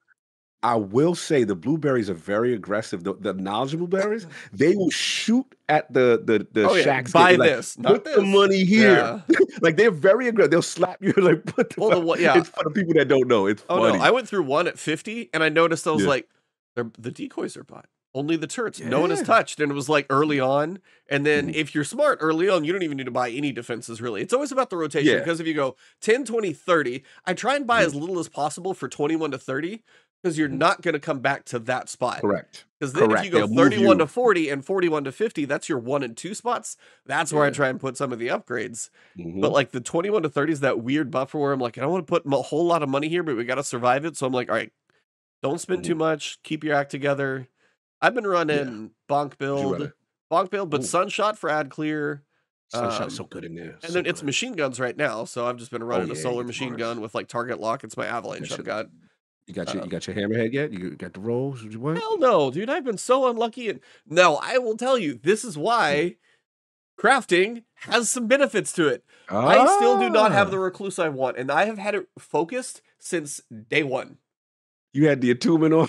I will say the blueberries are very aggressive. The knowledgeable berries, they will shoot at the
Oh yeah,
shacks.
buy
Like,
this, not
put the
this.
money here.
Yeah.
Like they're very aggressive. They'll slap you like put the.
Well, yeah.
It's for the people that don't know. It's
Oh no,
funny.
I went through one at 50 and I noticed I was
Yeah.
like, the decoys are bought. Only the turrets. No one has
Yeah.
touched. And it was like early on. And then
Mhm.
if you're smart early on, you don't even need to buy any defenses really. It's always about the rotation
Yeah.
because if you go 10, 20, 30, I try and buy
Mhm.
as little as possible for 21 to 30 because you're
Mhm.
not going to come back to that spot.
Correct.
Because then if you
Correct.
go
They'll move
31 to
you.
40 and 41 to 50, that's your 1 and 2 spots. That's where I
Yeah.
try and put some of the upgrades. But
Mhm.
like the 21 to 30 is that weird buffer where I'm like, I don't want to put a whole lot of money here, but we got to survive it. So I'm like, all right, don't spend too
Mhm.
much. Keep your act together. I've been
Yeah.
running bonk
Would you rather?
build, but
Ooh,
Sunshot for ad clear.
Sunshot's so good in there.
And
So
then it's
good.
machine guns right now. So I've just been
Oh
running a
yeah, you
solar
get the
machine
bonus.
gun with like target lock. It's my
You
avalanche.
got
I've
your
got
you got your hammerhead yet? You got the rolls? What you want?
hell no, dude. I've been so unlucky. And no, I will tell you, this is why crafting has some benefits to it. I still do not have
Ah,
the recluse I want, and I have had it focused since day one.
you had the attunement on.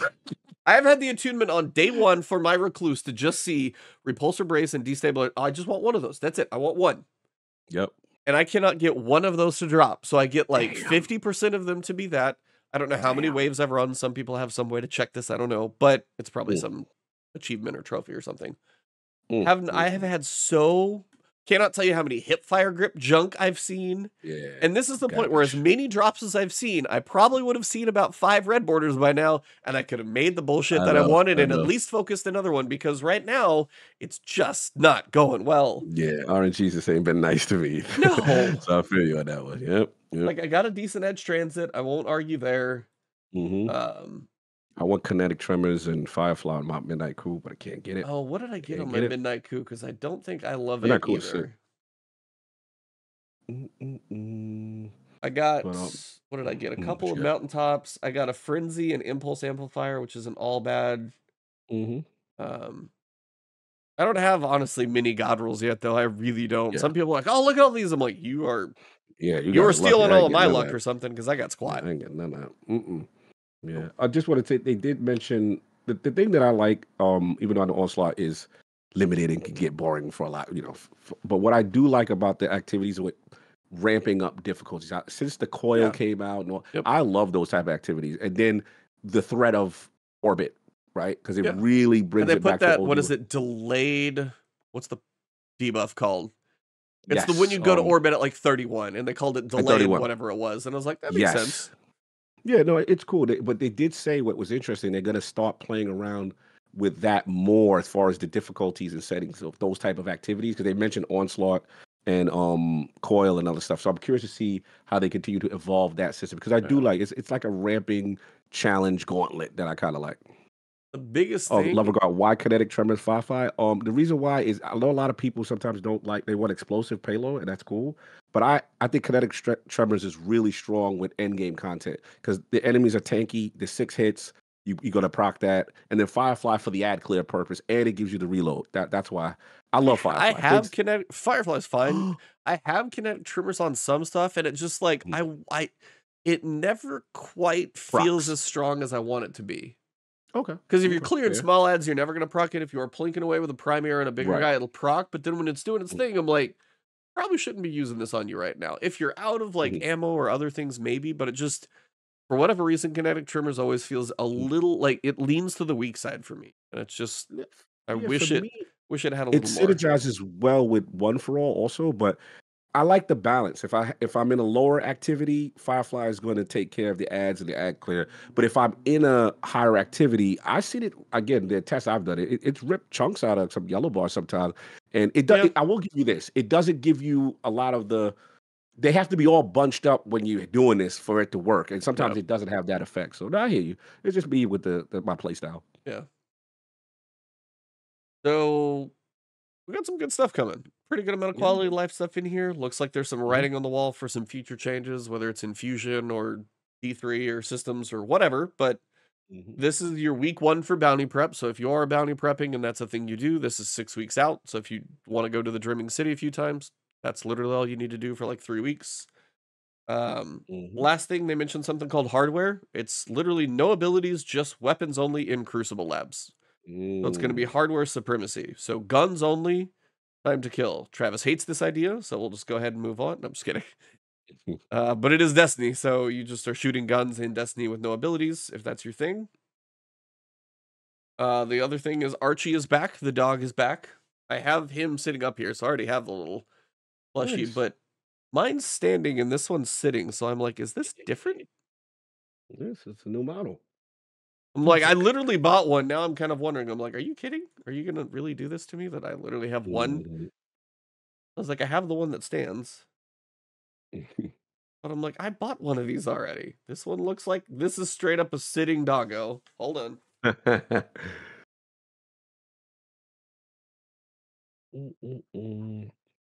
I've had the attunement on day one for my recluse to just see repulsor brace and destabilizer. I just want one of those. That's it. I want one.
Yep.
And I cannot get one of those to drop. So I get like
Damn.
50% of them to be that. I don't know how many
Damn.
waves I've run. Some people have some way to check this. I don't know, but it's probably
Mm,
some achievement or trophy or something.
mm,
I have had cannot tell you how many hip fire grip junk I've seen.
yeah.
And this is the point where as
Garbage.
many drops as I've seen, I probably would have seen about 5 red borders by now, and I could have made the bullshit
I
that I
know.
wanted
I
and at
know.
least focused another one because right now it's just not going well.
Yeah. RNG's just ain't been nice to me.
No.
So I feel you on that one. Yep. Yep.
Like I got a decent edge transit. I won't argue there.
Mm-hmm.
Um
I want kinetic tremors and firefly on my midnight coup, but I can't get it.
oh, what did I get
Can't
on my
get it.
midnight coup? Because I don't think I love
Midnight
it
coup is sick.
either.
Mm-mm-mm.
I got
But
what did I get? A
what
couple
you
of
got?
mountaintops. I got a frenzy and impulse amplifier, which is an all bad.
Mm-hmm.
Um I don't have honestly many god rules yet, though. I really don't.
Yeah.
Some people are like, oh, look at all these. I'm like, you are
Yeah. You
you are
got lucky.
stealing
I
all
ain't
of
getting
my
none of
luck
that.
or something because I got
Yeah,
squat.
I ain't getting none of that. Mm-mm. Yeah. I just want to say they did mention the thing that I like, even on the onslaught, is limited and can get boring for a lot, but what I do like about the activities with ramping up difficulties since the coil
Yeah.
came out,
Yep.
I love those type of activities. And then the threat of orbit, right? Because it
Yeah.
really
And
brings
they
it
put
back to
that,
old.
what is it, delayed? What's the debuff called? It's the when
Yes,
you go to orbit at like 31, and they called it
at
delayed
31.
whatever it was. And I was like, that makes sense.
Yes. Yeah, no, it's cool. But they did say what was interesting. They're going to start playing around with that more as far as the difficulties and settings of those type of activities because they mentioned onslaught and coil and other stuff. So I'm curious to see how they continue to evolve that system because I do
Yeah.
like it's like a ramping challenge gauntlet that I kind of like.
The biggest
Oh,
thing,
love regard. Why kinetic tremors Firefly? The reason why is I know a lot of people sometimes don't like they want explosive payload, and that's cool. But I think kinetic tremors is really strong with end game content because the enemies are tanky. The 6 hits, you gonna proc that, and then Firefly for the ad clear purpose, and it gives you the reload. That's why I love
I
Firefly.
have kinetic Firefly's fine. I have kinetic tremors on some stuff, and it's just like it never quite feels
Procs.
as strong as I want it to be.
Okay.
Because if you're
Okay.
clearing
Yeah.
small ads, you're never going to proc it. If you are plinking away with a primary and a bigger
Right.
guy, it'll proc. But then when it's doing its thing, I'm like, probably shouldn't be using this on you right now. If you're out of like
Mhm.
ammo or other things, maybe. But it just, for whatever reason, kinetic trimmers always feels a
Mhm.
little like it leans to the weak side for me. And it's just, I
Yeah,
wish
for
it
me,
had a
it
little more.
synergizes well with One for All also, but I like the balance. If I'm in a lower activity, Firefly is going to take care of the ads and the ad clear. But if I'm in a higher activity, I see it again. The tests I've done, it's ripped chunks out of some yellow bars sometimes, and it does.
Yeah.
I will give you this: it doesn't give you a lot of the. They have to be all bunched up when you're doing this for it to work, and sometimes
Yeah.
it doesn't have that effect. So no, I hear you. It's just me with my play style.
Yeah. So we got some good stuff coming. Pretty good amount of
Yeah.
quality of life stuff in here. Looks like there's some
Mhm.
writing on the wall for some future changes, whether it's in Fusion or D3 or systems or whatever. But This is your week 1 for bounty prep. So if you are bounty prepping and that's a thing you do, this is 6 weeks out. So if you want to go to the Dreaming City a few times, that's literally all you need to do for like 3 weeks. Last thing, they mentioned something called hardware. It's literally no abilities, just weapons only in Crucible Labs. So it's going to be hardware supremacy. So guns only, time to kill. Travis hates this idea, so we'll just go ahead and move on. No, I'm just kidding. But it is Destiny, so you just are shooting guns in Destiny with no abilities, if that's your thing. The other thing is Archie is back. The dog is back. I have him sitting up here, so I already have the little plushie,
Nice.
but mine's standing and this one's sitting, so I'm like, is this different?
Yes, it's a new model.
I'm like, I literally bought one. Now I'm kind of wondering. I'm like, are you kidding? Are you gonna really do this to me that I literally have one? I was like, I have the one that stands. But I'm like, I bought one of these already. This one looks like this is straight up a sitting doggo. Hold on.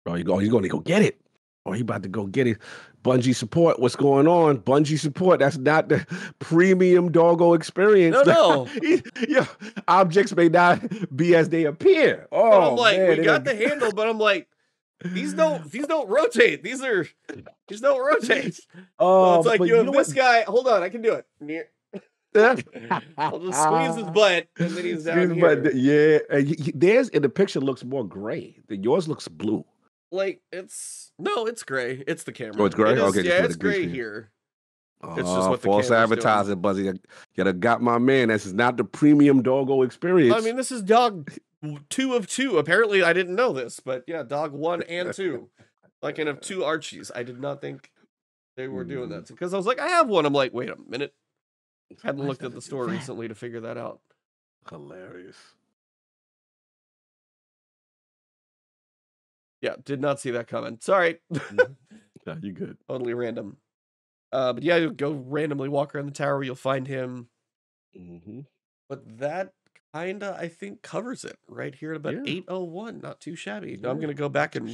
Oh, he's going to go get it. Oh, he about to go get it. Bungie support. What's going on? Bungie support. That's not the premium doggo experience.
No.
Yeah, objects may not be as they appear. Oh,
but I'm like,
man,
we got the handle, but I'm like, these don't rotate. These don't rotate. So it's like you have this guy. Hold on, I can do it. I'll just squeeze his butt, and then he's down here.
Yeah, theirs in the picture looks more gray. Yours looks blue.
Like it's gray. It's the camera.
Oh, it's gray. Okay,
yeah, it's gray here.
It's just what false advertising, Buzzy. You got my man. This is not the premium doggo experience.
I mean, this is dog 2 of 2. Apparently, I didn't know this, but yeah, dog 1 and 2. Like, and of 2 Archies. I did not think they were doing that because I was like, I have one. I'm like, wait a minute. I hadn't looked at the store recently to figure that out.
Hilarious.
Yeah, did not see that coming. Sorry.
Yeah, you good.
Totally random. But yeah, you'll go randomly walk around the tower. You'll find him. But that kinda, I think, covers it right here at about 8:01. Not too shabby. Now I'm gonna go back and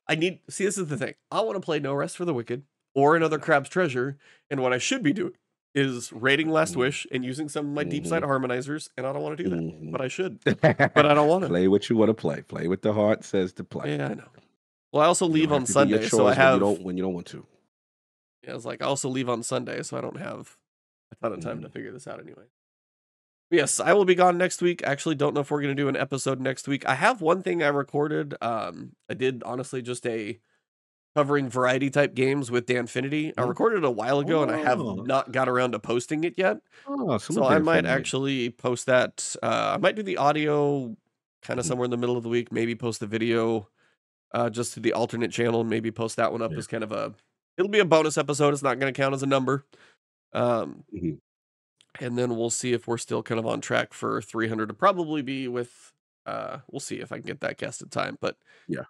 see. This is the thing. I want to play No Rest for the Wicked or another Crab's Treasure, and what I should be doing is raiding Last Wish and using some of my deep side harmonizers, and I don't want to do that, but I should. But I don't want to
play what you want to play. Play what the heart says to play.
Yeah, I know. Well, I also leave on Sunday, so I have
when you don't want to.
Yeah, I was like, I also leave on Sunday, so I don't have a ton of time to figure this out anyway. Yes, I will be gone next week. Actually, don't know if we're going to do an episode next week. I have one thing I recorded. I did honestly just a covering variety type games with Danfinity. I recorded it a while ago, and I have not got around to posting it yet. So I might actually post that. I might do the audio kind of somewhere in the middle of the week. Maybe post the video just to the alternate channel. Maybe post that one up as kind of a. It'll be a bonus episode. It's not going to count as a number. And then we'll see if we're still kind of on track for 300 to probably be with, we'll see if I can get that guest in time, but
yeah.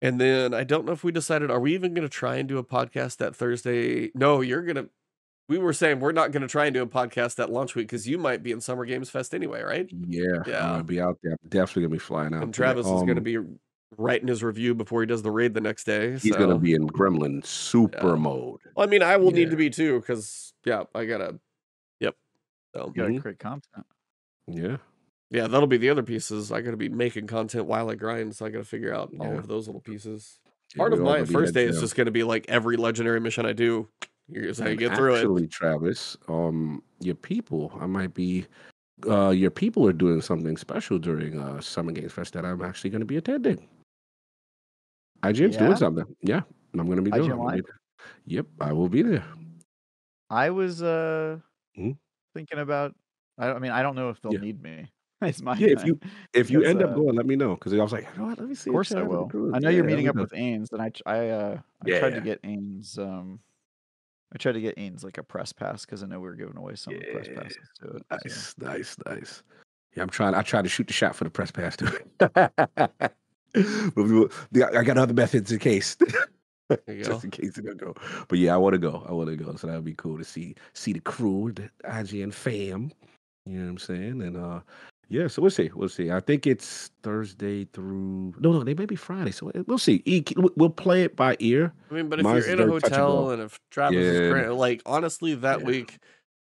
And then I don't know if we decided, are we even going to try and do a podcast that Thursday? No, we were saying we're not going to try and do a podcast that launch week because you might be in Summer Games Fest anyway, right?
Yeah. I'm going to be out there. I'm definitely going to be flying out.
And Travis is going to be writing his review before he does the raid the next day.
He's going to be in Gremlin super mode.
Well, I mean, I will need to be too because, I got to. So
you gotta create content.
Yeah.
Yeah, that'll be the other pieces. I gotta be making content while I grind, so I gotta figure out all of those little pieces. Part of my first day is just gonna be like every legendary mission I do. Here's how you get through it.
Actually, Travis, your people, your people are doing something special during Summer Games Fest that I'm actually gonna be attending. IGN's doing something. Yeah. I'm gonna be doing it. Yep, I will be there.
I was thinking about. I mean, I don't know if they'll need me. It's my
if you end up going, let me know because I was like, you know what, let me see.
Of course, I will. I know you're meeting up with Ains, and I tried to get Ains. I tried to get Ains like a press pass because I know we were giving away some press passes to it.
Nice. Yeah, I tried to shoot the shot for the press pass too. But I got other methods in case. Just in case it don't go. But yeah, I want to go. So that would be cool to see the crew, the IGN fam. You know what I'm saying? And so we'll see. I think it's Thursday through. No, they may be Friday. So we'll see. We'll play it by ear.
I mean, but if you're in a hotel and if Travis is like honestly that week,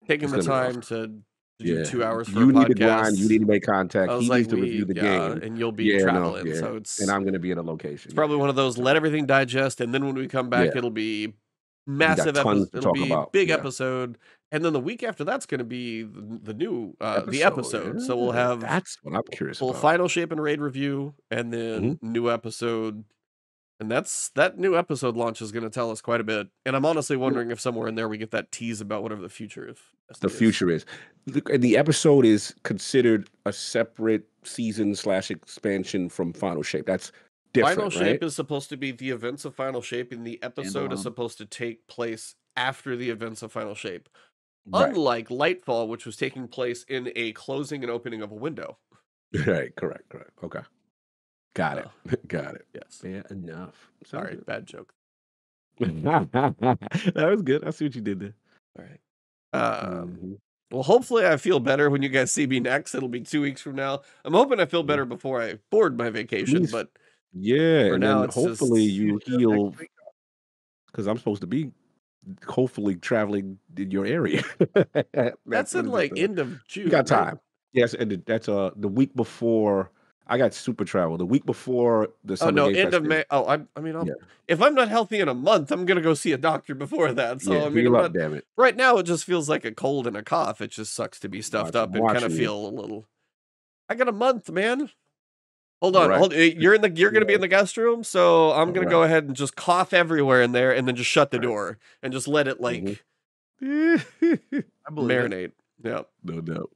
taking
It's
the
gonna be
time
awesome.
to do
Yeah,
2 hours for a
you need to grind. You
podcast.
need to make contact.
I was
He
like,
needs to review the game.
and you'll be
Yeah, no,
traveling,
yeah,
so
and
it's
I'm gonna be in a location. Yeah,
probably
yeah.
one of those let everything digest, and then when we come
Yeah,
back, it'll be
we got
massive episode.
tons to
It'll
talk
be
about.
big
Yeah,
episode, and then the week after that's going to be the new the
episode.
episode. So we'll
Yeah,
have
that's what I'm curious
full
about.
final shape and raid review, and
Hmm.
then new episode. And that new episode launch is going to tell us quite a bit. And I'm honestly wondering if somewhere in there we get that tease about whatever the future of
The
Destiny is.
future is. And the episode is considered a separate season / expansion from Final Shape. That's different,
Final Shape
right?
is supposed to be the events of Final Shape, and the episode is
Standalone.
supposed to take place after the events of Final Shape.
Right.
Unlike Lightfall, which was taking place in a closing and opening of a window.
Right. Correct. Okay. Got it.
Oh,
Got it.
yes.
Fair enough. Sounds
Sorry,
good.
bad joke.
That was good. I see what you did there.
All right.
Mhm.
Well, hopefully I feel better when you guys see me next. It'll be 2 weeks from now. I'm hoping I feel better before I board my vacation,
Please.
but
Yeah,
for
and
now
then
it's
hopefully
just
you heal because I'm supposed to be hopefully traveling in your area.
that's
What
in
is
like
it?
end of
We
June,
got
right?
time. Yes, and that's the week before I got super travel. The week before the
Oh
Summer
no,
Game
end of
Fest.
May. Oh, I mean,
Yeah.
if I'm not healthy in a month, I'm gonna go see a doctor before that. So
Yeah,
I mean,
heal
I'm
up,
not.
damn it.
Right now, it just feels like a cold and a cough. It just sucks to be stuffed
I'm
up and kind of
watching you.
feel a little. I got a month, man. Hold
All
on,
right.
You're gonna be in the guest room, so I'm
All
gonna
right.
go ahead and just cough everywhere in there, and then just shut the
All right.
door and just let it like
I believe it.
marinate. Yeah.
No doubt.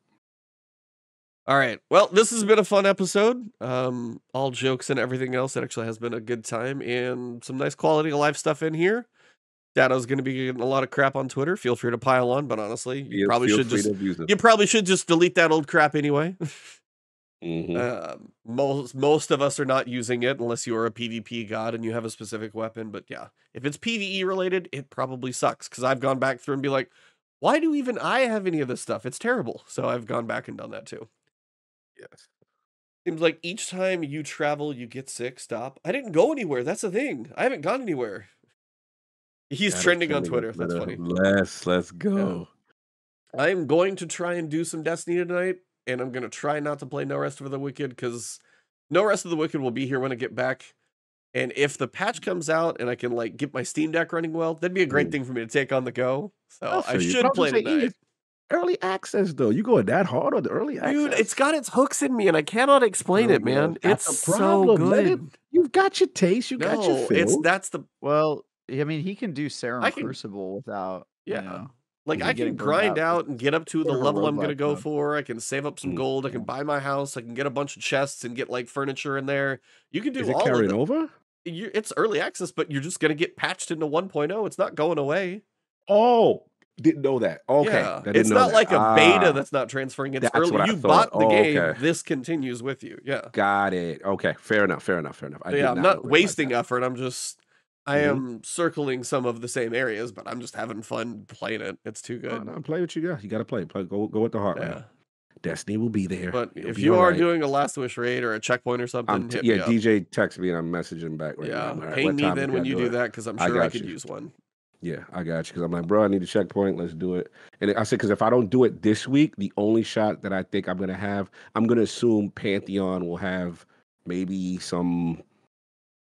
All right. Well, this has been a fun episode. All jokes and everything else, it actually has been a good time and some nice quality of life stuff in here. Dato's going to be getting a lot of crap on Twitter. Feel free to pile on, but honestly, you probably
Feel
should
free
just
to abuse it.
you probably should just delete that old crap anyway.
Mhm.
Most of us are not using it unless you are a PvP god and you have a specific weapon. But yeah, if it's PvE related, it probably sucks because I've gone back through and be like, why do even I have any of this stuff? It's terrible. So I've gone back and done that too.
Yes.
Seems like each time you travel, you get sick. Stop. I didn't go anywhere. That's the thing. I haven't gone anywhere. He's
That is
trending on
trending
Twitter. That's funny.
Let's go.
I'm going to try and do some Destiny tonight, and I'm going to try not to play No Rest for the Wicked, because No Rest of the Wicked will be here when I get back. And if the patch comes out and I can like get my Steam Deck running well, that'd be a great thing for me to take on the go. So I should play tonight.
Early access though, you going that hard on the early access?
Dude, it's got its hooks in me, and I cannot explain it, man.
That's
It's
a
so
problem. Let it-
good.
You've got your taste. You got your
No,
feel.
that's the
Well, I mean, he can do Serum
I can-
Crucible without,
yeah.
you know,
Like
Mhm.
I
getting
can
burned
grind
out.
out and get up to the
Sort of a
level I'm gonna
roguelike
go
mode.
for. I can save up some
Mm.
gold. I can buy my house. I can get a bunch of chests and get like furniture in there. You can do
Is it
all of
carrying
it.
over?
It's early access, but you're just gonna get patched into 1.0. It's not going away.
Oh, didn't know that. Okay,
Yeah,
I didn't
it's
know
not
that.
like a beta
Ah,
that's not transferring. It's
that's
early.
what I
You
thought.
bought the
Oh,
game.
okay.
This continues with you. Yeah.
Got it. Okay, fair enough. I
So
did
yeah, I'm
not
not
realize
wasting
that.
effort. I
Mhm.
am circling some of the same areas, but I'm just having fun playing it. It's too
Oh,
good.
no, play what you got. You got to play. Go with the heart,
Yeah.
man. Destiny will be there.
But
You'll
if
be
you
all
are
right.
doing a Last Wish raid or a checkpoint or something, hit me up.
DJ text me and I'm messaging back right now.
Yeah,
All right,
ping
what
me
time
then
we
when
gotta
you
do
do
it?
that, because I'm
I
sure I
got
could
you.
use one.
Yeah, I got you. Because I'm like, bro, I need a checkpoint. Let's do it. And I said, because if I don't do it this week, the only shot that I think I'm gonna have, I'm gonna assume Pantheon will have maybe some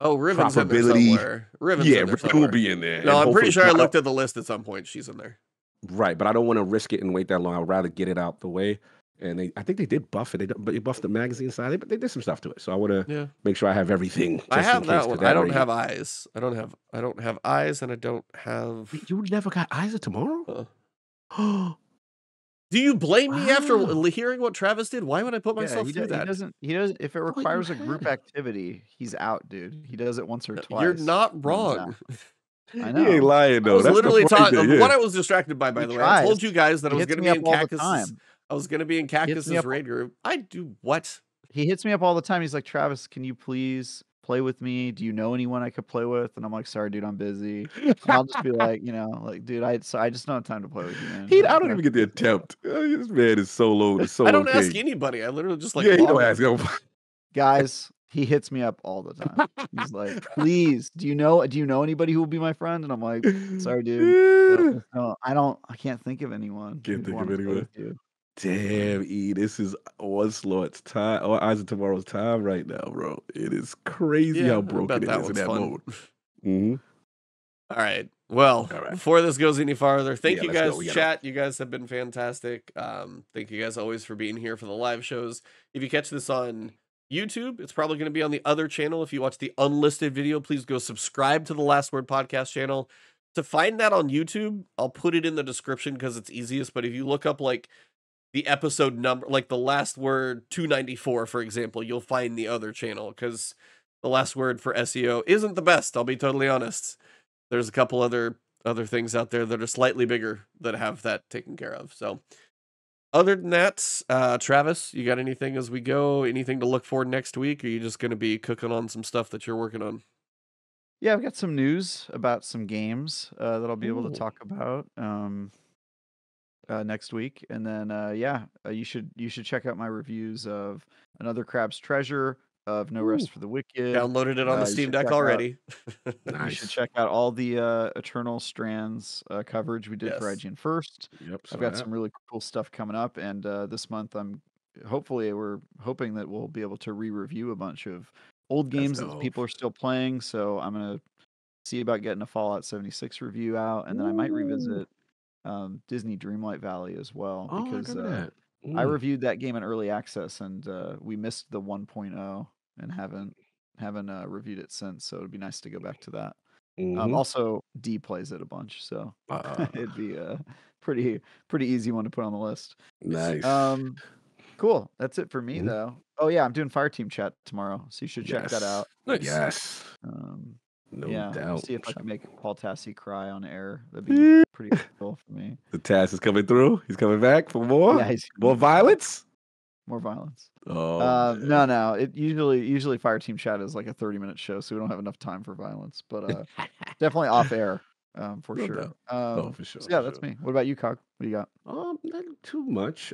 Oh, Riven's in there
probability.
somewhere. Riven's
Yeah,
in there
Riven
somewhere.
will be in there.
No,
and
I'm pretty
hopefully-
sure I
but
looked at the list at some point. She's in there.
Right, but I don't want to risk it and wait that long. I'd rather get it out the way. And I think they did buff it. They buffed the magazine side, but they did some stuff to it. So I want to
Yeah,
make sure I have everything. Just
I have
in case,
that
'cause
one. I don't
way-
have eyes. I don't have eyes, and I don't have.
Wait, you never got eyes of tomorrow?
Do you blame me after
Wow.
hearing what Travis did? Why would I put
Yeah,
myself
he
through that?
doesn't. He does. If it
you
requires a
had
group
it.
activity, he's out, dude. He does it once or twice.
You're not
and he's
wrong.
out. I
He
know.
ain't lying
I
though.
was
That's
literally
the funny
talking.
thing,
What
yeah.
I was distracted by
He
the way, I told
tries.
you guys that I
He
was
hits
going to
me
be in
up all the
Cactus's.
time.
I was going to be in
hits me
Cactus's
up-
raid group. I do what?
He hits me up all the time. He's like, Travis, can you please play with me? Do you know anyone I could play with? And I'm like, sorry, dude, I'm busy. And I'll just be like, dude, I just don't have time to play with you, man.
I don't even get the attempt. This man is solo.
I don't ask anybody. I literally just like
yeah, he
log
don't
in.
ask. Him.
Guys, He hits me up all the time. He's like, "Please, do you know anybody who will be my friend?" And I'm like, "Sorry, dude. No, I can't think of anyone
Can't
who'd
think of
want to play
anyone.
with you."
Damn, E, this is Onslaught's time or Eyes of Tomorrow's time right now, bro. It is crazy
Yeah,
how
I
broken
bet
it
that
is in
one's
that
fun.
mode. Mm-hmm.
All right. Well,
All right.
before this goes any farther, thank
Yeah,
you
let's go.
guys,
We gotta-
chat. You guys have been fantastic. Thank you guys always for being here for the live shows. If you catch this on YouTube, it's probably going to be on the other channel. If you watch the unlisted video, please go subscribe to the Last Word podcast channel. To find that on YouTube, I'll put it in the description because it's easiest. But if you look up like the episode number, like the Last Word 294, for example, you'll find the other channel because the Last Word for SEO isn't the best. I'll be totally honest. There's a couple other things out there that are slightly bigger that have that taken care of. So other than that, Travis, you got anything as we go? Anything to look for next week? Or are you just going to be cooking on some stuff that you're working on?
Yeah, I've got some news about some games that I'll be able to
Ooh.
talk about next week, and then you should check out my reviews of Another Crab's Treasure, of No Rest for the Wicked.
Downloaded it on the
You
Steam
should
Deck
check out-
already.
You should
Nice.
check out all the Eternal Strands coverage we did for
Yes.
IGN First.
Yep.
I've got some really cool stuff coming up, and this month we're hoping that we'll be able to re-review a bunch of old games that
dope.
people are still playing. So I'm gonna see about getting a Fallout 76 review out, and then I might revisit Disney Dreamlight Valley as well,
Oh,
because
look at that.
I reviewed that game in early access, and we missed the 1.0 and haven't reviewed it since. So it'd be nice to go back to that.
Mhm.
Also, D plays it a bunch, so it'd be a pretty easy one to put on the list.
Nice.
Cool. That's it for me,
Mhm.
though. Oh yeah, I'm doing Fireteam chat tomorrow, so you should check that out.
Nice.
Yes. No
Yeah,
doubt.
we'll see if I can make Paul Tassi cry on air. That'd be pretty cool for me.
The Taz is coming through. He's coming back for more.
Yeah, he's
more violence.
more violence.
Oh,
No. It usually Fireteam chat is like a 30-minute show, so we don't have enough time for violence. But definitely off air, for
No
sure.
doubt. Oh, for sure.
So yeah,
for
that's
sure.
me. What about you, Cog? What do you got?
Not too much.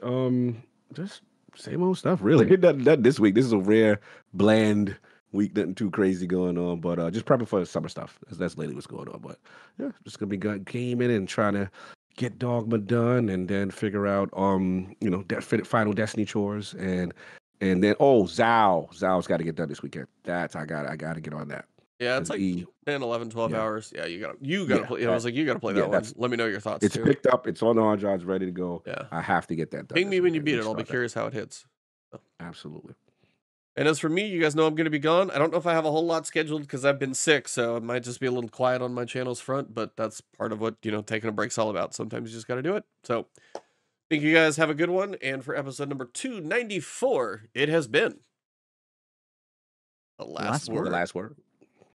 Just same old stuff, really. Nothing this week. This is a rare, bland week. Nothing too crazy going on, but just prepping for the summer stuff. That's lately what's going on. But yeah, just gonna be gaming and trying to get Dogma done, and then figure out final Destiny chores, and then Zau's got to get done this weekend. I gotta get on that.
Yeah, it's like 10, 11, 12 hours. Yeah, you gotta play. I was like, you gotta play that one. Let me know your thoughts.
It's
too.
picked up. It's on the hard drives, ready to go.
Yeah,
I have to get that done.
Ping me when you beat it. I'll be curious how it hits. So.
Absolutely.
And as for me, you guys know I'm going to be gone. I don't know if I have a whole lot scheduled because I've been sick, so it might just be a little quiet on my channel's front, but that's part of what, taking a break's all about. Sometimes you just got to do it. So, think you guys have a good one. And for episode number 294, it has been The Last Word.
The Last Word.